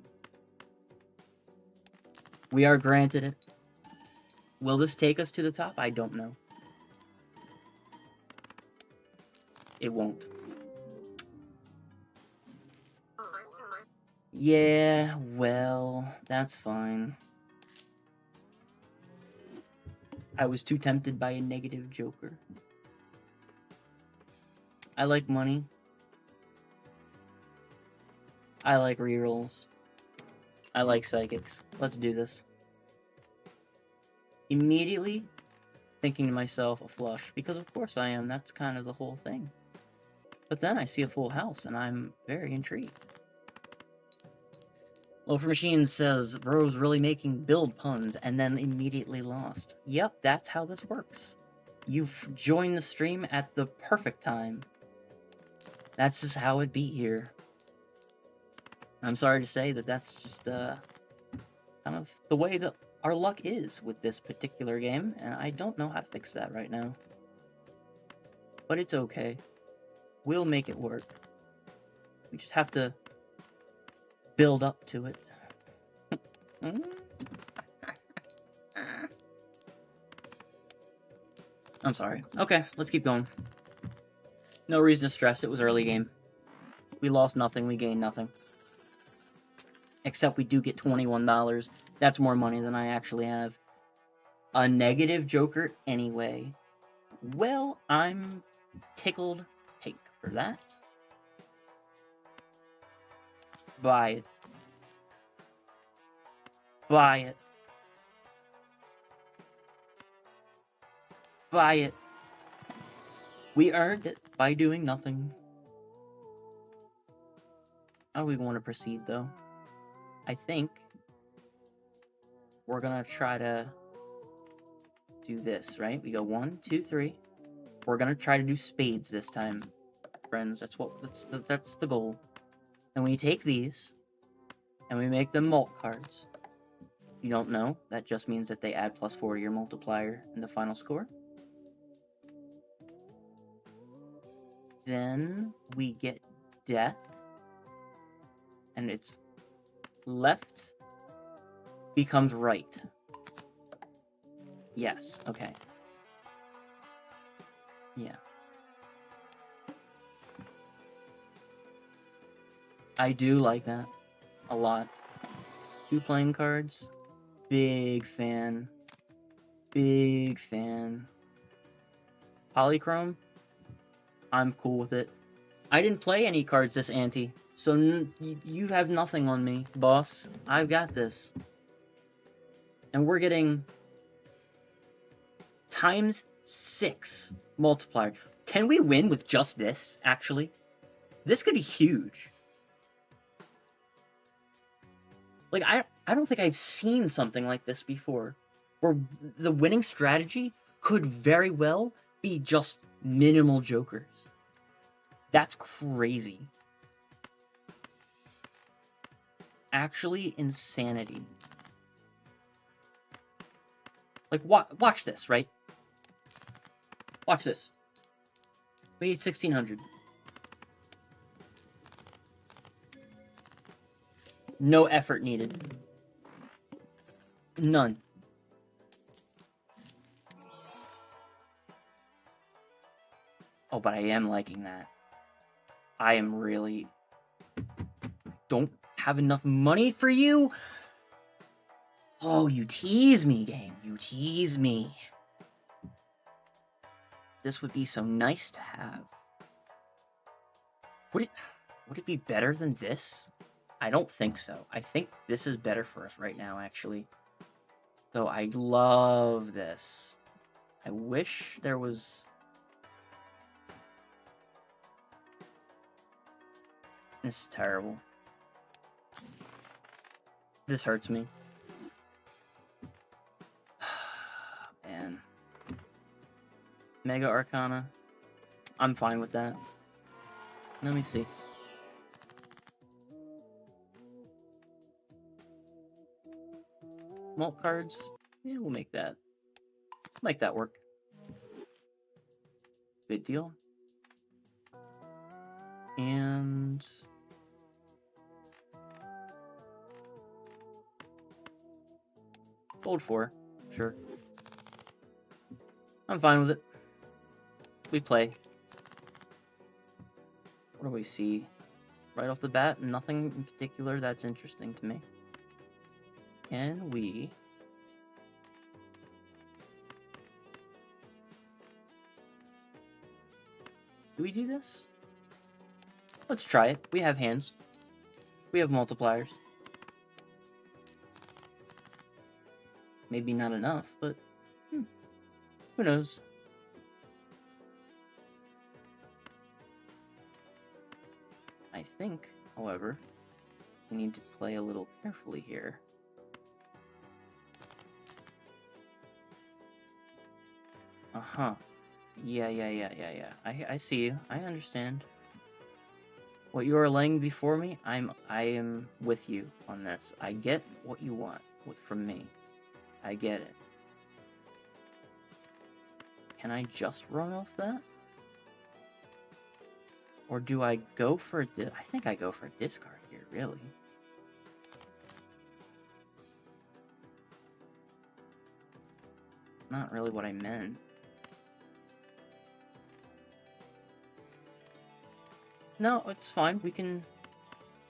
We are granted it. Will this take us to the top? I don't know. It won't. Yeah, well, that's fine. I was too tempted by a negative joker. I like money. I like rerolls. I like psychics. Let's do this. Immediately thinking to myself, a flush, because of course I am. That's kind of the whole thing. But then I see a full house, and I'm very intrigued. Loafer Machine says, bro's really making build puns, and then immediately lost. Yep, that's how this works. You've joined the stream at the perfect time. That's just how it be here. I'm sorry to say that that's just, kind of the way that our luck is with this particular game, and I don't know how to fix that right now. But it's okay. We'll make it work. We just have to build up to it. I'm sorry. Okay, let's keep going. No reason to stress, it was early game. We lost nothing, we gained nothing. Except we do get $21. That's more money than I actually have. A negative joker anyway. Well, I'm tickled pink for that. Buy it. Buy it. Buy it. We earned it by doing nothing. How do we want to proceed, though? I think we're gonna try to do this, right? We go 1, 2, 3. We're gonna try to do spades this time, friends. That's the goal. And we take these and we make them mult cards. If you don't know, that just means that they add +4 to your multiplier in the final score. Then we get death, and it's left becomes right. Yes, okay. Yeah. I do like that a lot. 2 playing cards. Big fan. Big fan. Polychrome? I'm cool with it. I didn't play any cards this ante, so you have nothing on me, boss. I've got this. And we're getting times 6 multiplier. Can we win with just this, actually? This could be huge. Like, I don't think I've seen something like this before, where the winning strategy could very well be just minimal jokers. That's crazy. Actually, insanity. Like, watch this, right? Watch this. We need 1,600. No effort needed. None. Oh, but I am liking that. I am really... Don't have enough money for you? Oh, you tease me, game. You tease me. This would be so nice to have. Would it be better than this? I don't think so. I think this is better for us right now, actually. Though I love this. I wish there was... This is terrible. This hurts me. Man. Mega Arcana. I'm fine with that. Let me see. Malt cards. Yeah, we'll make that. Make that work. Good deal. And... Gold 4. Sure. I'm fine with it. We play. What do we see? Right off the bat, nothing in particular that's interesting to me. Can we... Do we do this? Let's try it. We have hands. We have multipliers. Maybe not enough, but who knows? I think, however, we need to play a little carefully here. Uh-huh. Yeah. I see you. I understand. What you are laying before me, I am with you on this. I get what you want from me. I get it. Can I just run off that? Or do I go for a I think I go for a discard here, really. Not really what I meant. No, it's fine. We can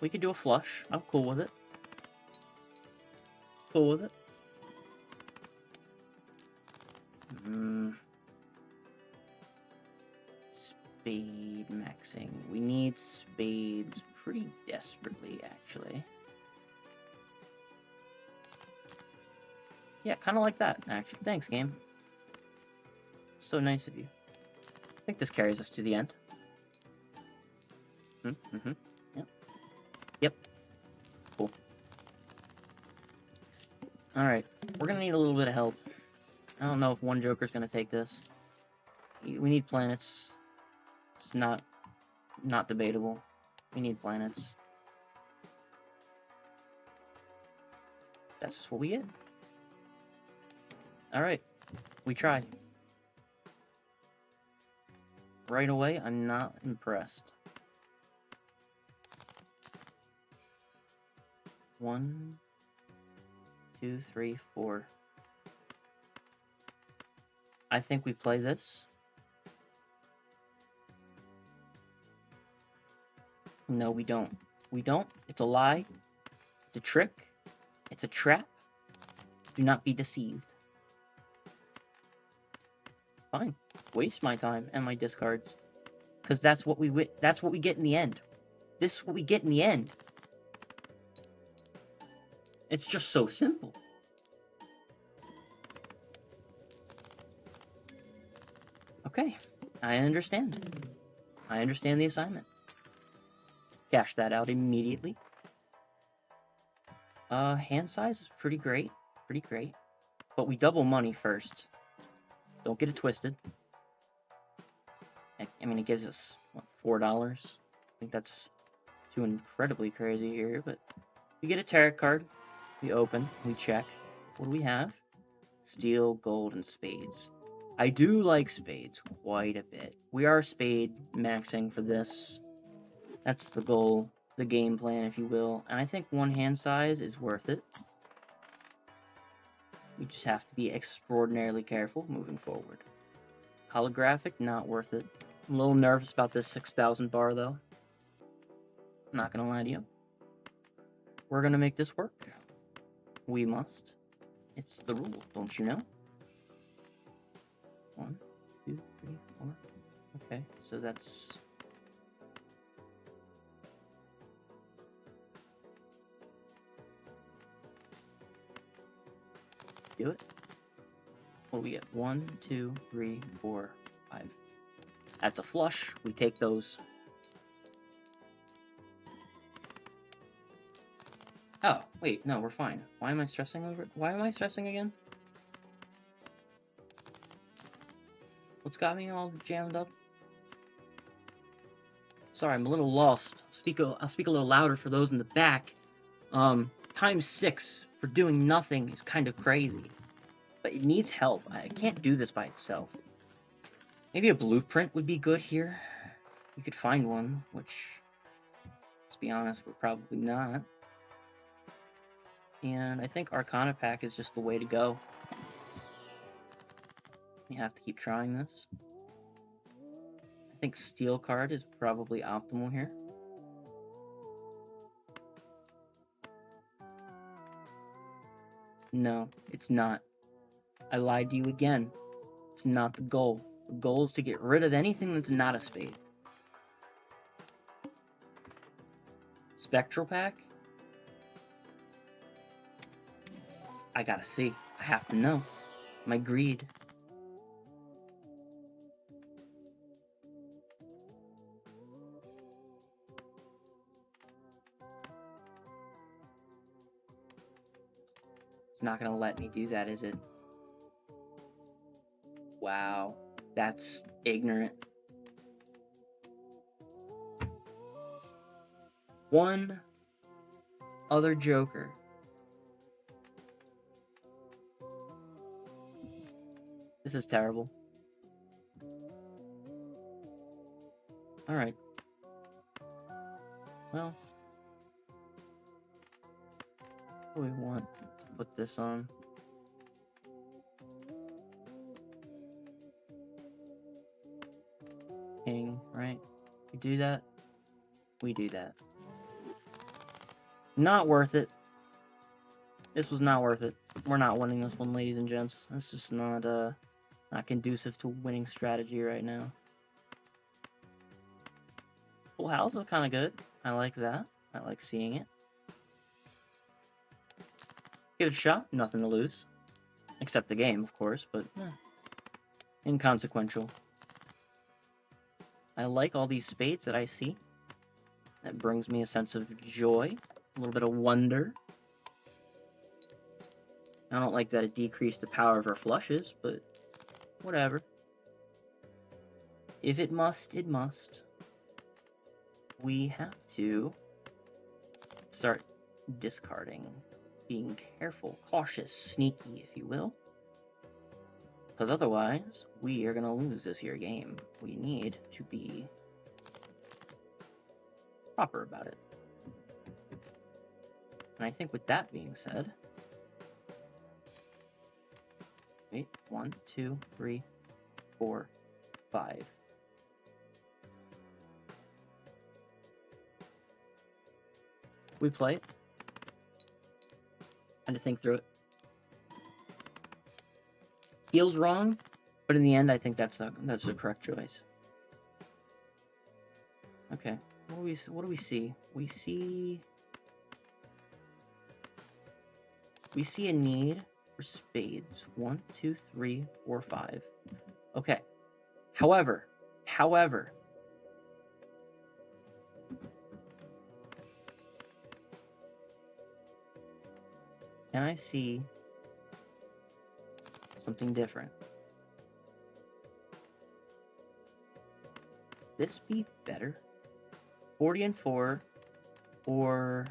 do a flush. I'm cool with it. Cool with it. Spade maxing. We need spades pretty desperately, actually. Yeah, kind of like that, actually. Thanks, game. So nice of you. I think this carries us to the end. Yep. Cool. Alright, we're gonna need a little bit of help. I don't know if one Joker's gonna take this. We need planets. It's not debatable. We need planets. That's just what we get. Alright, we try. Right away, I'm not impressed. 1, 2, 3, 4. I think we play this. No, we don't. We don't. It's a lie. It's a trick. It's a trap. Do not be deceived. Fine. Waste my time and my discards. Because that's what we get in the end. This is what we get in the end. It's just so simple. Okay, I understand. I understand the assignment. Cash that out immediately. Hand size is pretty great. Pretty great. But we double money first. Don't get it twisted. I mean, it gives us, what, $4? I think that's too incredibly crazy here, but we get a tarot card. We open. We check. What do we have? Steel, gold, and spades. I do like spades quite a bit. We are spade maxing for this. That's the goal, the game plan, if you will. And I think one hand size is worth it. We just have to be extraordinarily careful moving forward. Holographic, not worth it. I'm a little nervous about this 6,000 bar, though. I'm not gonna lie to you. We're gonna make this work. We must. It's the rule, don't you know? 1, 2, 3, 4. Okay, so that's... Do it. What do we get? 1, 2, 3, 4, 5. That's a flush. We take those. Oh, wait, no, we're fine. Why am I stressing over it? Why am I stressing again? What's got me all jammed up? Sorry, I'm a little lost. I'll speak a little louder for those in the back. Times 6 for doing nothing is kind of crazy. But it needs help. I can't do this by itself. Maybe a blueprint would be good here. We could find one, which, let's be honest, we're probably not. And I think Arcana Pack is just the way to go. You have to keep trying this. I think Steel card is probably optimal here. No, it's not. I lied to you again. It's not the goal. The goal is to get rid of anything that's not a spade. Spectral Pack? I gotta see. I have to know. My greed. It's not gonna let me do that, is it? Wow. That's ignorant. One other joker. This is terrible. Alright. Well. What do we want to put this on? King, right? We do that. We do that. Not worth it. This was not worth it. We're not winning this one, ladies and gents. This is not conducive to winning strategy right now. Full house is kind of good. I like that. I like seeing it. Give it a shot. Nothing to lose. Except the game, of course, but inconsequential. I like all these spades that I see. That brings me a sense of joy. A little bit of wonder. I don't like that it decreased the power of our flushes, but whatever. If it must, it must. We have to start discarding. Being careful, cautious, sneaky, if you will. Because otherwise, we are going to lose this here game. We need to be proper about it. And I think with that being said... Wait, 1, 2, 3, 4, 5. We play it. Had to think through it. Feels wrong, but in the end, I think that's the correct choice. Okay, what do we see? We see a need for spades. 1, 2, 3, 4, 5. Okay, However, can I see something different? This be better? 40 and 4, or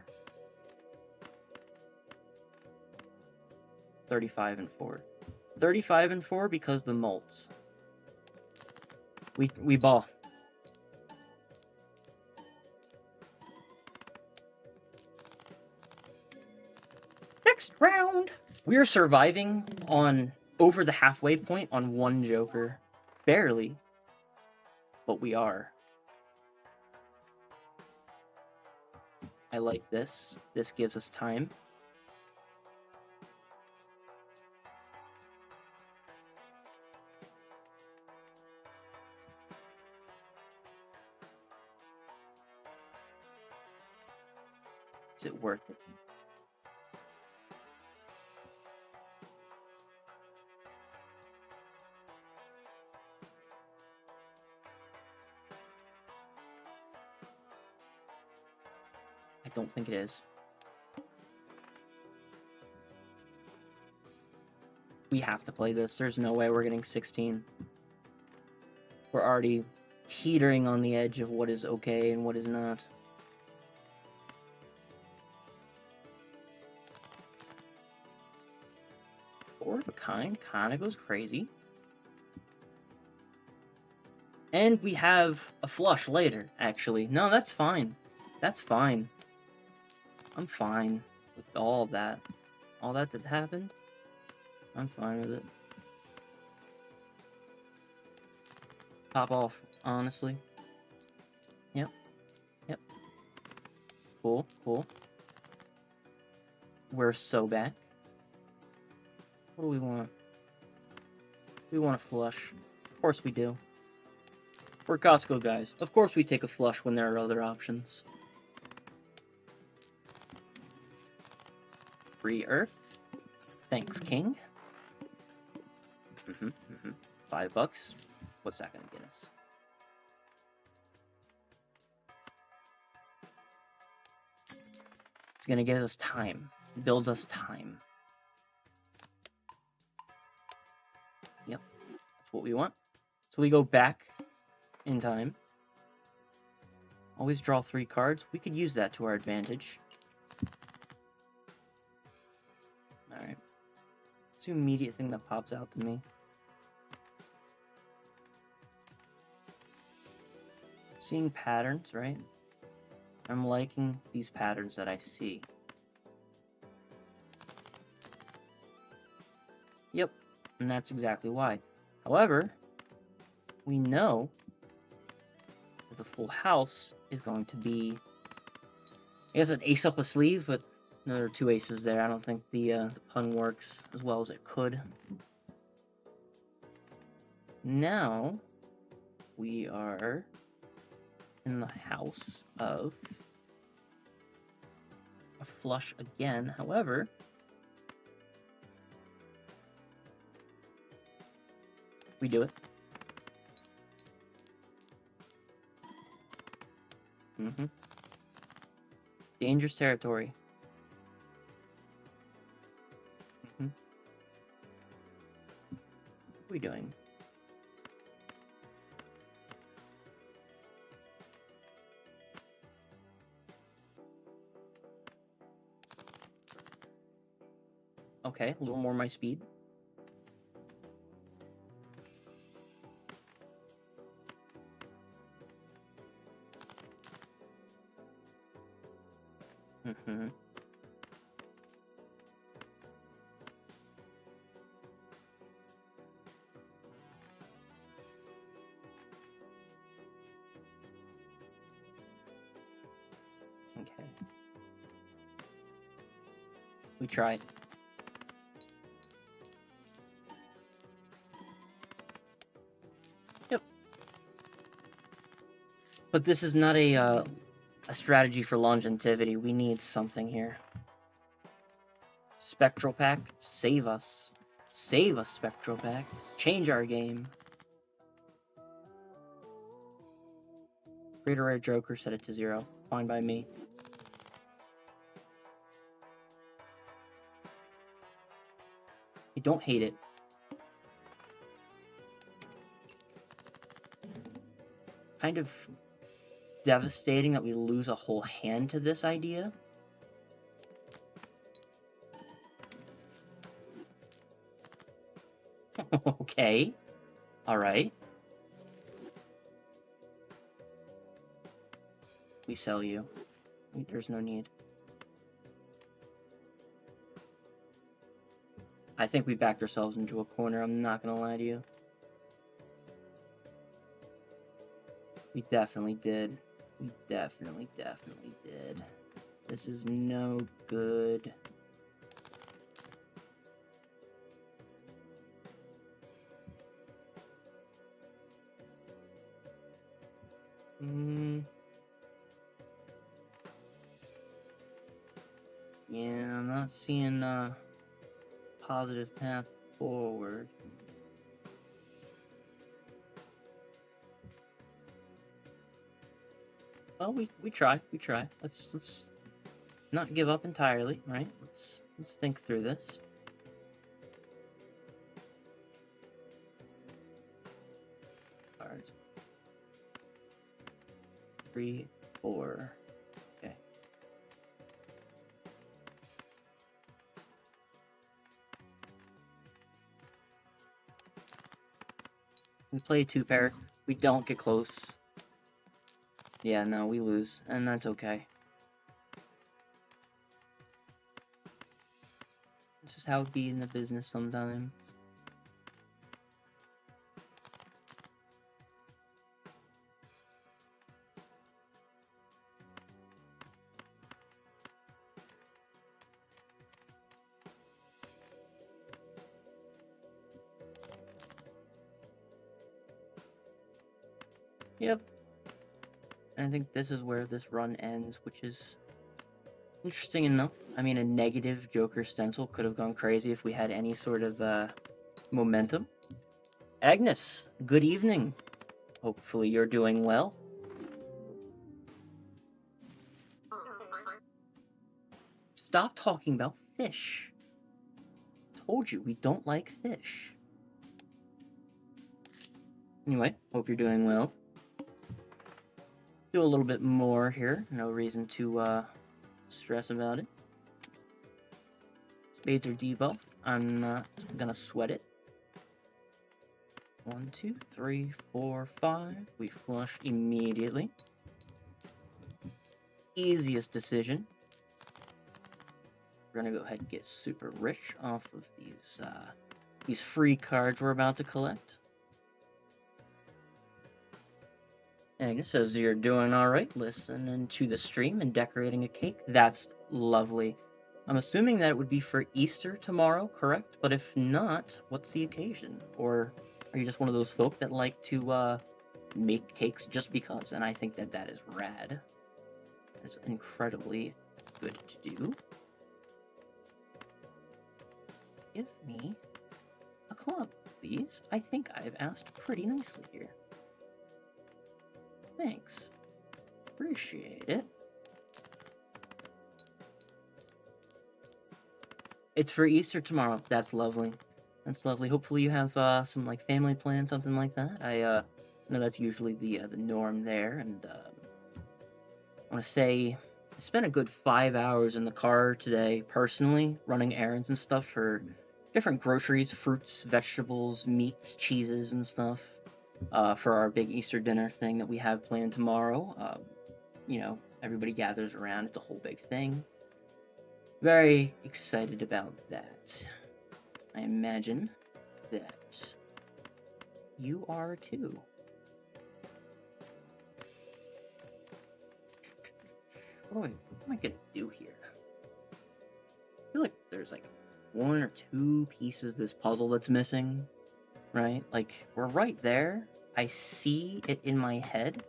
35 and 4. 35 and 4 because the molts. We ball. Next round. We are surviving on over the halfway point on one joker. Barely. But we are. I like this. This gives us time. Is it worth it? I don't think it is. We have to play this. There's no way we're getting 16. We're already teetering on the edge of what is okay and what is not. Four of a kind kind of goes crazy. And we have a flush later, actually. No, that's fine. That's fine. I'm fine with all that. All that happened. I'm fine with it. Pop off, honestly. Yep. Yep. Cool, cool. We're so back. What do we want? We want a flush. Of course we do. We're Costco guys. Of course we take a flush when there are other options. Free Earth. Thanks, King. $5. What's that gonna get us? It's gonna get us time. It builds us time. Yep. That's what we want. So we go back in time. Always draw 3 cards. We could use that to our advantage. Alright. It's the immediate thing that pops out to me. Seeing patterns, right? I'm liking these patterns that I see. Yep, and that's exactly why. However, we know that the full house is going to be, I guess, an ace up a sleeve, but no, there are 2 aces there. I don't think the pun works as well as it could. Now, we are in the house of a flush again. However, we do it. Dangerous territory. What are we doing? Okay, a little more my speed. Okay. We tried. Yep. But this is not a strategy for longevity. We need something here. Spectral Pack, save us. Save us, Spectral Pack. Change our game. Create a rare joker, set it to 0. Fine by me. I don't hate it. Kind of devastating that we lose a whole hand to this idea. Okay. Alright. We sell you. There's no need. I think we backed ourselves into a corner, I'm not gonna lie to you. We definitely did. We definitely did. This is no good. Yeah, I'm not seeing a positive path forward. Well, we try. Let's not give up entirely, right? Let's think through this. Cards. 3, 4. Okay. We play a 2-pair. We don't get close. Yeah, no, we lose, and that's okay. This is how it be in the business sometimes. Yep. And I think this is where this run ends, which is interesting enough. I mean, a negative Joker stencil could have gone crazy if we had any sort of momentum. Agnes, good evening. Hopefully you're doing well. Stop talking about fish. Told you, we don't like fish. Anyway, hope you're doing well. Do a little bit more here. No reason to stress about it. Spades are debuffed. I'm not gonna sweat it. 1, 2, 3, 4, 5. We flush immediately. Easiest decision. We're gonna go ahead and get super rich off of these free cards we're about to collect. Agnes says you're doing alright, listening to the stream and decorating a cake. That's lovely. I'm assuming that it would be for Easter tomorrow, correct? But if not, what's the occasion? Or are you just one of those folk that like to make cakes just because? And I think that that is rad. It's incredibly good to do. Give me a club, please. I think I've asked pretty nicely here. Thanks. Appreciate it. It's for Easter tomorrow. That's lovely. That's lovely. Hopefully you have some like family plan, something like that. I know that's usually the norm there, and I want to say I spent a good 5 hours in the car today, personally, running errands and stuff for different groceries, fruits, vegetables, meats, cheeses, and stuff. For our big Easter dinner thing that we have planned tomorrow. You know, everybody gathers around. It's a whole big thing. Very excited about that. I imagine that you are too. What am I gonna do here? I feel like there's like 1 or 2 pieces of this puzzle that's missing. Right? Like, we're right there. I see it in my head.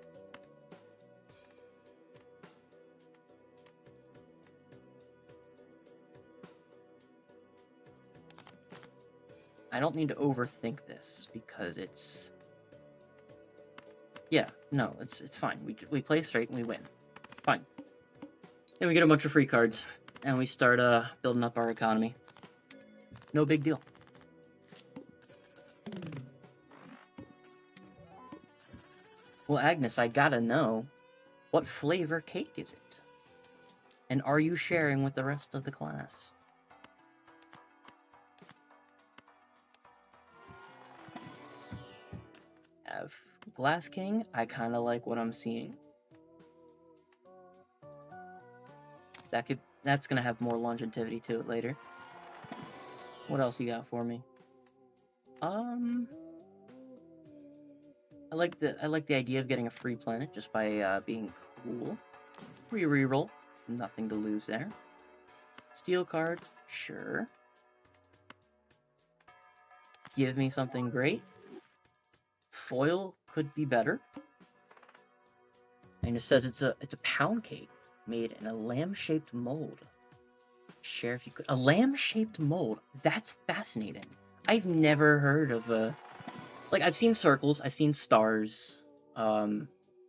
I don't need to overthink this, because it's Yeah, no, it's fine. We play straight and we win. Fine. Then we get a bunch of free cards, and we start building up our economy. No big deal. Well, Agnes, I gotta know, what flavor cake is it? And are you sharing with the rest of the class? Have Glass King, I kind of like what I'm seeing. That's gonna have more longevity to it later. What else you got for me? I like the idea of getting a free planet just by being cool. Free reroll, nothing to lose there. Steel card, sure. Give me something great. Foil could be better. And it says it's a pound cake made in a lamb-shaped mold. Share if you could. A lamb-shaped mold. That's fascinating. I've never heard of a... Like, I've seen circles, I've seen stars, I've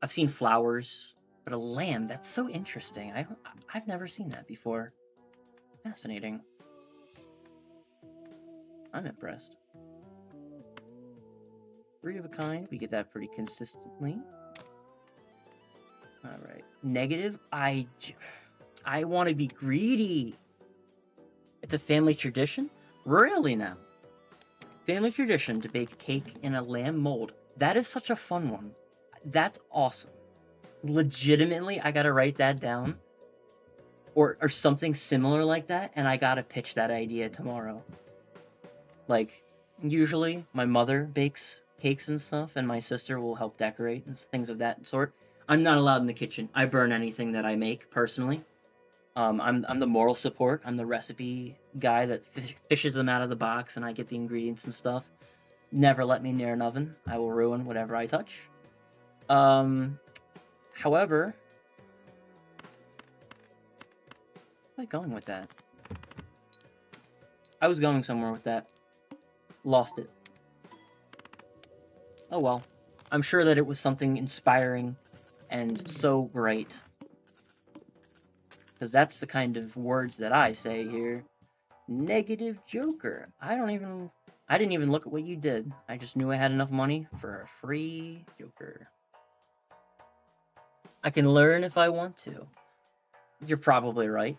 seen flowers, but a lamb, that's so interesting. I've never seen that before. Fascinating. I'm impressed. 3 of a kind, we get that pretty consistently. Alright. Negative, I want to be greedy. It's a family tradition? Really now? Family tradition to bake cake in a lamb mold. That is such a fun one. That's awesome. Legitimately, I gotta write that down. Or something similar like that, and I gotta pitch that idea tomorrow. Like, usually, my mother bakes cakes and stuff, and my sister will help decorate and things of that sort. I'm not allowed in the kitchen. I burn anything that I make, personally. I'm the moral support. I'm the recipe guy that fishes them out of the box, and I get the ingredients and stuff. Never let me near an oven. I will ruin whatever I touch. However, where am I going with that? I was going somewhere with that. Lost it. Oh well. I'm sure that it was something inspiring and so great. Because that's the kind of words that I say here. Negative Joker. I didn't even look at what you did. I just knew I had enough money for a free Joker. I can learn if I want to. You're probably right.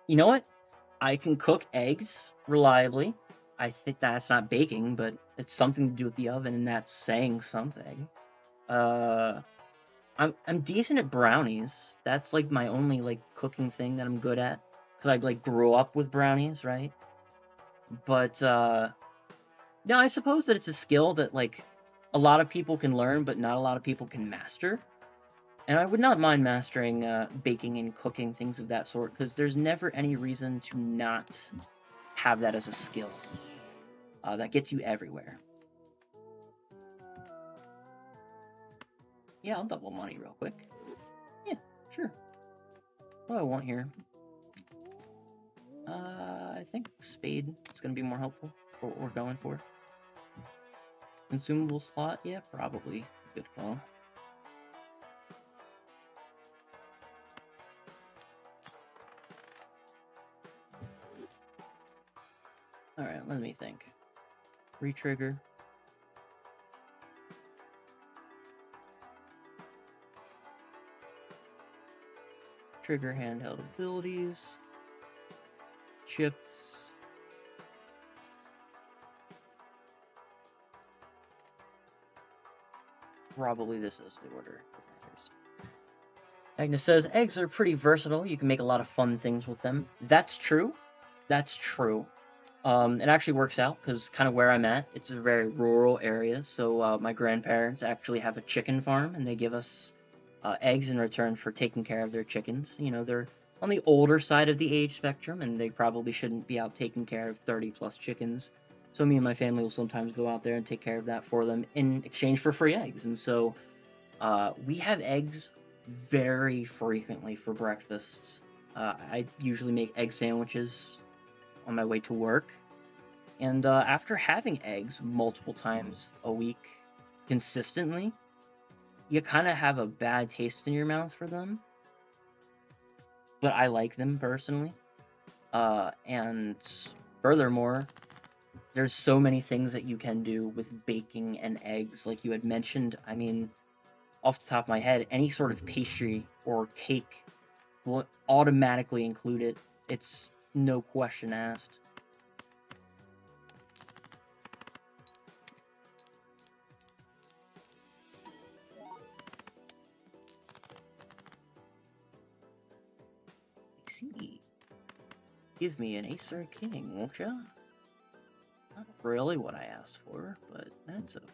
You know what? I can cook eggs reliably. I think that's not baking, but it's something to do with the oven, and that's saying something. I'm decent at brownies. That's like my only like cooking thing that I'm good at, because I like grew up with brownies, right? But no, I suppose that it's a skill that like a lot of people can learn, but not a lot of people can master. And I would not mind mastering baking and cooking, things of that sort, because there's never any reason to not have that as a skill. That gets you everywhere. Yeah, I'll double money real quick. Yeah, sure. What do I want here? I think spade is going to be more helpful for what we're going for. Consumable slot? Yeah, probably. Good call. Alright, let me think. Retrigger. Trigger handheld abilities. Chips. Probably this is the order. Agnes says, eggs are pretty versatile. You can make a lot of fun things with them. That's true. That's true. It actually works out, because kind of where I'm at, it's a very rural area, so my grandparents actually have a chicken farm, and they give us eggs in return for taking care of their chickens. You know, they're on the older side of the age spectrum, and they probably shouldn't be out taking care of 30-plus chickens. So me and my family will sometimes go out there and take care of that for them in exchange for free eggs. And so we have eggs very frequently for breakfasts. I usually make egg sandwiches on my way to work. And after having eggs multiple times a week, consistently, you kind of have a bad taste in your mouth for them. But I like them personally. And furthermore, there's so many things that you can do with baking and eggs, like you had mentioned. I mean, off the top of my head, any sort of pastry or cake will automatically include it. It's no question asked. I see. Give me an ace or a king, won't ya? Not really what I asked for, but that's okay.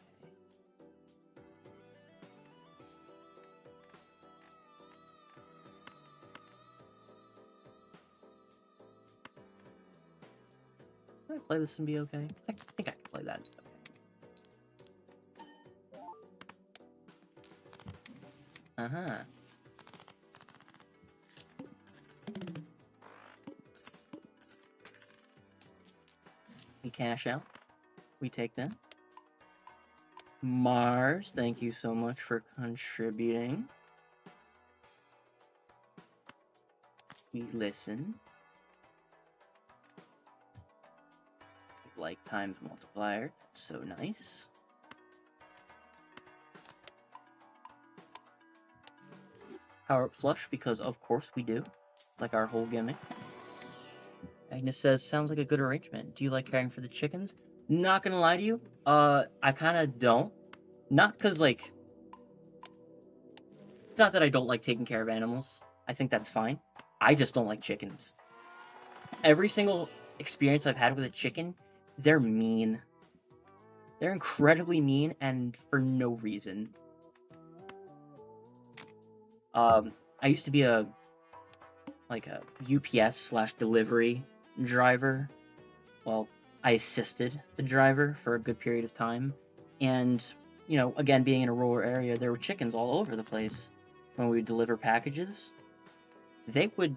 Can I play this and be okay? I think I can play that. Okay. Uh-huh. We cash out. We take that. Mars, thank you so much for contributing. We listen. Like times multiplier. So nice. Power up flush, because of course we do. It's like our whole gimmick. Agnes says, sounds like a good arrangement. Do you like caring for the chickens? Not gonna lie to you, I kinda don't. Not because, like... It's not that I don't like taking care of animals. I think that's fine. I just don't like chickens. Every single experience I've had with a chicken, they're mean. They're incredibly mean, and for no reason. I used to be a UPS/delivery driver. Well, I assisted the driver for a good period of time, and, you know, again, being in a rural area, there were chickens all over the place. When we would deliver packages, they would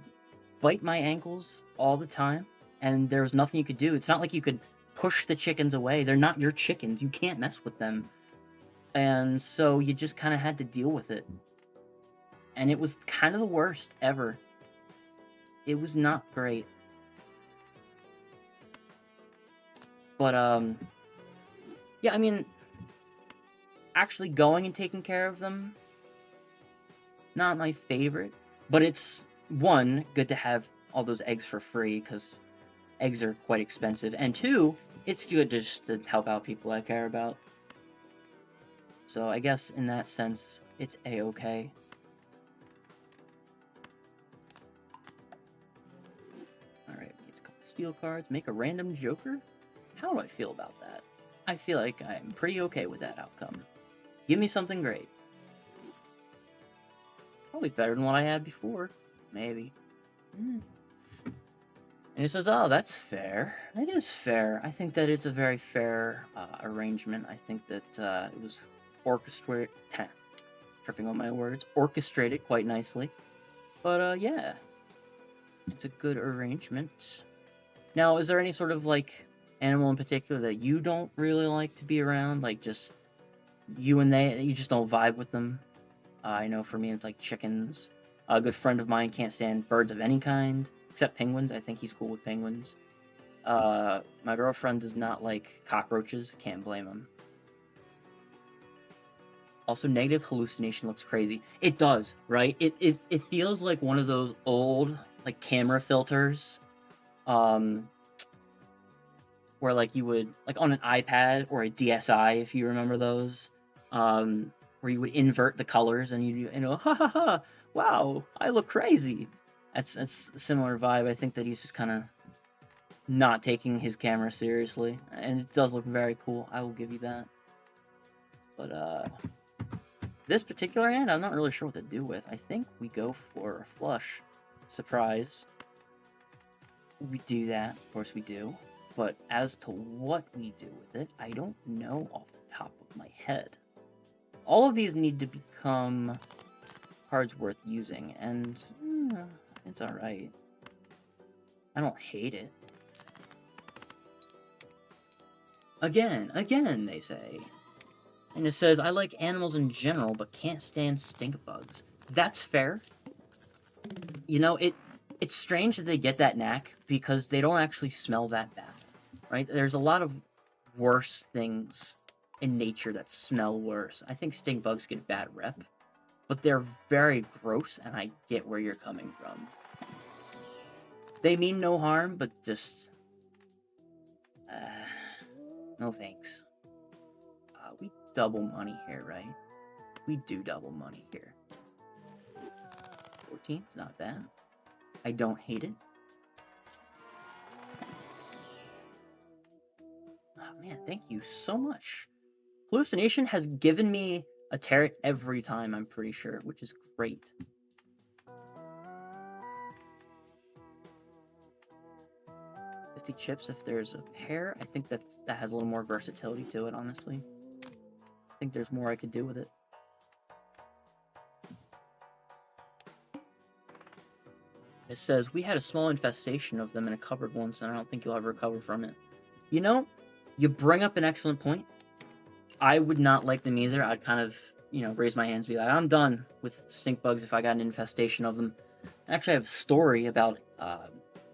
bite my ankles all the time, and there was nothing you could do. It's not like you could push the chickens away. They're not your chickens. You can't mess with them. And so you just kind of had to deal with it. And it was kind of the worst ever. It was not great. But, yeah, I mean, actually going and taking care of them, not my favorite. But it's, one, good to have all those eggs for free, because eggs are quite expensive. And two, it's good just to help out people I care about. So I guess in that sense, it's a-okay. Alright, we need a couple steel cards. Make a random joker? How do I feel about that? I feel like I'm pretty okay with that outcome. Give me something great. Probably better than what I had before. Maybe. And he says, oh, that's fair. It is fair. I think that it's a very fair arrangement. I think that it was orchestrated... tripping on my words. Orchestrated quite nicely. But, yeah. It's a good arrangement. Now, is there any sort of, like, animal in particular that you don't really like to be around? Like, just you and you just don't vibe with them? I know for me it's like chickens. A good friend of mine can't stand birds of any kind, except penguins. I think he's cool with penguins. My girlfriend does not like cockroaches. Can't blame him. Also, negative hallucination looks crazy. It does, right? It feels like one of those old, like, camera filters. Where, like, you would, like, on an iPad or a DSi, if you remember those, where you would invert the colors and you know, ha ha ha, wow, I look crazy. That's a similar vibe. I think that he's just kind of not taking his camera seriously, and it does look very cool. I will give you that. But this particular hand, I'm not really sure what to do with. I think we go for a flush. Surprise. We do that, of course we do. But as to what we do with it, I don't know off the top of my head. All of these need to become cards worth using, and it's alright. I don't hate it. Again, they say. And it says, I like animals in general, but can't stand stink bugs. That's fair. You know, it's strange that they get that knack, because they don't actually smell that bad, right? There's a lot of worse things in nature that smell worse. I think stink bugs get a bad rep, but they're very gross, and I get where you're coming from. They mean no harm, but just... no thanks. We double money here, right? We do double money here. 14's not bad. I don't hate it. Oh man, thank you so much. Hallucination has given me a tarot every time, I'm pretty sure, which is great. Chips if there's a pair. I think that has a little more versatility to it, honestly. I think there's more I could do with it. It says, we had a small infestation of them in a cupboard once, and I don't think you'll ever recover from it. You know, you bring up an excellent point. I would not like them either. I'd kind of, you know, raise my hands and be like, I'm done with stink bugs if I got an infestation of them. Actually, I have a story about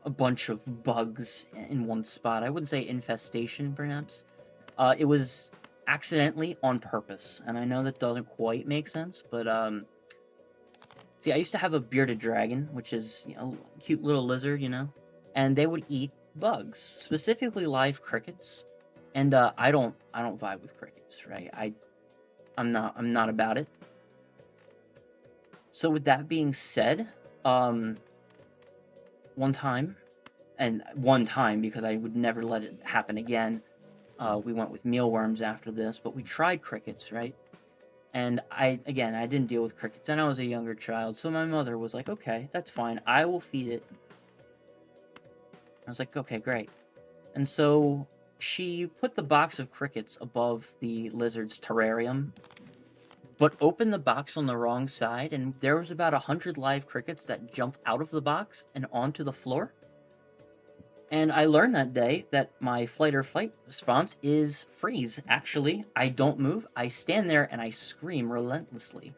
a bunch of bugs in one spot. I wouldn't say infestation, perhaps. It was accidentally on purpose, and I know that doesn't quite make sense, but see, I used to have a bearded dragon, which is, you know, a cute little lizard, you know, and they would eat bugs, specifically live crickets, and I don't vibe with crickets, right? I'm not about it. So with that being said, one time because I would never let it happen again, we went with mealworms after this, but we tried crickets, right? And I didn't deal with crickets, and I was a younger child, so my mother was like, okay, that's fine, I will feed it. I was like, okay, great. And so she put the box of crickets above the lizard's terrarium, but opened the box on the wrong side, and there was about 100 live crickets that jumped out of the box and onto the floor. And I learned that day that my flight or fight response is freeze. Actually, I don't move. I stand there and I scream relentlessly.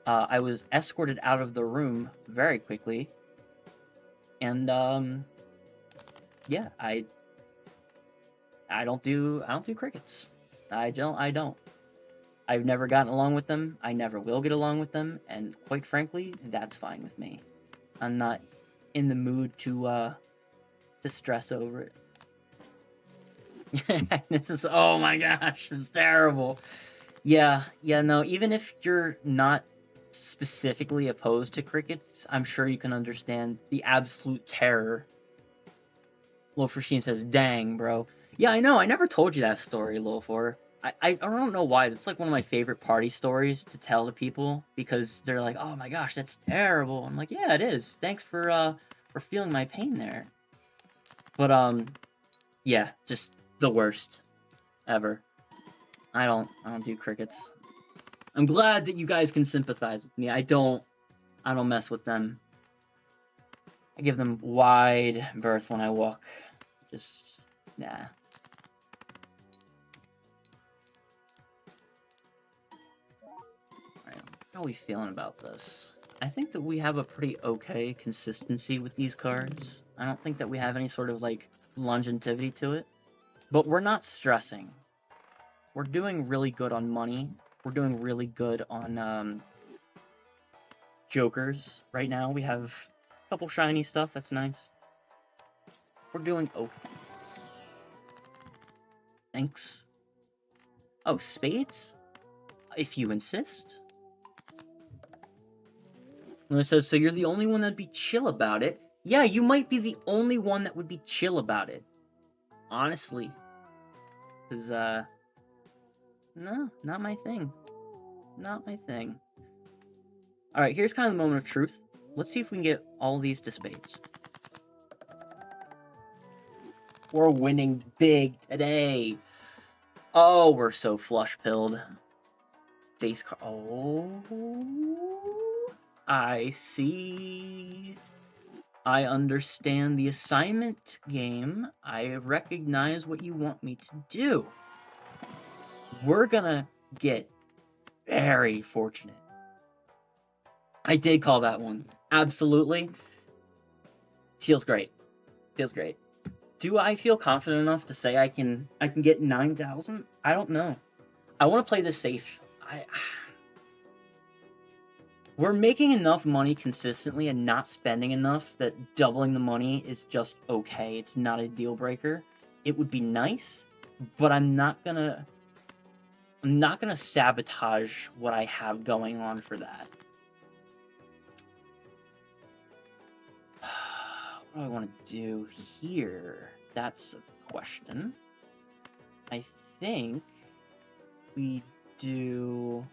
I was escorted out of the room very quickly. And yeah, I don't do crickets. I don't. I've never gotten along with them. I never will get along with them, and quite frankly, that's fine with me. I'm not in the mood to stress over it. This is, oh my gosh, it's terrible. Yeah, no, even if you're not specifically opposed to crickets, I'm sure you can understand the absolute terror. Lil4Sheen says, dang, bro. Yeah, I know, I never told you that story, Lil4. I don't know why, it's like one of my favorite party stories to tell to people, because they're like, oh my gosh, that's terrible. I'm like, yeah, it is. Thanks for feeling my pain there. But, yeah, just the worst ever. I don't do crickets. I'm glad that you guys can sympathize with me. I don't mess with them. I give them wide berth when I walk. Just, nah. Alright, how are we feeling about this? I think that we have a pretty okay consistency with these cards. I don't think that we have any sort of, like, longevity to it. But we're not stressing. We're doing really good on money. We're doing really good on, jokers right now. We have a couple shiny stuff, that's nice. We're doing okay. Thanks. Oh, spades? If you insist. And it says, so you're the only one that'd be chill about it? Yeah, you might be the only one that would be chill about it. Honestly. Because, no, not my thing. Not my thing. Alright, here's kind of the moment of truth. Let's see if we can get all these to spades. We're winning big today. Oh, we're so flush-pilled. Face card. Oh, I see. I understand the assignment, game. I recognize what you want me to do. We're gonna get very fortunate. I did call that one. Absolutely. Feels great. Feels great. Do I feel confident enough to say I can get 9,000? I don't know. I want to play this safe. We're making enough money consistently and not spending enough that doubling the money is just okay. It's not a deal breaker. It would be nice, but I'm not gonna sabotage what I have going on for that. What do I want to do here? That's a question. I think we do...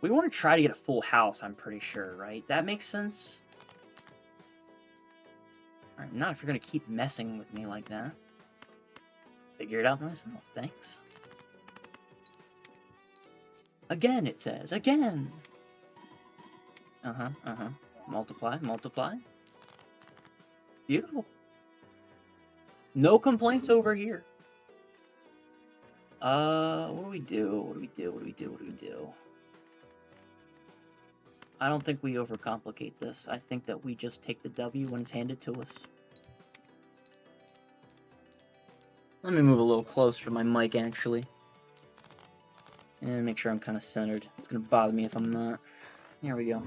We want to try to get a full house, I'm pretty sure, right? That makes sense? Alright, not if you're going to keep messing with me like that. Figure it out myself, thanks. Again, it says. Again! Multiply, multiply. Beautiful. No complaints over here. What do we do? What do we do? What do we do? What do we do? I don't think we overcomplicate this. I think that we just take the W when it's handed to us. Let me move a little closer to my mic, actually. And make sure I'm kind of centered. It's going to bother me if I'm not. There we go.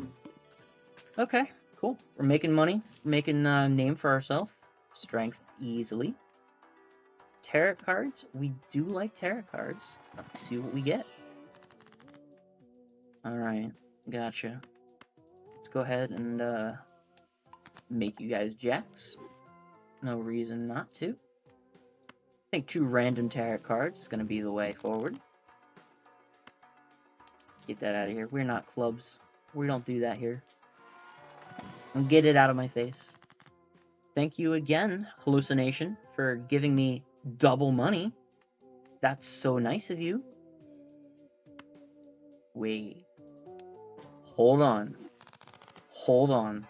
Okay, cool. We're making money. We're making a name for ourselves. Strength easily. Tarot cards. We do like tarot cards. Let's see what we get. Alright, gotcha. Let's go ahead and make you guys jacks. No reason not to. I think 2 random tarot cards is going to be the way forward. Get that out of here. We're not clubs. We don't do that here. Get it out of my face. Thank you again, Hallucination, for giving me double money. That's so nice of you. Wait. Hold on. Hold on.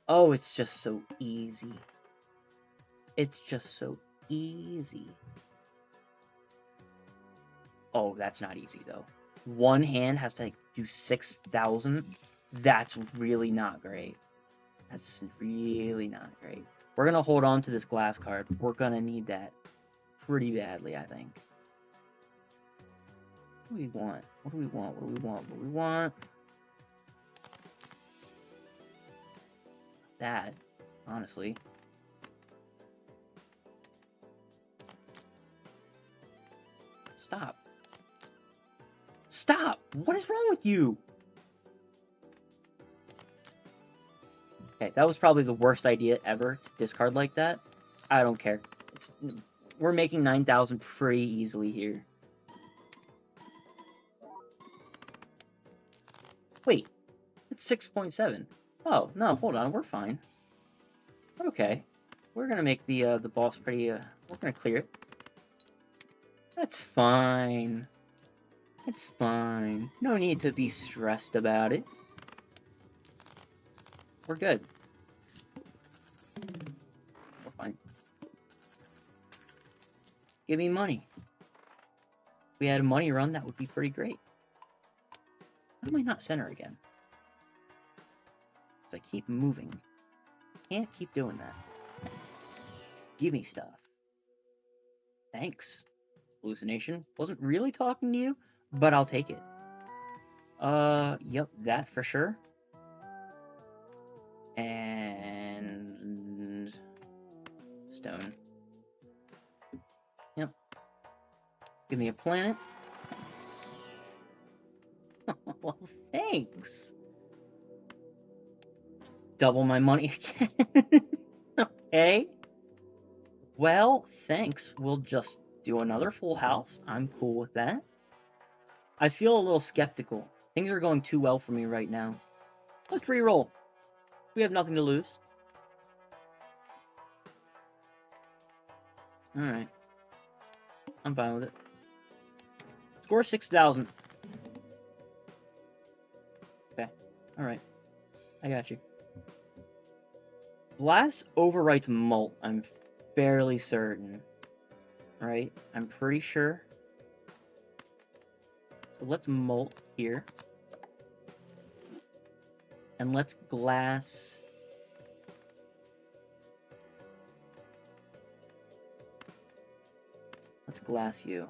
Oh, it's just so easy. It's just so easy. Oh, that's not easy, though. One hand has to do 6,000. That's really not great. That's really not great. We're going to hold on to this glass card. We're going to need that pretty badly, I think. What do we want? What do we want? What do we want? What do we want? That, honestly. Stop. Stop! What is wrong with you? Okay, that was probably the worst idea ever to discard like that. I don't care. We're making 9,000 pretty easily here. Wait, it's 6.7. Oh, no, hold on, we're fine. Okay, we're gonna make the boss pretty, we're gonna clear it. That's fine. It's fine. No need to be stressed about it. We're good. We're fine. Give me money. If we had a money run, that would be pretty great. Why am I not center again? Because I keep moving. Can't keep doing that. Give me stuff. Thanks. Hallucination. Wasn't really talking to you, but I'll take it. Yep, that for sure. And... stone. Yep. Give me a planet. Well, thanks. Double my money again. Okay. Well, thanks. We'll just do another full house. I'm cool with that. I feel a little skeptical. Things are going too well for me right now. Let's re-roll. We have nothing to lose. Alright. I'm fine with it. Score 6,000. Okay. Alright. I got you. Glass overwrites malt, I'm fairly certain. Right? I'm pretty sure. So let's malt here. And let's glass. Let's glass you.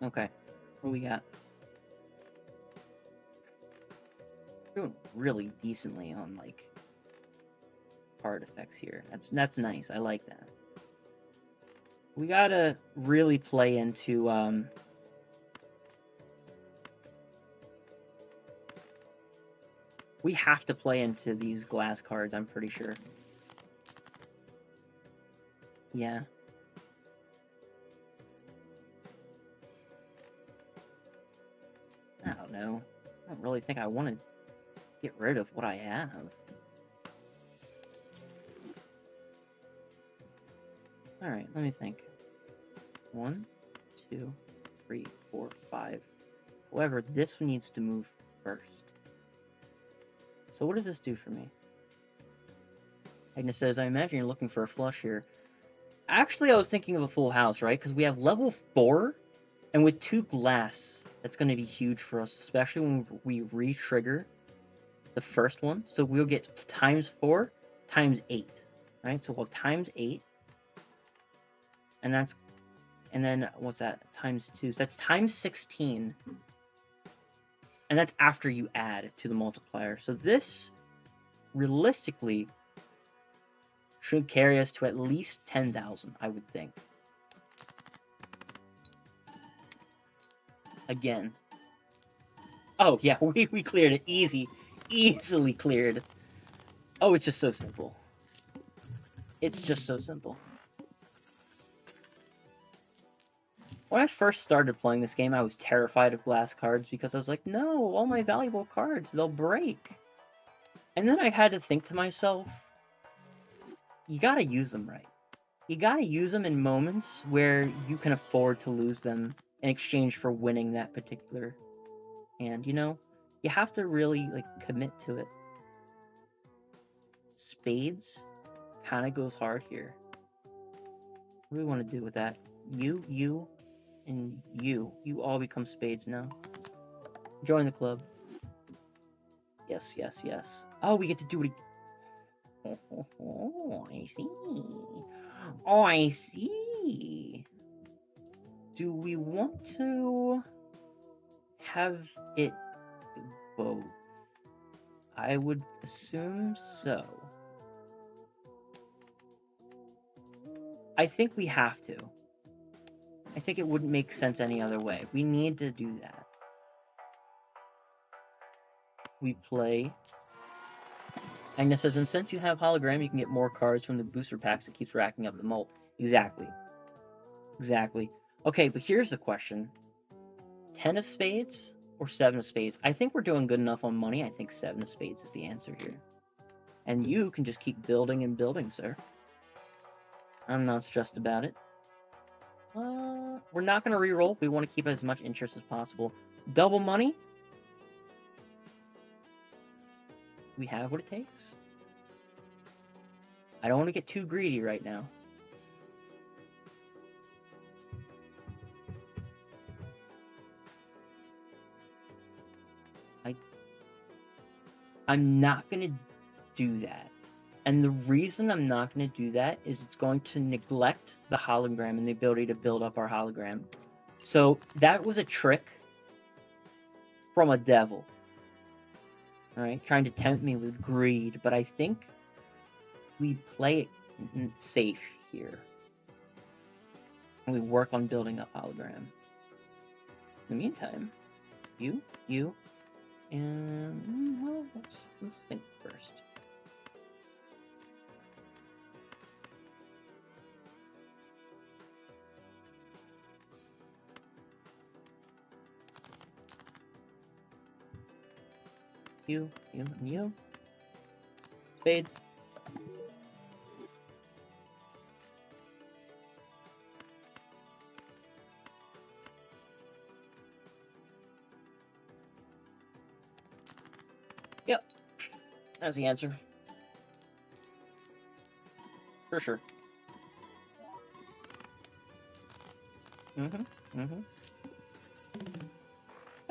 Okay. What we got? Doing really decently on like card effects here. That's nice. I like that. We gotta really play into we have to play into these glass cards, I'm pretty sure. Yeah. I don't know. I don't really think I want to get rid of what I have. Alright, let me think. 1, 2, 3, 4, 5. However, this needs to move first. So what does this do for me? Agnes says, I imagine you're looking for a flush here. Actually, I was thinking of a full house, right? Because we have level 4, and with 2 glass, that's going to be huge for us, especially when we re-trigger the first one. So we'll get times 4, times 8, right? So we'll have times 8, and that's, and then, what's that? Times 2, so that's times 16, and that's after you add to the multiplier. So this, realistically, should carry us to at least 10,000, I would think. Again. Oh, yeah, we cleared it. Easily cleared. Oh, it's just so simple. It's just so simple. When I first started playing this game, I was terrified of glass cards because I was like, no, all my valuable cards, they'll break. And then I had to think to myself, you gotta use them right. You gotta use them in moments where you can afford to lose them in exchange for winning that particular hand, you know? You have to really, like, commit to it. Spades kind of goes hard here. What do we want to do with that? You, and you. You all become spades now. Join the club. Yes, yes, yes. Oh, we get to do it again. Oh, I see. Oh, I see. Do we want to have it both? I would assume so. I think we have to. I think it wouldn't make sense any other way. We need to do that. We play. Agnes says, and since you have hologram, you can get more cards from the booster packs that keeps racking up the mult. Exactly. Exactly. Okay, but here's the question. 10 of spades or 7 of spades? I think we're doing good enough on money. I think 7 of spades is the answer here. And you can just keep building and building, sir. I'm not stressed about it. We're not going to reroll. We want to keep as much interest as possible. Double money. We have what it takes. I don't want to get too greedy right now. I'm not going to do that. And the reason I'm not going to do that is it's going to neglect the hologram and the ability to build up our hologram. So that was a trick from a devil. Alright, trying to tempt me with greed, but I think we play it safe here. And we work on building up hologram. In the meantime, you, and well, let's think first. You, and you. Spade. Yep. That's the answer. For sure. I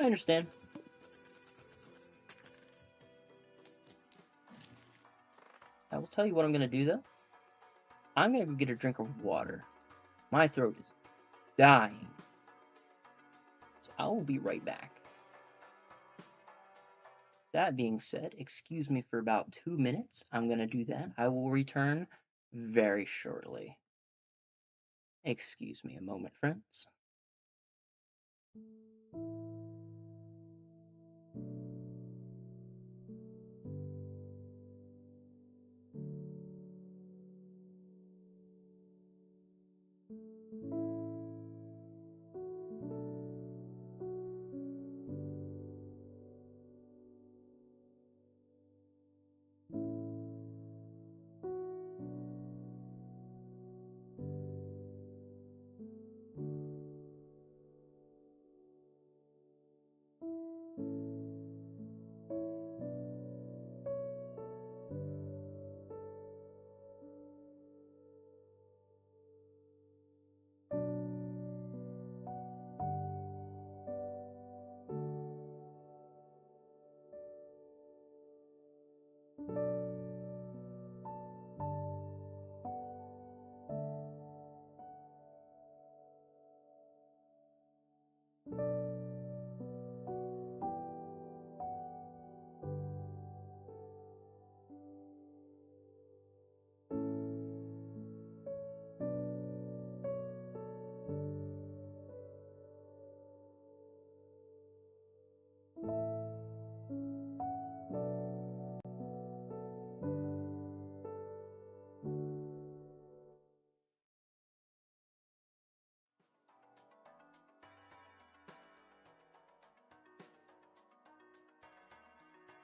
understand. I will tell you what I'm gonna do though. I'm gonna go get a drink of water. My throat is dying. So I will be right back. That being said, excuse me for about 2 minutes. I'm gonna do that. I will return very shortly. Excuse me a moment, friends.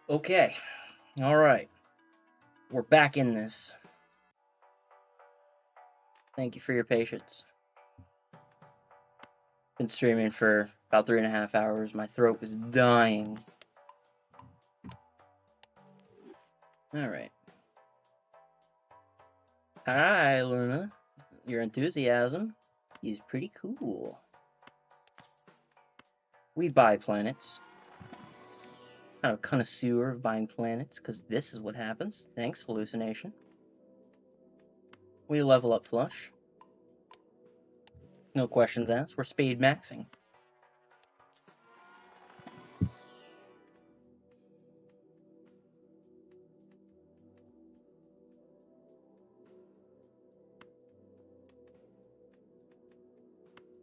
Okay, alright. We're back in this. Thank you for your patience. Been streaming for about 3.5 hours. My throat was dying. Alright. Hi, Luna. Your enthusiasm is pretty cool. We buy planets. Kind of connoisseur of buying planets, because this is what happens. Thanks, hallucination. We level up flush. No questions asked. We're spade maxing.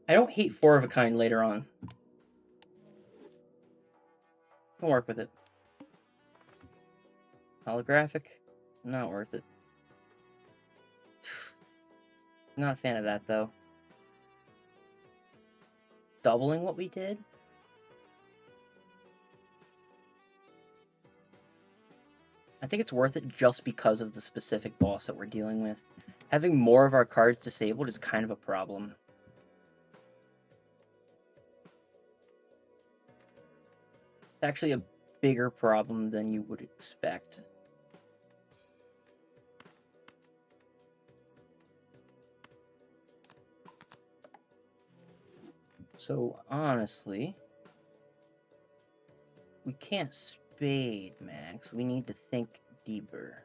I don't hate 4 of a kind later on. I'll work with it. Holographic, not worth it. Not a fan of that, though. Doubling what we did? I think it's worth it just because of the specific boss that we're dealing with. Having more of our cards disabled is kind of a problem. It's actually a bigger problem than you would expect. So, honestly, we can't spade max. We need to think deeper.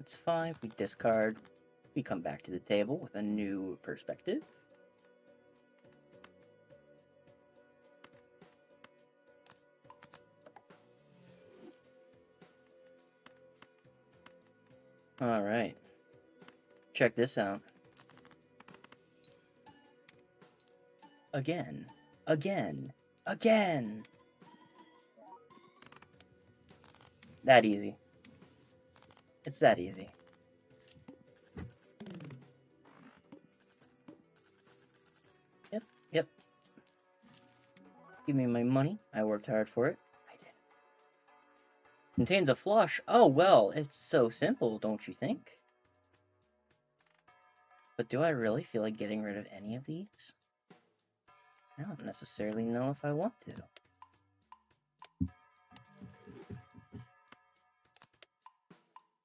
It's 5, we discard. We come back to the table with a new perspective. Alright. Check this out. Again. Again. Again! That easy. It's that easy. Yep. Give me my money. I worked hard for it. I did. Contains a flush. Oh, well, it's so simple, don't you think? But do I really feel like getting rid of any of these? I don't necessarily know if I want to.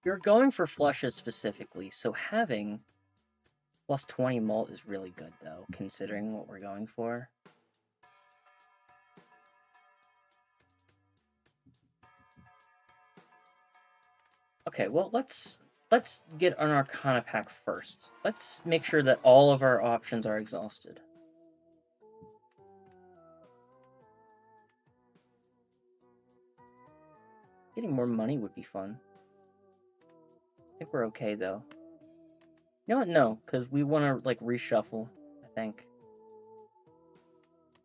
You're going for flushes specifically, so having plus 20 mult is really good, though, considering what we're going for. Okay, well, let's get an Arcana pack first. Let's make sure that all of our options are exhausted. Getting more money would be fun. I think we're okay, though. You know what? No, because we want to, like, reshuffle, I think.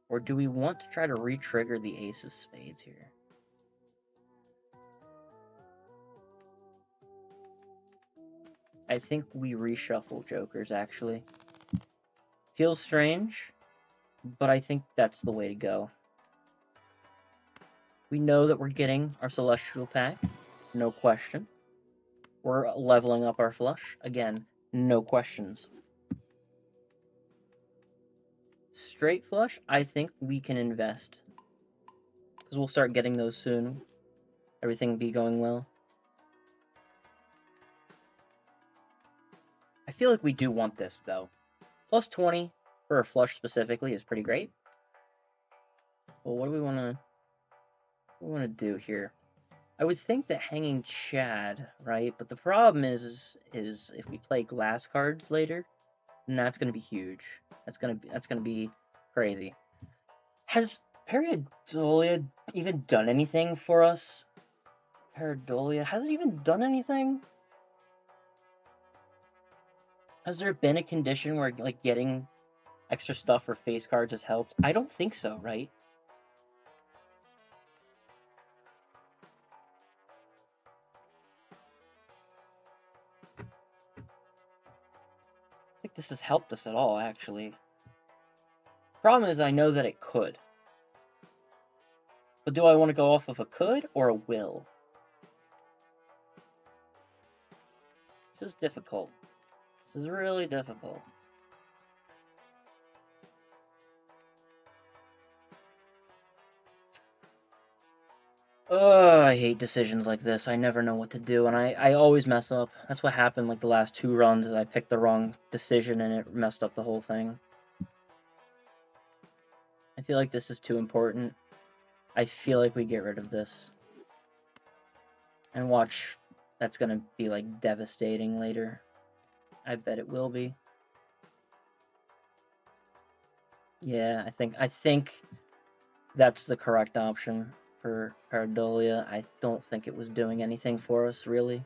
Or do we want to try to re-trigger the Ace of Spades here? I think we reshuffle Jokers, actually. Feels strange, but I think that's the way to go. We know that we're getting our Celestial pack, no question. We're leveling up our flush, again, no questions. Straight flush, I think we can invest. Because we'll start getting those soon. Everything be going well. I feel like we do want this, though. Plus 20 for a flush specifically is pretty great. Well, what do we want to do here? I would think that hanging Chad, right? But the problem is if we play glass cards later, then that's going to be huge. That's going to be crazy. Has Pareidolia even done anything for us? Pareidolia hasn't even done anything? Has there been a condition where, like, getting extra stuff for face cards has helped? I don't think so, right? I think this has helped us at all, actually. Problem is, I know that it could. But do I want to go off of a could or a will? This is difficult. This is really difficult. I hate decisions like this. I never know what to do, and I always mess up. That's what happened like the last 2 runs, is I picked the wrong decision and it messed up the whole thing. I feel like this is too important. I feel like we get rid of this. And watch, that's gonna be, like, devastating later. I bet it will be. Yeah, I think that's the correct option for Pareidolia. I don't think it was doing anything for us, really.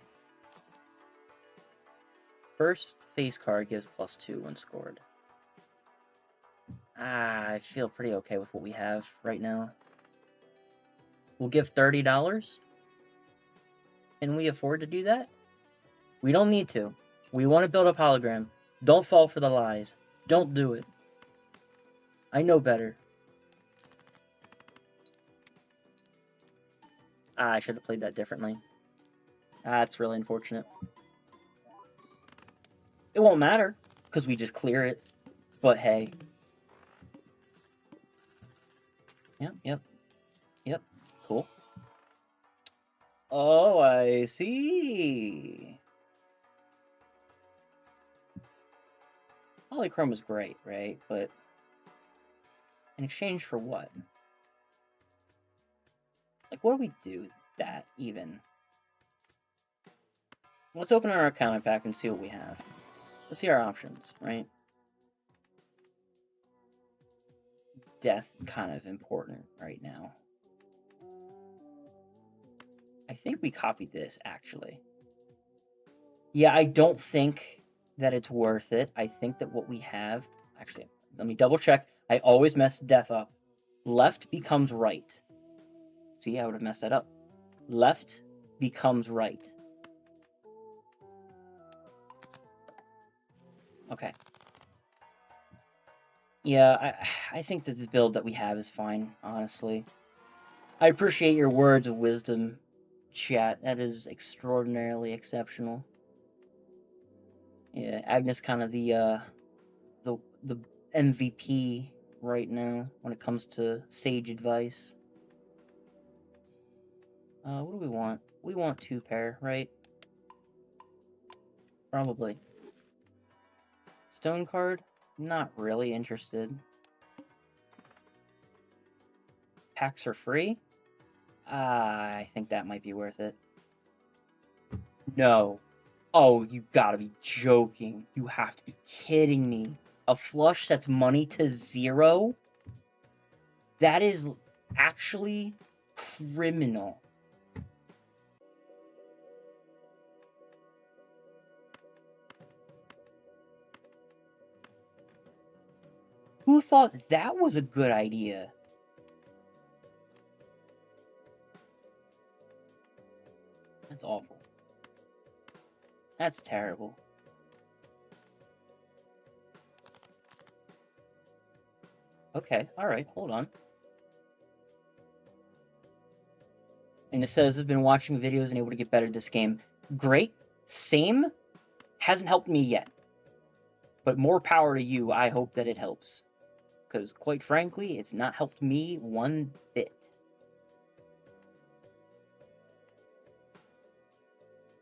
First face card gives +2 when scored. I feel pretty okay with what we have right now. We'll give $30. Can we afford to do that? We don't need to. We want to build up hologram. Don't fall for the lies. Don't do it. I know better. I should have played that differently. That's really unfortunate. It won't matter, because we just clear it. But hey. Yep. Cool. Oh, I see. Polychrome is great, right? But in exchange for what? Like, what do we do with that, even? Let's open our Arcana pack and see what we have. Let's see our options, right? Death kind of important right now. I think we copied this, actually. Yeah, I don't think that it's worth it. I think that what we have... Actually, let me double check. I always mess death up. Left becomes right. See, I would have messed that up. Left becomes right. Okay. Yeah, I think that the build that we have is fine, honestly. I appreciate your words of wisdom, chat. That is extraordinarily exceptional. Yeah, Agnes kind of the MVP right now when it comes to sage advice. What do we want? We want 2 pair, right? Probably. Stone card? Not really interested. Packs are free? I think that might be worth it. No. Oh, you gotta be joking. You have to be kidding me. A flush that's money to 0? That is actually criminal. Who thought that was a good idea? That's awful. That's terrible. Okay, alright, hold on. And it says, I've been watching videos and able to get better at this game. Great. Same. Hasn't helped me yet. But more power to you. I hope that it helps. Because, quite frankly, it's not helped me one bit.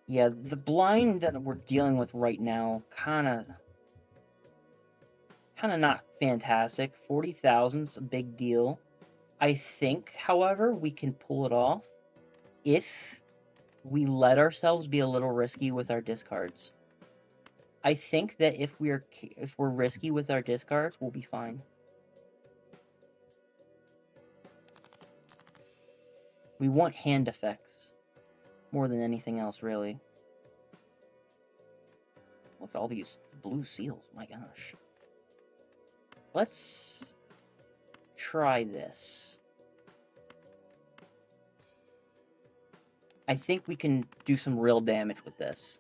Yeah, the blind that we're dealing with right now, kind of not fantastic. 40,000's a big deal. I think, however, we can pull it off if we let ourselves be a little risky with our discards. I think that if we're risky with our discards, we'll be fine. We want hand effects more than anything else, really. Look at all these blue seals. My gosh. Let's try this. I think we can do some real damage with this.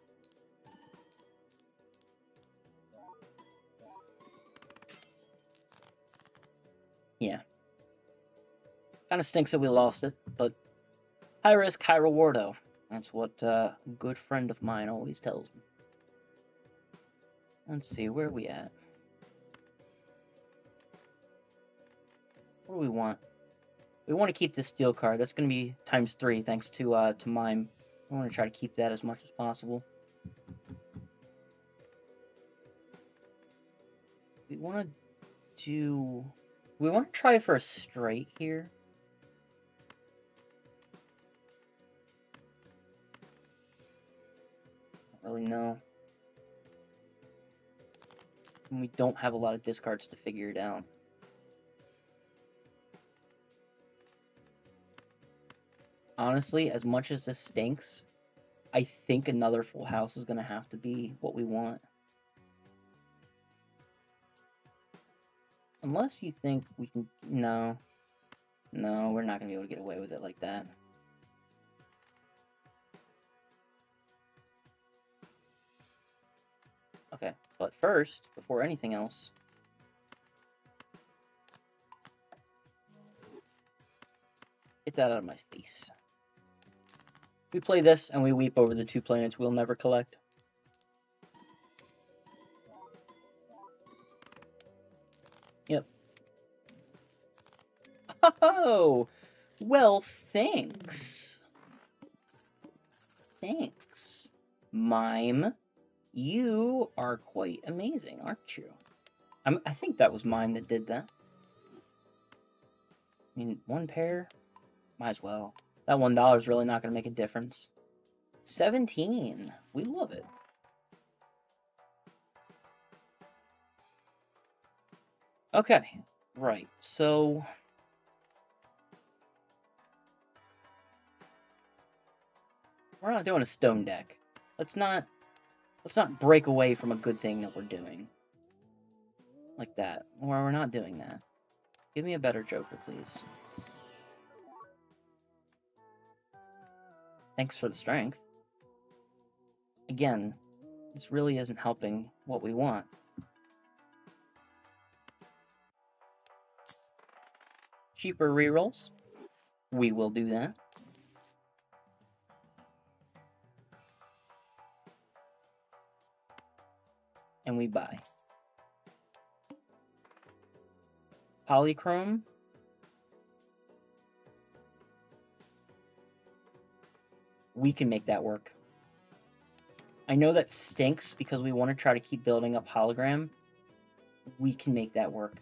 Yeah. Kind of stinks that we lost it, but high risk, high reward, though. That's what a good friend of mine always tells me. Let's see, where are we at? What do we want? We want to keep this steel card. That's going to be ×3 thanks to Mime. I want to try to keep that as much as possible. We want to try for a straight here. I don't really know. And we don't have a lot of discards to figure it out. Honestly, as much as this stinks, I think another full house is going to have to be what we want. Unless you think we can... No. No, we're not going to be able to get away with it like that. Okay, but first, before anything else... Get that out of my face. We play this, and we weep over the 2 planets we'll never collect. Yep. Oh! Well, thanks. Thanks. Mime, you are quite amazing, aren't you? I think that was Mime that did that. I mean, 1 pair? Might as well. That $1 is really not going to make a difference. 17. We love it. Okay. Right. So... we're not doing a stone deck. Let's not break away from a good thing that we're doing. Like that. Or we're not doing that. Give me a better joker, please. Thanks for the strength. Again, this really isn't helping what we want. Cheaper rerolls. We will do that. And we buy. polychrome. We can make that work. I know that stinks because we want to try to keep building up hologram. We can make that work.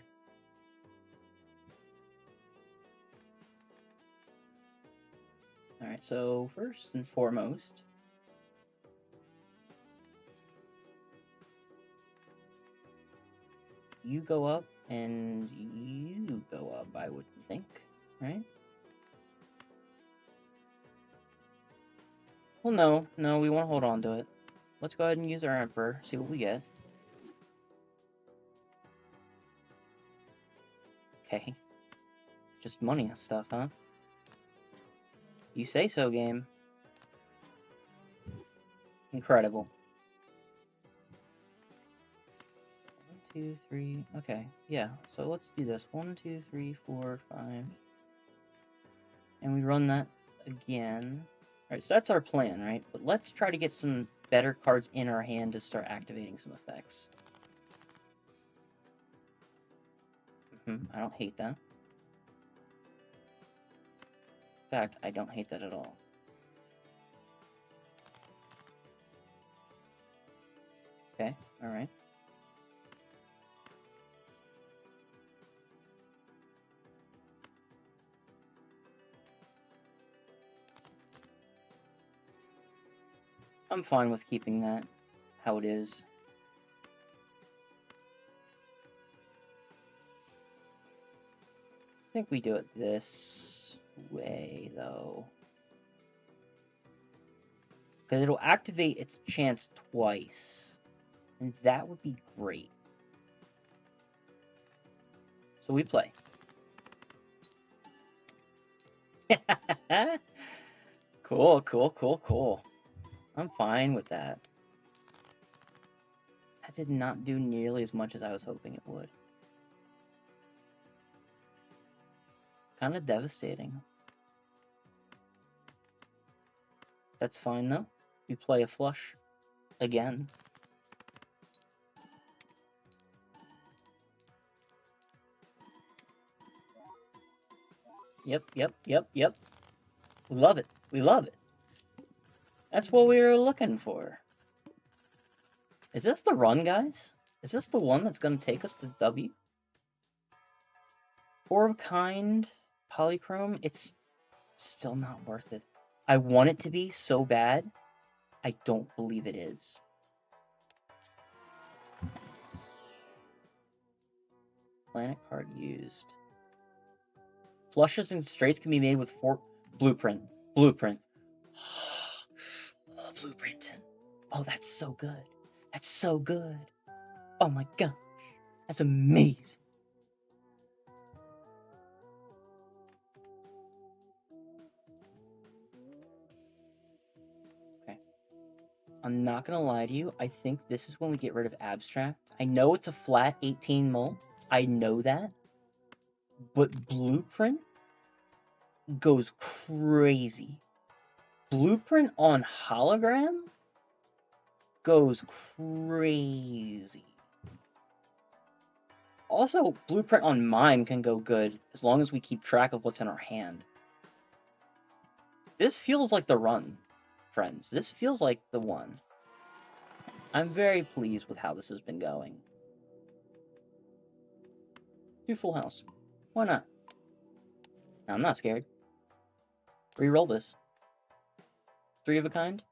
Alright, so first and foremost, you go up and you go up, I would think, right? Well, no, we want to hold on to it. Let's go ahead and use our Emperor, see what we get. Okay. Just money and stuff, huh? You say so, game. Incredible. 1, 2, 3. Okay, yeah. So let's do this. 1, 2, 3, 4, 5. And we run that again. Alright, so that's our plan, right? But let's try to get some better cards in our hand to start activating some effects. I don't hate that. In fact, I don't hate that at all. Okay, alright. I'm fine with keeping that how it is. I think we do it this way, though. Because it'll activate its chance twice. And that would be great. So we play. Cool, cool, cool, cool. I'm fine with that. That did not do nearly as much as I was hoping it would. Kind of devastating. That's fine, though. We play a flush. Again. Yep. We love it. We love it. That's what we were looking for. Is this the run, guys? Is this the one that's going to take us to the W? 4 of kind, polychrome, it's still not worth it. I want it to be so bad. I don't believe it is. Planet card used. Flushes and straights can be made with 4... Blueprint. Blueprint. Oh, blueprint. Oh, that's so good. That's so good. Oh my gosh. That's amazing. Okay. I'm not gonna lie to you. I think this is when we get rid of abstract. I know it's a flat 18 mul. I know that. But blueprint goes crazy. Blueprint on hologram goes crazy. Also, blueprint on mime can go good as long as we keep track of what's in our hand. This feels like the run, friends. This feels like the one. I'm very pleased with how this has been going. Do full house. Why not? I'm not scared. Reroll this. 3 of a kind.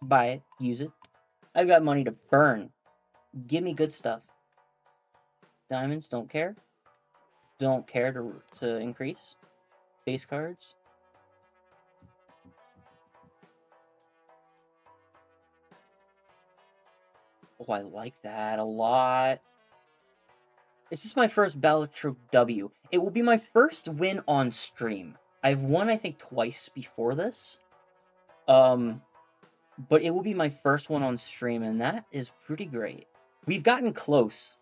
Buy it. Use it. I've got money to burn. Give me good stuff. Diamonds, don't care. Don't care to increase. Base cards. Oh, I like that a lot. This is my first Balatro W. It will be my first win on stream. I've won, I think, twice before this. But it will be my first one on stream, and that is pretty great. We've gotten close.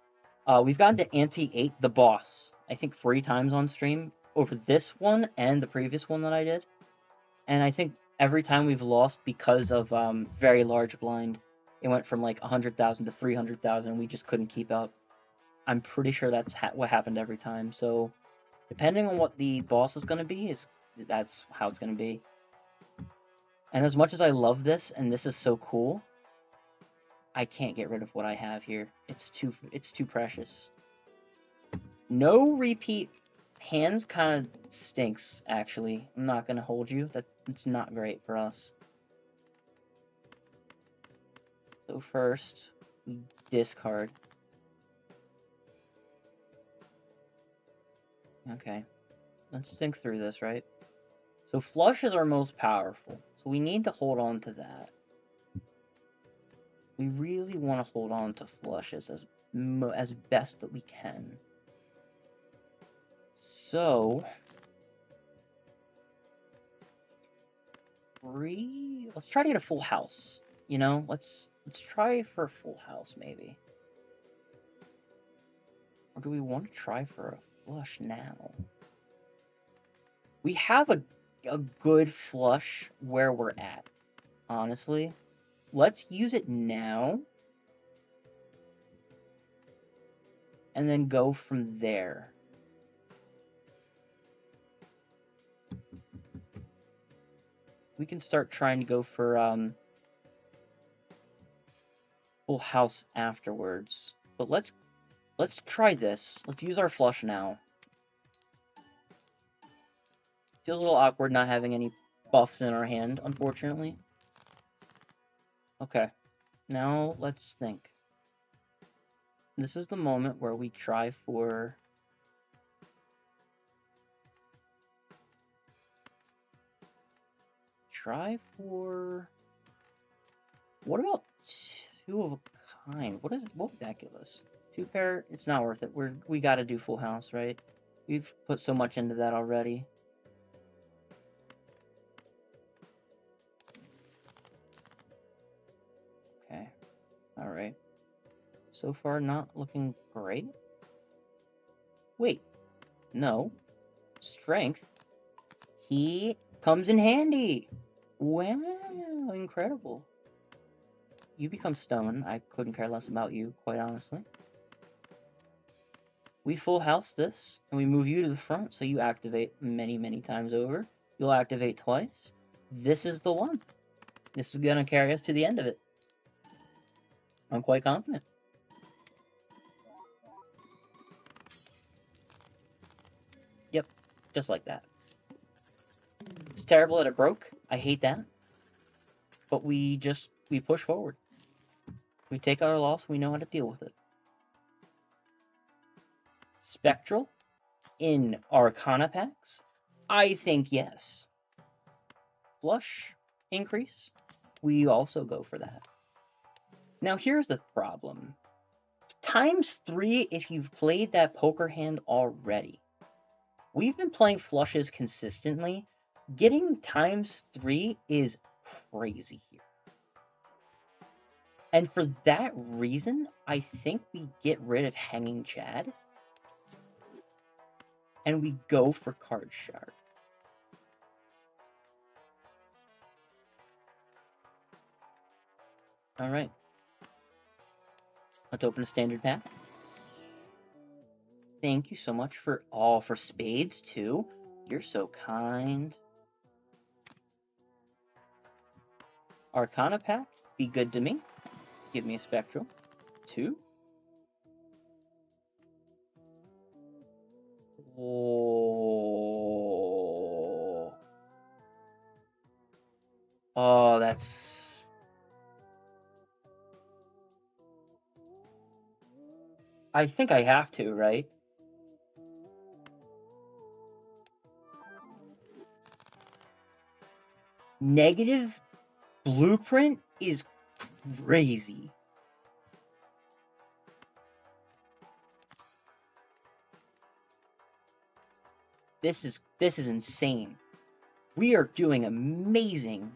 We've gotten to ante 8, the boss, I think 3 times on stream over this one and the previous one that I did. And I think every time we've lost because of very large blind. It went from like 100,000 to 300,000. We just couldn't keep up. I'm pretty sure that's what happened every time. So, depending on what the boss is going to be, that's how it's going to be. And as much as I love this, and this is so cool, I can't get rid of what I have here. It's too precious. No repeat hands kind of stinks, actually. I'm not going to hold you. It's not great for us. So first, we discard. Okay. Let's think through this, right? So flush is our most powerful. So we need to hold on to that. We really want to hold on to flushes as best that we can. So, let's try to get a full house. You know, let's try for a full house maybe. Or do we want to try for a flush now? We have a good flush where we're at, honestly. Let's use it now. And then go from there. We can start trying to go for full house afterwards. But let's try this. Let's use our flush now. Feels a little awkward not having any buffs in our hand, unfortunately. Okay. Now let's think. This is the moment where we try for... What about two of a kind? What would that give us? Two pair? It's not worth it. We gotta do full house, right? We've put so much into that already. Okay. Alright. So far, not looking great. Wait. No. Strength. He comes in handy. Wow. Incredible. You become stone. I couldn't care less about you, quite honestly. We full house this, and we move you to the front, so you activate many, many times over. You'll activate twice. This is the one. This is going to carry us to the end of it. I'm quite confident. Yep, just like that. It's terrible that it broke. I hate that. But we push forward. We take our loss, we know how to deal with it. Spectral in Arcana packs? I think yes. Flush increase? We also go for that. Now here's the problem. ×3 if you've played that poker hand already. We've been playing flushes consistently. Getting ×3 is crazy here. And for that reason, I think we get rid of Hanging Chad. And we go for Card Shark. Alright. Let's open a standard pack. Thank you so much for spades too. You're so kind. Arcana pack, be good to me. Give me a spectral. 2. Oh. Oh, that's... I think I have to, right? Negative blueprint is crazy. This is insane. We are doing amazing.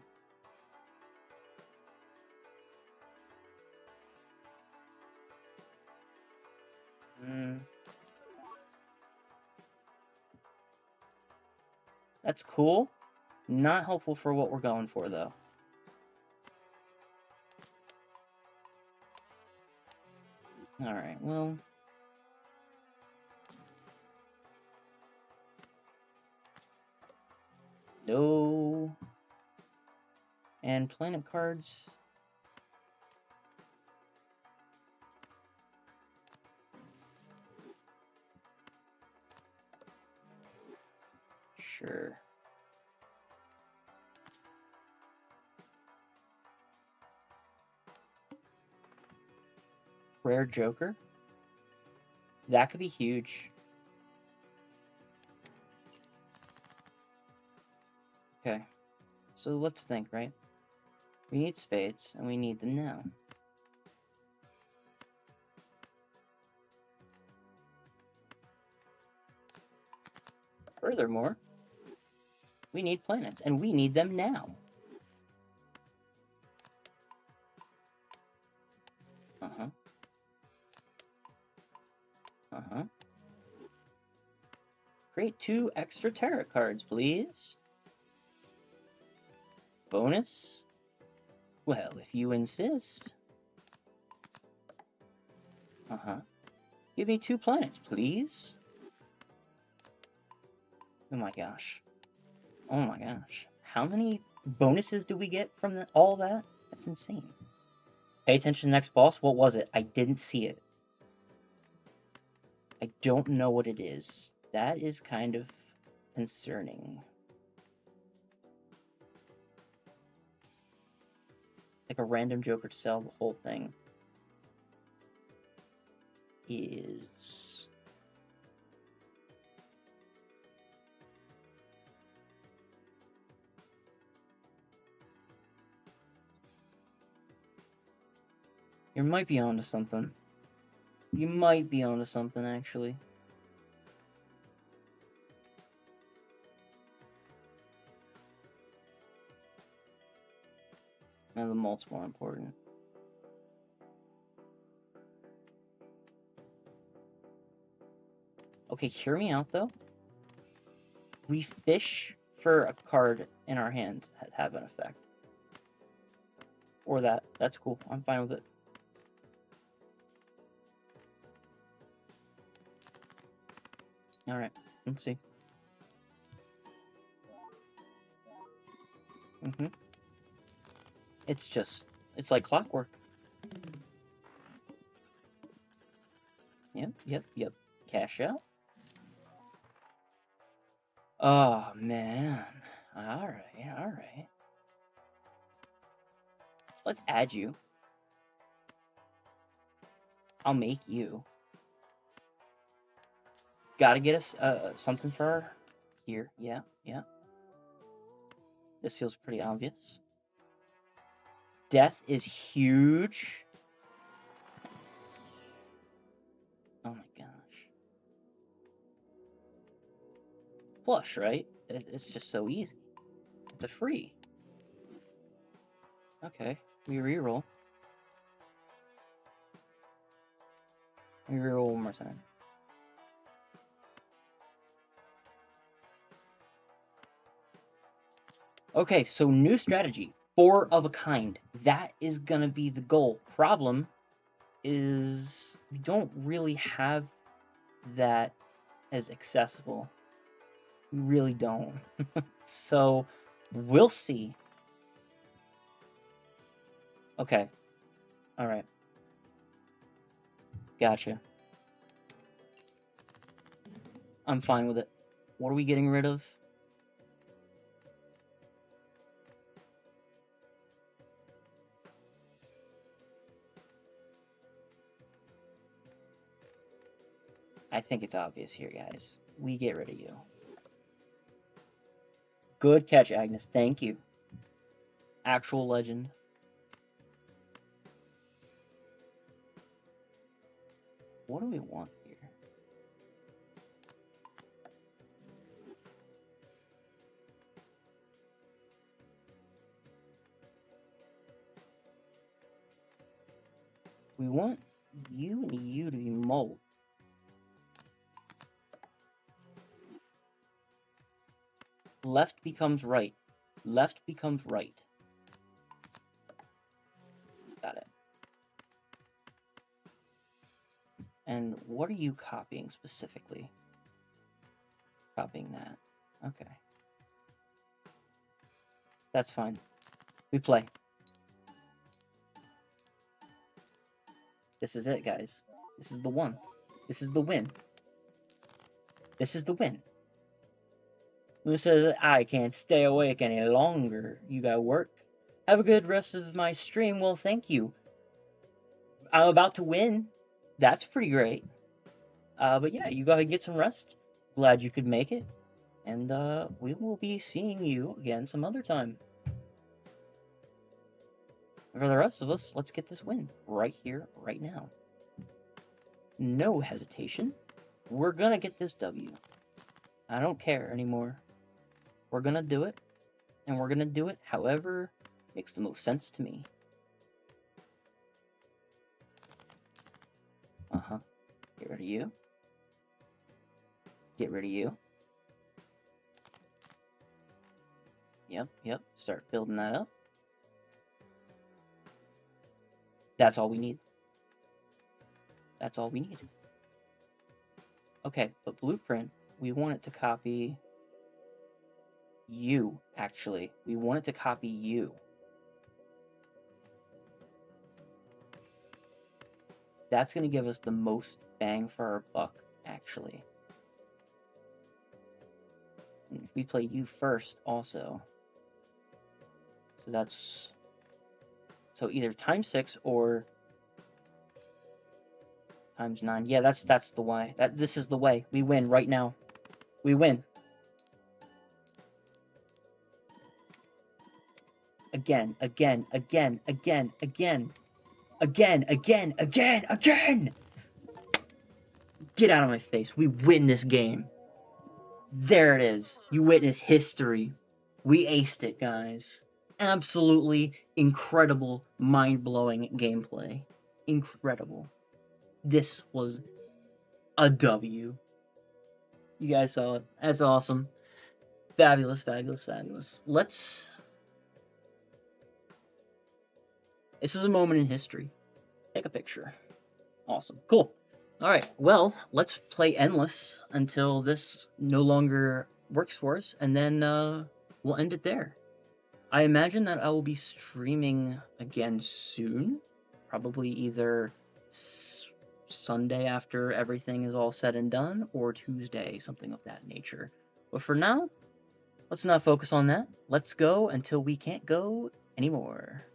That's cool. Not helpful for what we're going for, though. Alright, well... No. And planet cards. Sure. Rare Joker? That could be huge. Okay. So let's think, right? We need spades, and we need them now. Furthermore, we need planets, and we need them now. Uh-huh. Uh-huh. Create 2 extra tarot cards, please. Bonus? Well, if you insist. Uh-huh. Give me 2 planets, please. Oh my gosh. Oh my gosh. How many bonuses do we get from all that? That's insane. Pay attention to the next boss. What was it? I didn't see it. I don't know what it is. That is kind of concerning. Like a random joker to sell the whole thing. Is... You might be onto something. You might be onto something, actually. And the malt's more important. Okay, hear me out, though. We fish for a card in our hand have an effect. Or that. That's cool. I'm fine with it. Alright, let's see. It's like clockwork. Yep. Cash out. Oh, man. Alright. Let's add you. I'll make you. Gotta get us something for our here. Yeah. This feels pretty obvious. Death is huge. Oh my gosh. Flush, right? It's just so easy. It's a free. Okay, we reroll. We reroll one more time. Okay, so new strategy. 4 of a kind. That is gonna be the goal. Problem is we don't really have that as accessible. We really don't. So we'll see. Okay. Alright. Gotcha. I'm fine with it. What are we getting rid of? I think it's obvious here, guys. We get rid of you. Good catch, Agnes. Thank you. Actual legend. What do we want here? We want you and you to be mold. Left becomes right. Left becomes right. Got it. And what are you copying specifically? Copying that. Okay. That's fine. We play. This is it, guys. This is the one. This is the win. This is the win. Who says, I can't stay awake any longer? You gotta work. Have a good rest of my stream. Well, thank you. I'm about to win. That's pretty great. But yeah, you gotta get some rest. Glad you could make it. And we will be seeing you again some other time. For the rest of us, let's get this win right here, right now. No hesitation. We're gonna get this W. I don't care anymore. We're gonna do it, and we're gonna do it however makes the most sense to me. Get rid of you. Get rid of you. Yep. Start building that up. That's all we need. That's all we need. Okay, but blueprint, we want it to copy you, actually. We want it to copy you. That's going to give us the most bang for our buck, actually. And if we play you first, also. So that's... So either times 6 or times 9. Yeah, that's the way. This is the way. We win right now. We win. Again. Get out of my face. We win this game. There it is. You witness history. We aced it, guys. Absolutely incredible, mind-blowing gameplay. Incredible. This was a W. You guys saw it. That's awesome. Fabulous. Let's... This is a moment in history. Take a picture. Awesome. Cool. Alright, well, let's play Endless until this no longer works for us, and then we'll end it there. I imagine that I will be streaming again soon. Probably either Sunday after everything is all said and done, or Tuesday, something of that nature. But for now, let's not focus on that. Let's go until we can't go anymore.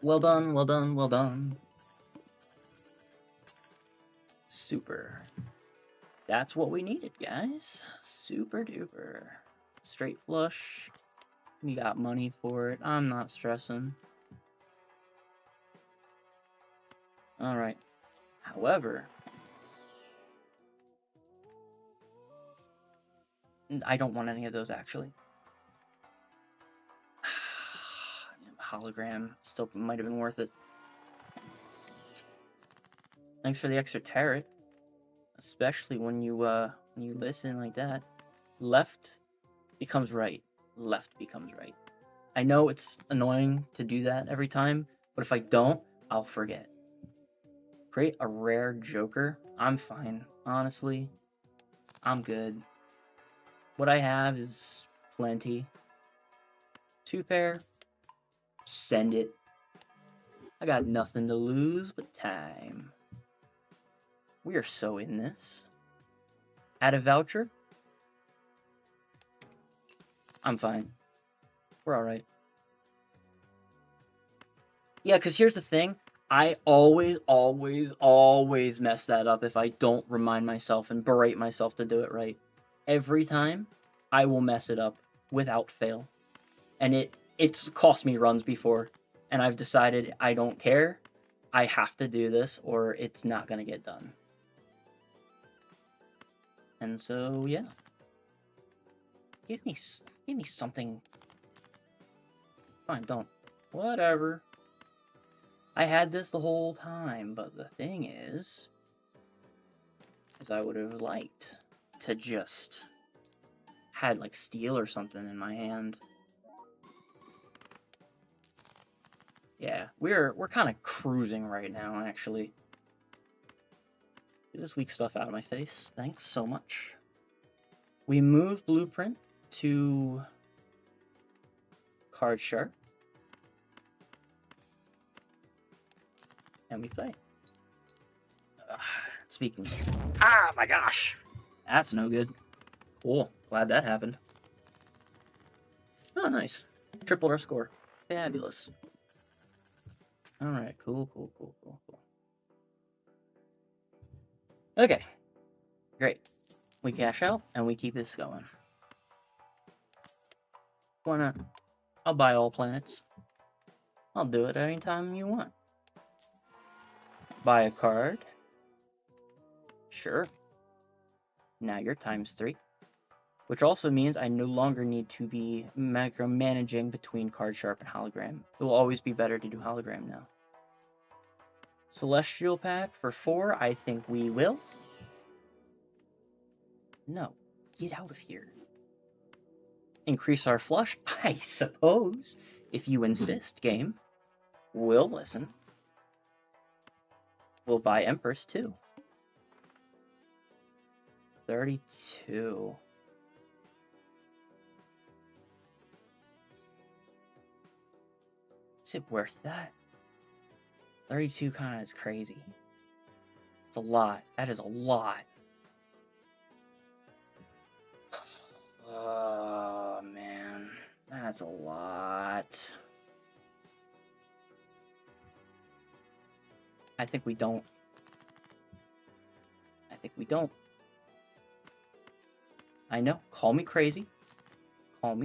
Well done. Super. That's what we needed, guys. Super duper. Straight flush. We got money for it. I'm not stressing. Alright. However, I don't want any of those, actually. Hologram still might have been worth it. Thanks for the extra tarot. Especially when you listen like that. Left becomes right. Left becomes right. I know it's annoying to do that every time, but if I don't, I'll forget. Create a rare joker. I'm fine. Honestly, I'm good. What I have is plenty. 2 pair. Send it. I got nothing to lose but time. We are so in this. Add a voucher. I'm fine. We're alright. Yeah, because here's the thing. I always mess that up if I don't remind myself and berate myself to do it right. Every time, I will mess it up without fail. And it's cost me runs before. And I've decided I don't care. I have to do this or it's not going to get done. And so, yeah. Give me something. Fine, don't. Whatever. I had this the whole time, but the thing is I would have liked to just had like steel or something in my hand. Yeah, we're kind of cruising right now, actually. Get this weak stuff out of my face. Thanks so much. We moved Blueprint to card sharp. And we play. Speaking of this. Ah, my gosh! That's no good. Cool. Glad that happened. Oh, nice. Tripled our score. Fabulous. Alright, cool. Okay. Great. We cash out, and we keep this going. Why not? I'll buy all planets. I'll do it anytime you want. Buy a card. Sure. Now you're ×3. Which also means I no longer need to be micromanaging between card sharp and hologram. It will always be better to do hologram now. Celestial pack for 4, I think we will. No, get out of here. Increase our flush, I suppose, if you insist, game. We'll listen. We'll buy Empress too. 32. Is it worth that? 32 kind of is crazy. It's a lot. That is a lot. Oh, man. That's a lot. I think we don't. I know. Call me crazy. But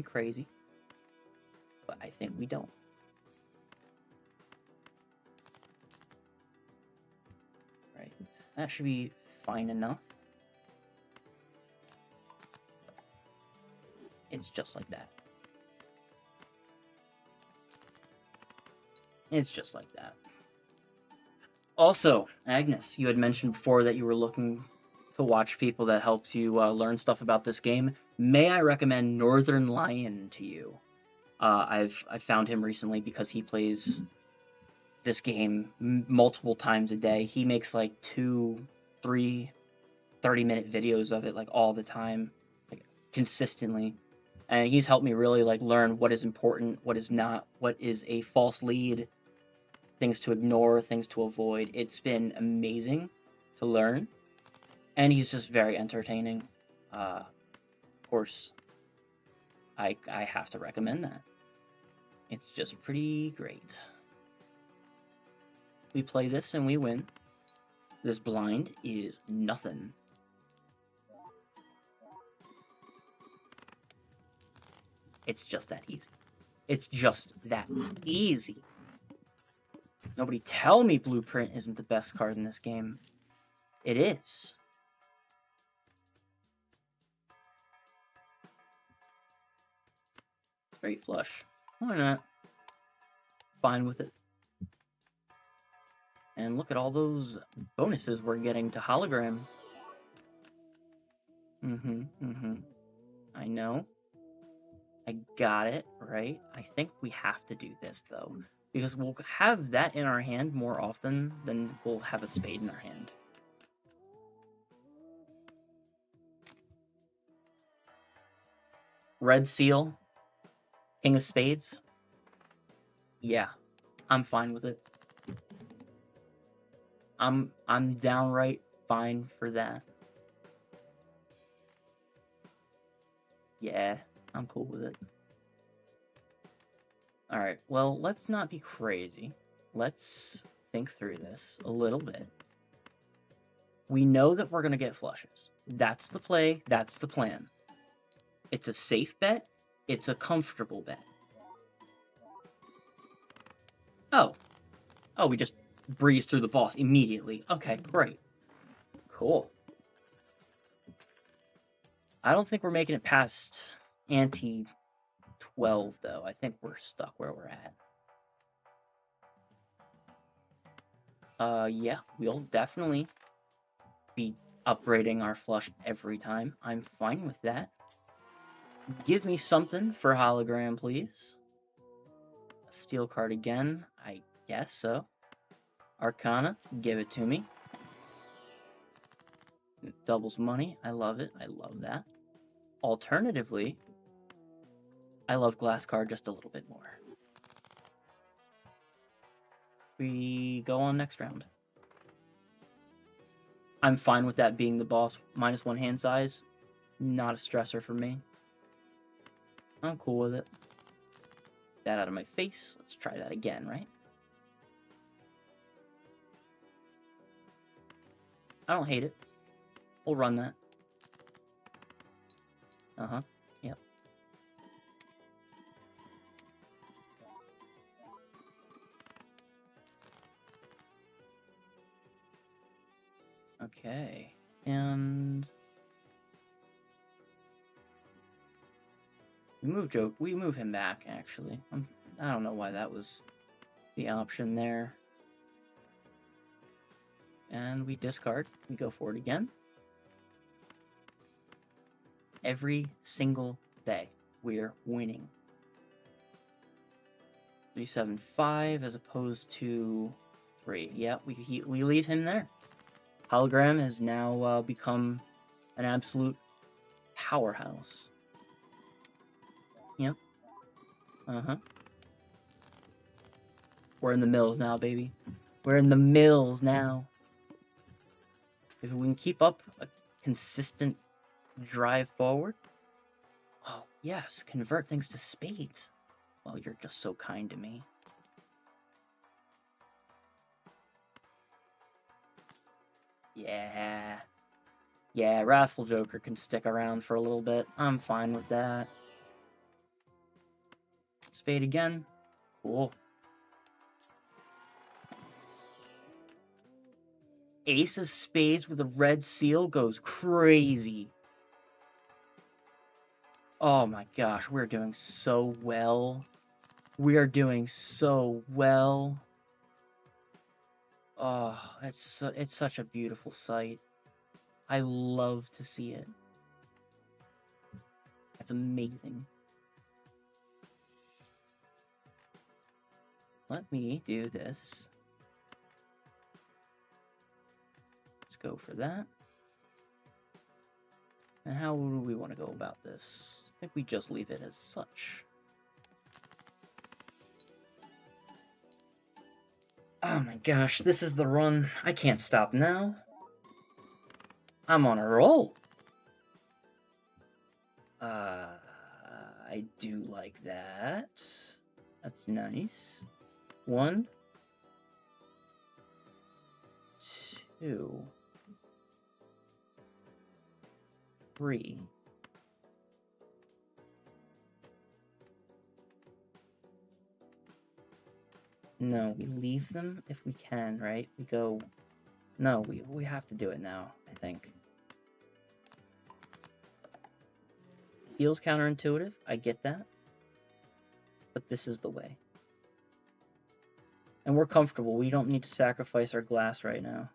I think we don't. Right. That should be fine enough. It's just like that. Also, Agnes, you had mentioned before that you were looking to watch people that helped you learn stuff about this game. May I recommend Northern Lion to you? I've found him recently because he plays this game multiple times a day. He makes like 2, 3, 30-minute videos of it like all the time, like consistently. And he's helped me really like learn what is important, what is not, what is a false lead, things to ignore, things to avoid. It's been amazing to learn. And he's just very entertaining. Of course, I have to recommend that. It's just pretty great. We play this and we win. This blind is nothing. It's just that easy. It's just that easy. Nobody tell me Blueprint isn't the best card in this game. It is. Straight flush. Why not? Fine with it. And look at all those bonuses we're getting to hologram. I know. I got it, right? I think we have to do this, though. Because we'll have that in our hand more often than we'll have a spade in our hand. Red seal. King of spades. Yeah, I'm fine with it. I'm downright fine for that. Yeah, I'm cool with it. Alright, well, let's not be crazy. Let's think through this a little bit. We know that we're going to get flushes. That's the play, that's the plan. It's a safe bet, it's a comfortable bet. Oh, we just breeze through the boss immediately. Okay, great. Cool. I don't think we're making it past ante 12, though. I think we're stuck where we're at. Yeah, we'll definitely be upgrading our flush every time. I'm fine with that. Give me something for hologram, please. A steel card again. I guess so. Arcana, give it to me. It doubles money. I love it. I love that. Alternatively, I love glass card just a little bit more. We go on next round. I'm fine with that being the boss. -1 hand size. Not a stressor for me. I'm cool with it. That out of my face. Let's try that again, right? I don't hate it. We'll run that. Uh-huh. Yep. Okay. And we move him back, actually. I don't know why that was the option there. And we discard. We go for it again. Every single day, we're winning. 375 as opposed to 3. Yeah, we leave him there. Hologram has now become an absolute powerhouse. Yep. Uh-huh. We're in the mills now, baby. We're in the mills now. If we can keep up a consistent drive forward. Oh, yes, convert things to spades. Oh, you're just so kind to me. Yeah. Yeah, Wrathful Joker can stick around for a little bit. I'm fine with that. Spade again. Cool. Ace of spades with a red seal goes crazy. Oh my gosh, we're doing so well. We are doing so well. Oh, it's such a beautiful sight. I love to see it. That's amazing. Let me do this. Let's go for that. And how do we want to go about this? I think we just leave it as such. Oh my gosh, this is the run. I can't stop now. I'm on a roll. I do like that. That's nice. 1, 2, 3. No, we leave them if we can, right? We go... No, we have to do it now, I think. Feels counterintuitive, I get that. But this is the way. And we're comfortable, we don't need to sacrifice our glass right now.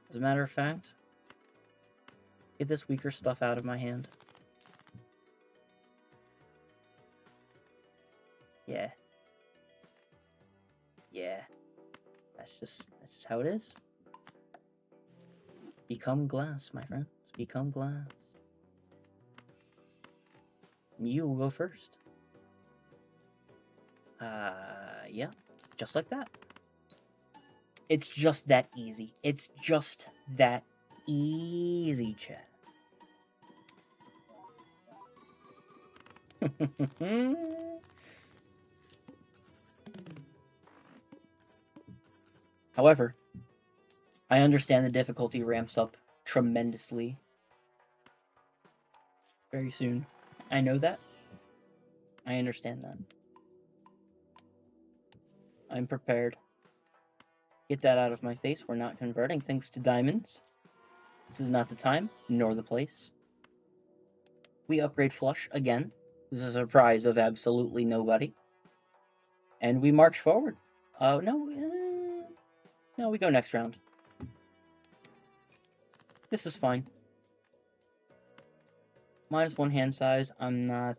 As a matter of fact, get this weaker stuff out of my hand. Yeah. Yeah. That's just how it is. Become glass, my friends. Become glass. You will go first. Yeah. Just like that. It's just that easy. It's just that easy, chat. However, I understand the difficulty ramps up tremendously very soon. I know that. I understand that. I'm prepared. Get that out of my face. We're not converting things to diamonds. This is not the time, nor the place. We upgrade flush again. This is a surprise of absolutely nobody. And we march forward. Oh, no, we go next round. This is fine. -1 hand size. I'm not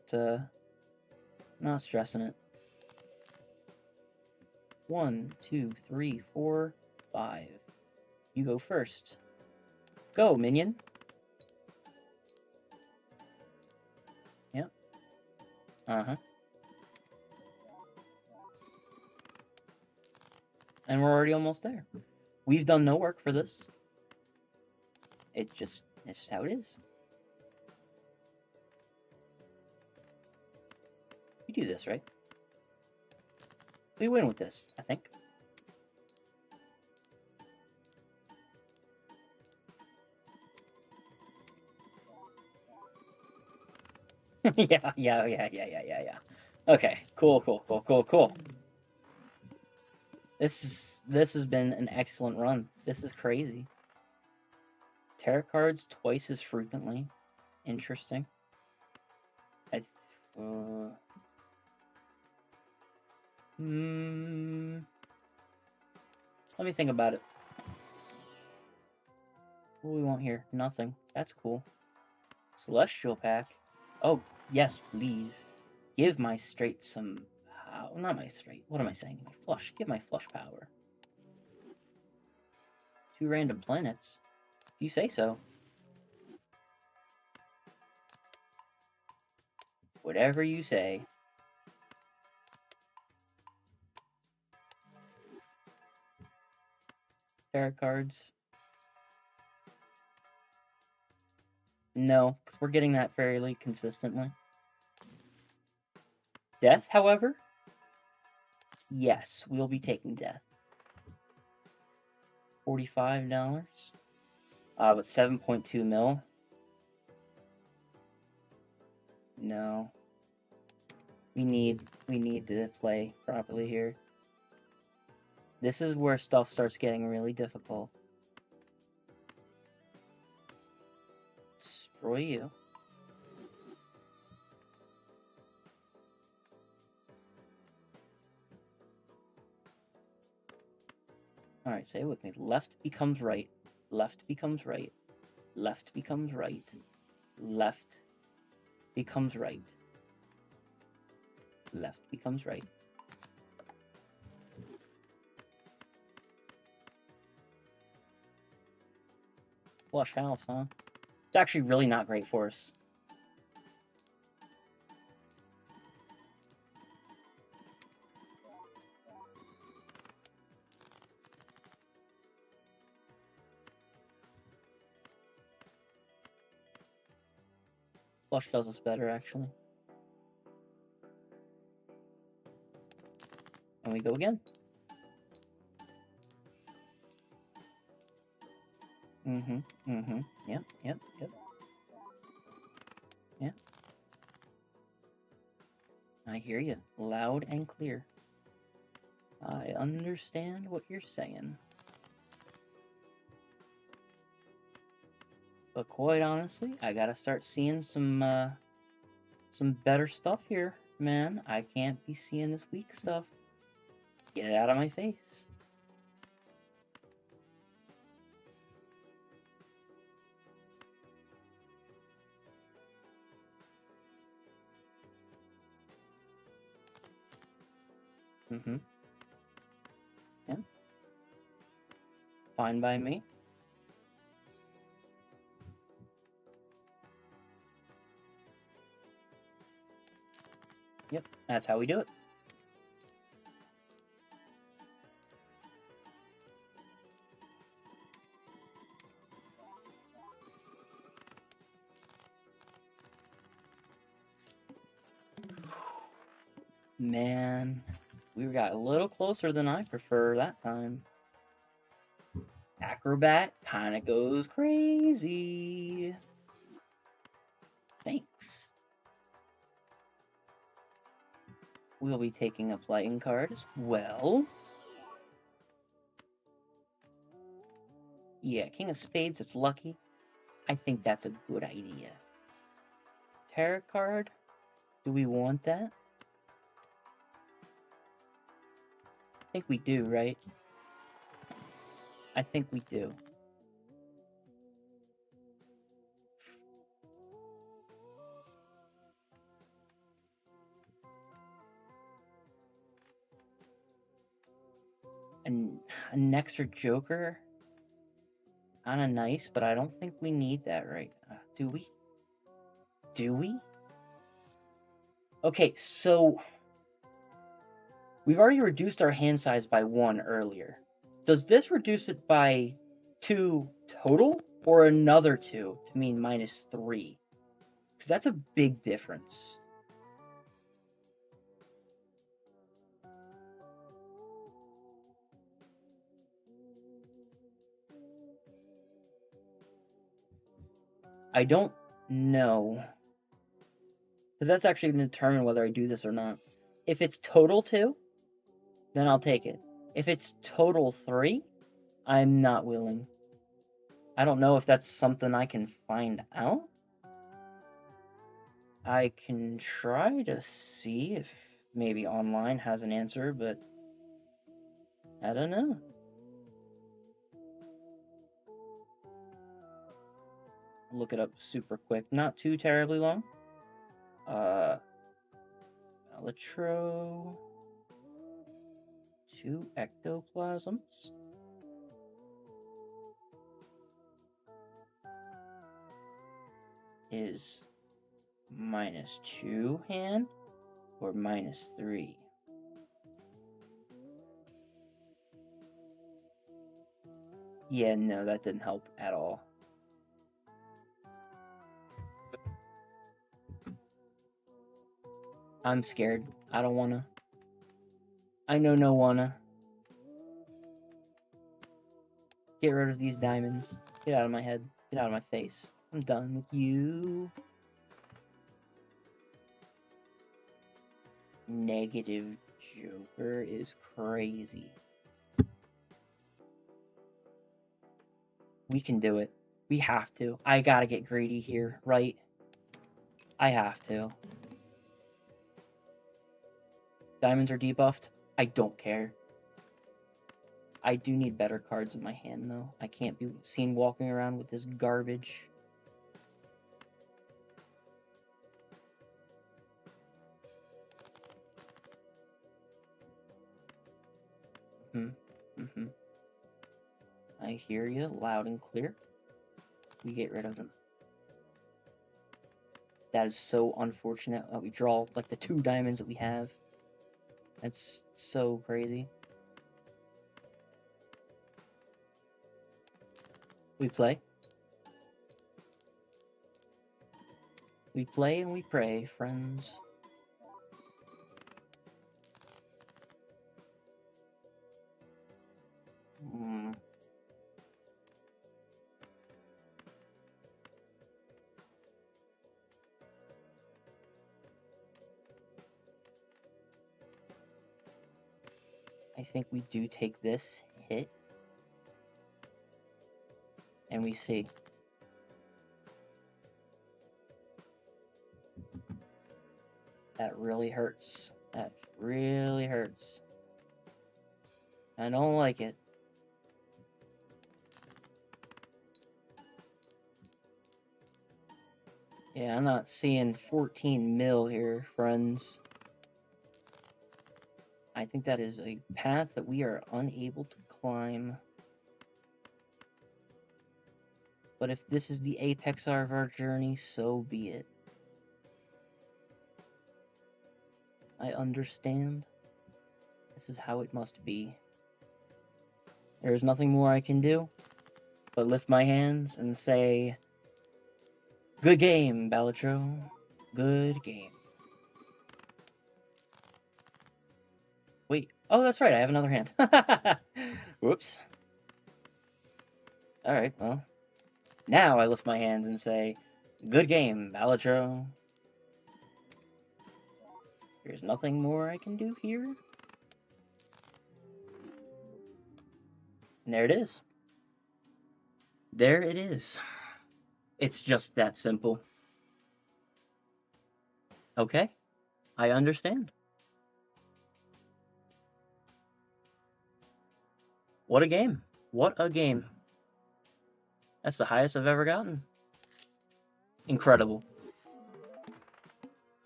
stressing it. 1, 2, 3, 4, 5. You go first. Go, minion. Uh-huh. And we're already almost there. We've done no work for this. It's just how it is. You do this, right? We win with this, I think. Yeah. Okay, cool. This has been an excellent run. This is crazy. Tarot cards twice as frequently. Interesting. Let me think about it. What do we want here? Nothing. That's cool. Celestial pack. Oh, yes, please. Give my straight some... not my straight. What am I saying? My flush. Give my flush power. 2 random planets. If you say so. Whatever you say. Tarot cards. No, because we're getting that fairly consistently. Death, however? Yes, we'll be taking death. $45. But 7.2 mil. No. We need to play properly here. This is where stuff starts getting really difficult. Destroy you. Alright, say it with me. Left becomes right. Left becomes right. Left becomes right. Left becomes right. Left becomes right. Flush house, huh? It's actually really not great for us. Flush does us better, actually. And we go again. Yep. Yeah. I hear you, loud and clear. I understand what you're saying. But quite honestly, I gotta start seeing some better stuff here, man. I can't be seeing this weak stuff. Get it out of my face. Yeah. Fine by me. Yep, that's how we do it. Man, we got a little closer than I prefer that time. Acrobat kind of goes crazy. Thanks. We'll be taking a playing card as well. Yeah, King of Spades, it's lucky. I think that's a good idea. Tarot card? Do we want that? I think we do, right? I think we do. And an extra Joker? Kinda nice, but I don't think we need that right. Do we? Do we? Okay, so we've already reduced our hand size by 1 earlier. Does this reduce it by 2 total, or another 2 to mean -3? Because that's a big difference. I don't know. Because that's actually going to determine whether I do this or not. If it's total 2, then I'll take it. If it's total 3, I'm not willing. I don't know if that's something I can find out. I can try to see if maybe online has an answer, but I don't know. Look it up super quick. Not too terribly long. Balatro. 2 ectoplasms. Is -2 hand or -3? Yeah, no, that didn't help at all. I'm scared. I don't wanna. I know no wanna. Get rid of these diamonds. Get out of my head. Get out of my face. I'm done with you. Negative Joker is crazy. We can do it. We have to. I gotta get greedy here, right? I have to. Diamonds are debuffed. I don't care. I do need better cards in my hand, though. I can't be seen walking around with this garbage. I hear you loud and clear. We get rid of him. That is so unfortunate that we draw like the 2 diamonds that we have. That's so crazy. We play. We play and we pray, friends. I think we do take this hit. And we see. That really hurts. That really hurts. I don't like it. Yeah, I'm not seeing 14 mil here, friends. I think that is a path that we are unable to climb. But if this is the apex of our journey, so be it. I understand. This is how it must be. There is nothing more I can do but lift my hands and say, good game, Balatro. Good game. Wait. Oh, that's right. I have another hand. Whoops. Alright, well. Now I lift my hands and say, good game, Balatro. There's nothing more I can do here. And there it is. There it is. It's just that simple. Okay, I understand. What a game. What a game. That's the highest I've ever gotten. Incredible.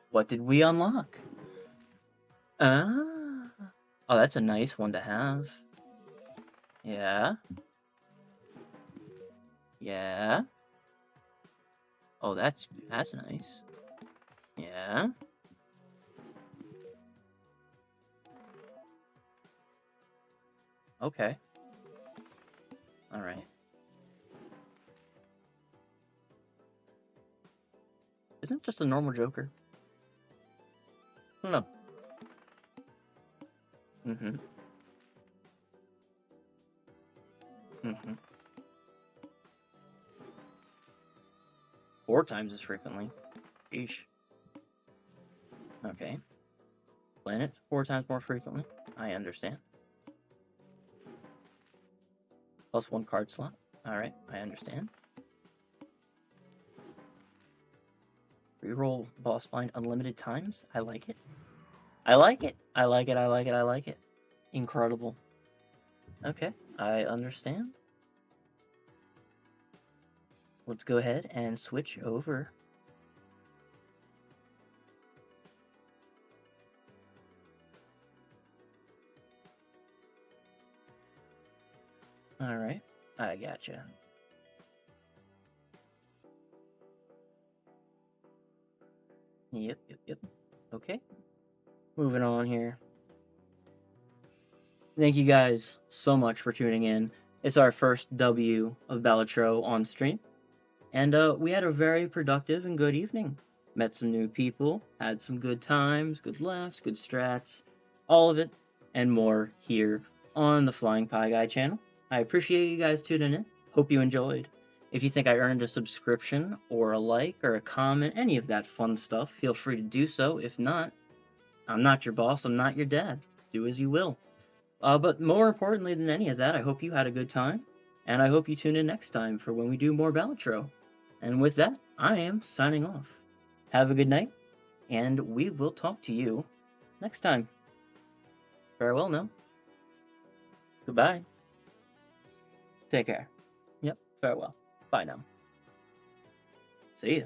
What did we unlock? Oh, that's a nice one to have. Yeah. Yeah. Oh, that's nice. Yeah. Okay. Alright. Isn't it just a normal Joker? I don't know. Mm-hmm. Mm-hmm. 4 times as frequently. Eesh. Okay. Planet 4 times more frequently. I understand. Plus 1 card slot. Alright, I understand. Reroll boss blind unlimited times. I like it. I like it. I like it. I like it. I like it. Incredible. Okay, I understand. Let's go ahead and switch over. Alright, I gotcha. Yep. Okay, moving on here. Thank you guys so much for tuning in. It's our first W of Balatro on stream. And we had a very productive and good evening. Met some new people, had some good times, good laughs, good strats, all of it and more here on the Flying Pie Guy channel. I appreciate you guys tuning in. Hope you enjoyed. If you think I earned a subscription or a like or a comment, any of that fun stuff, feel free to do so. If not, I'm not your boss, I'm not your dad. Do as you will. But more importantly than any of that, I hope you had a good time, and I hope you tune in next time for when we do more Balatro. And with that, I am signing off. Have a good night, and we will talk to you next time. Farewell now. Goodbye. Take care. Yep, farewell. Bye now. See ya.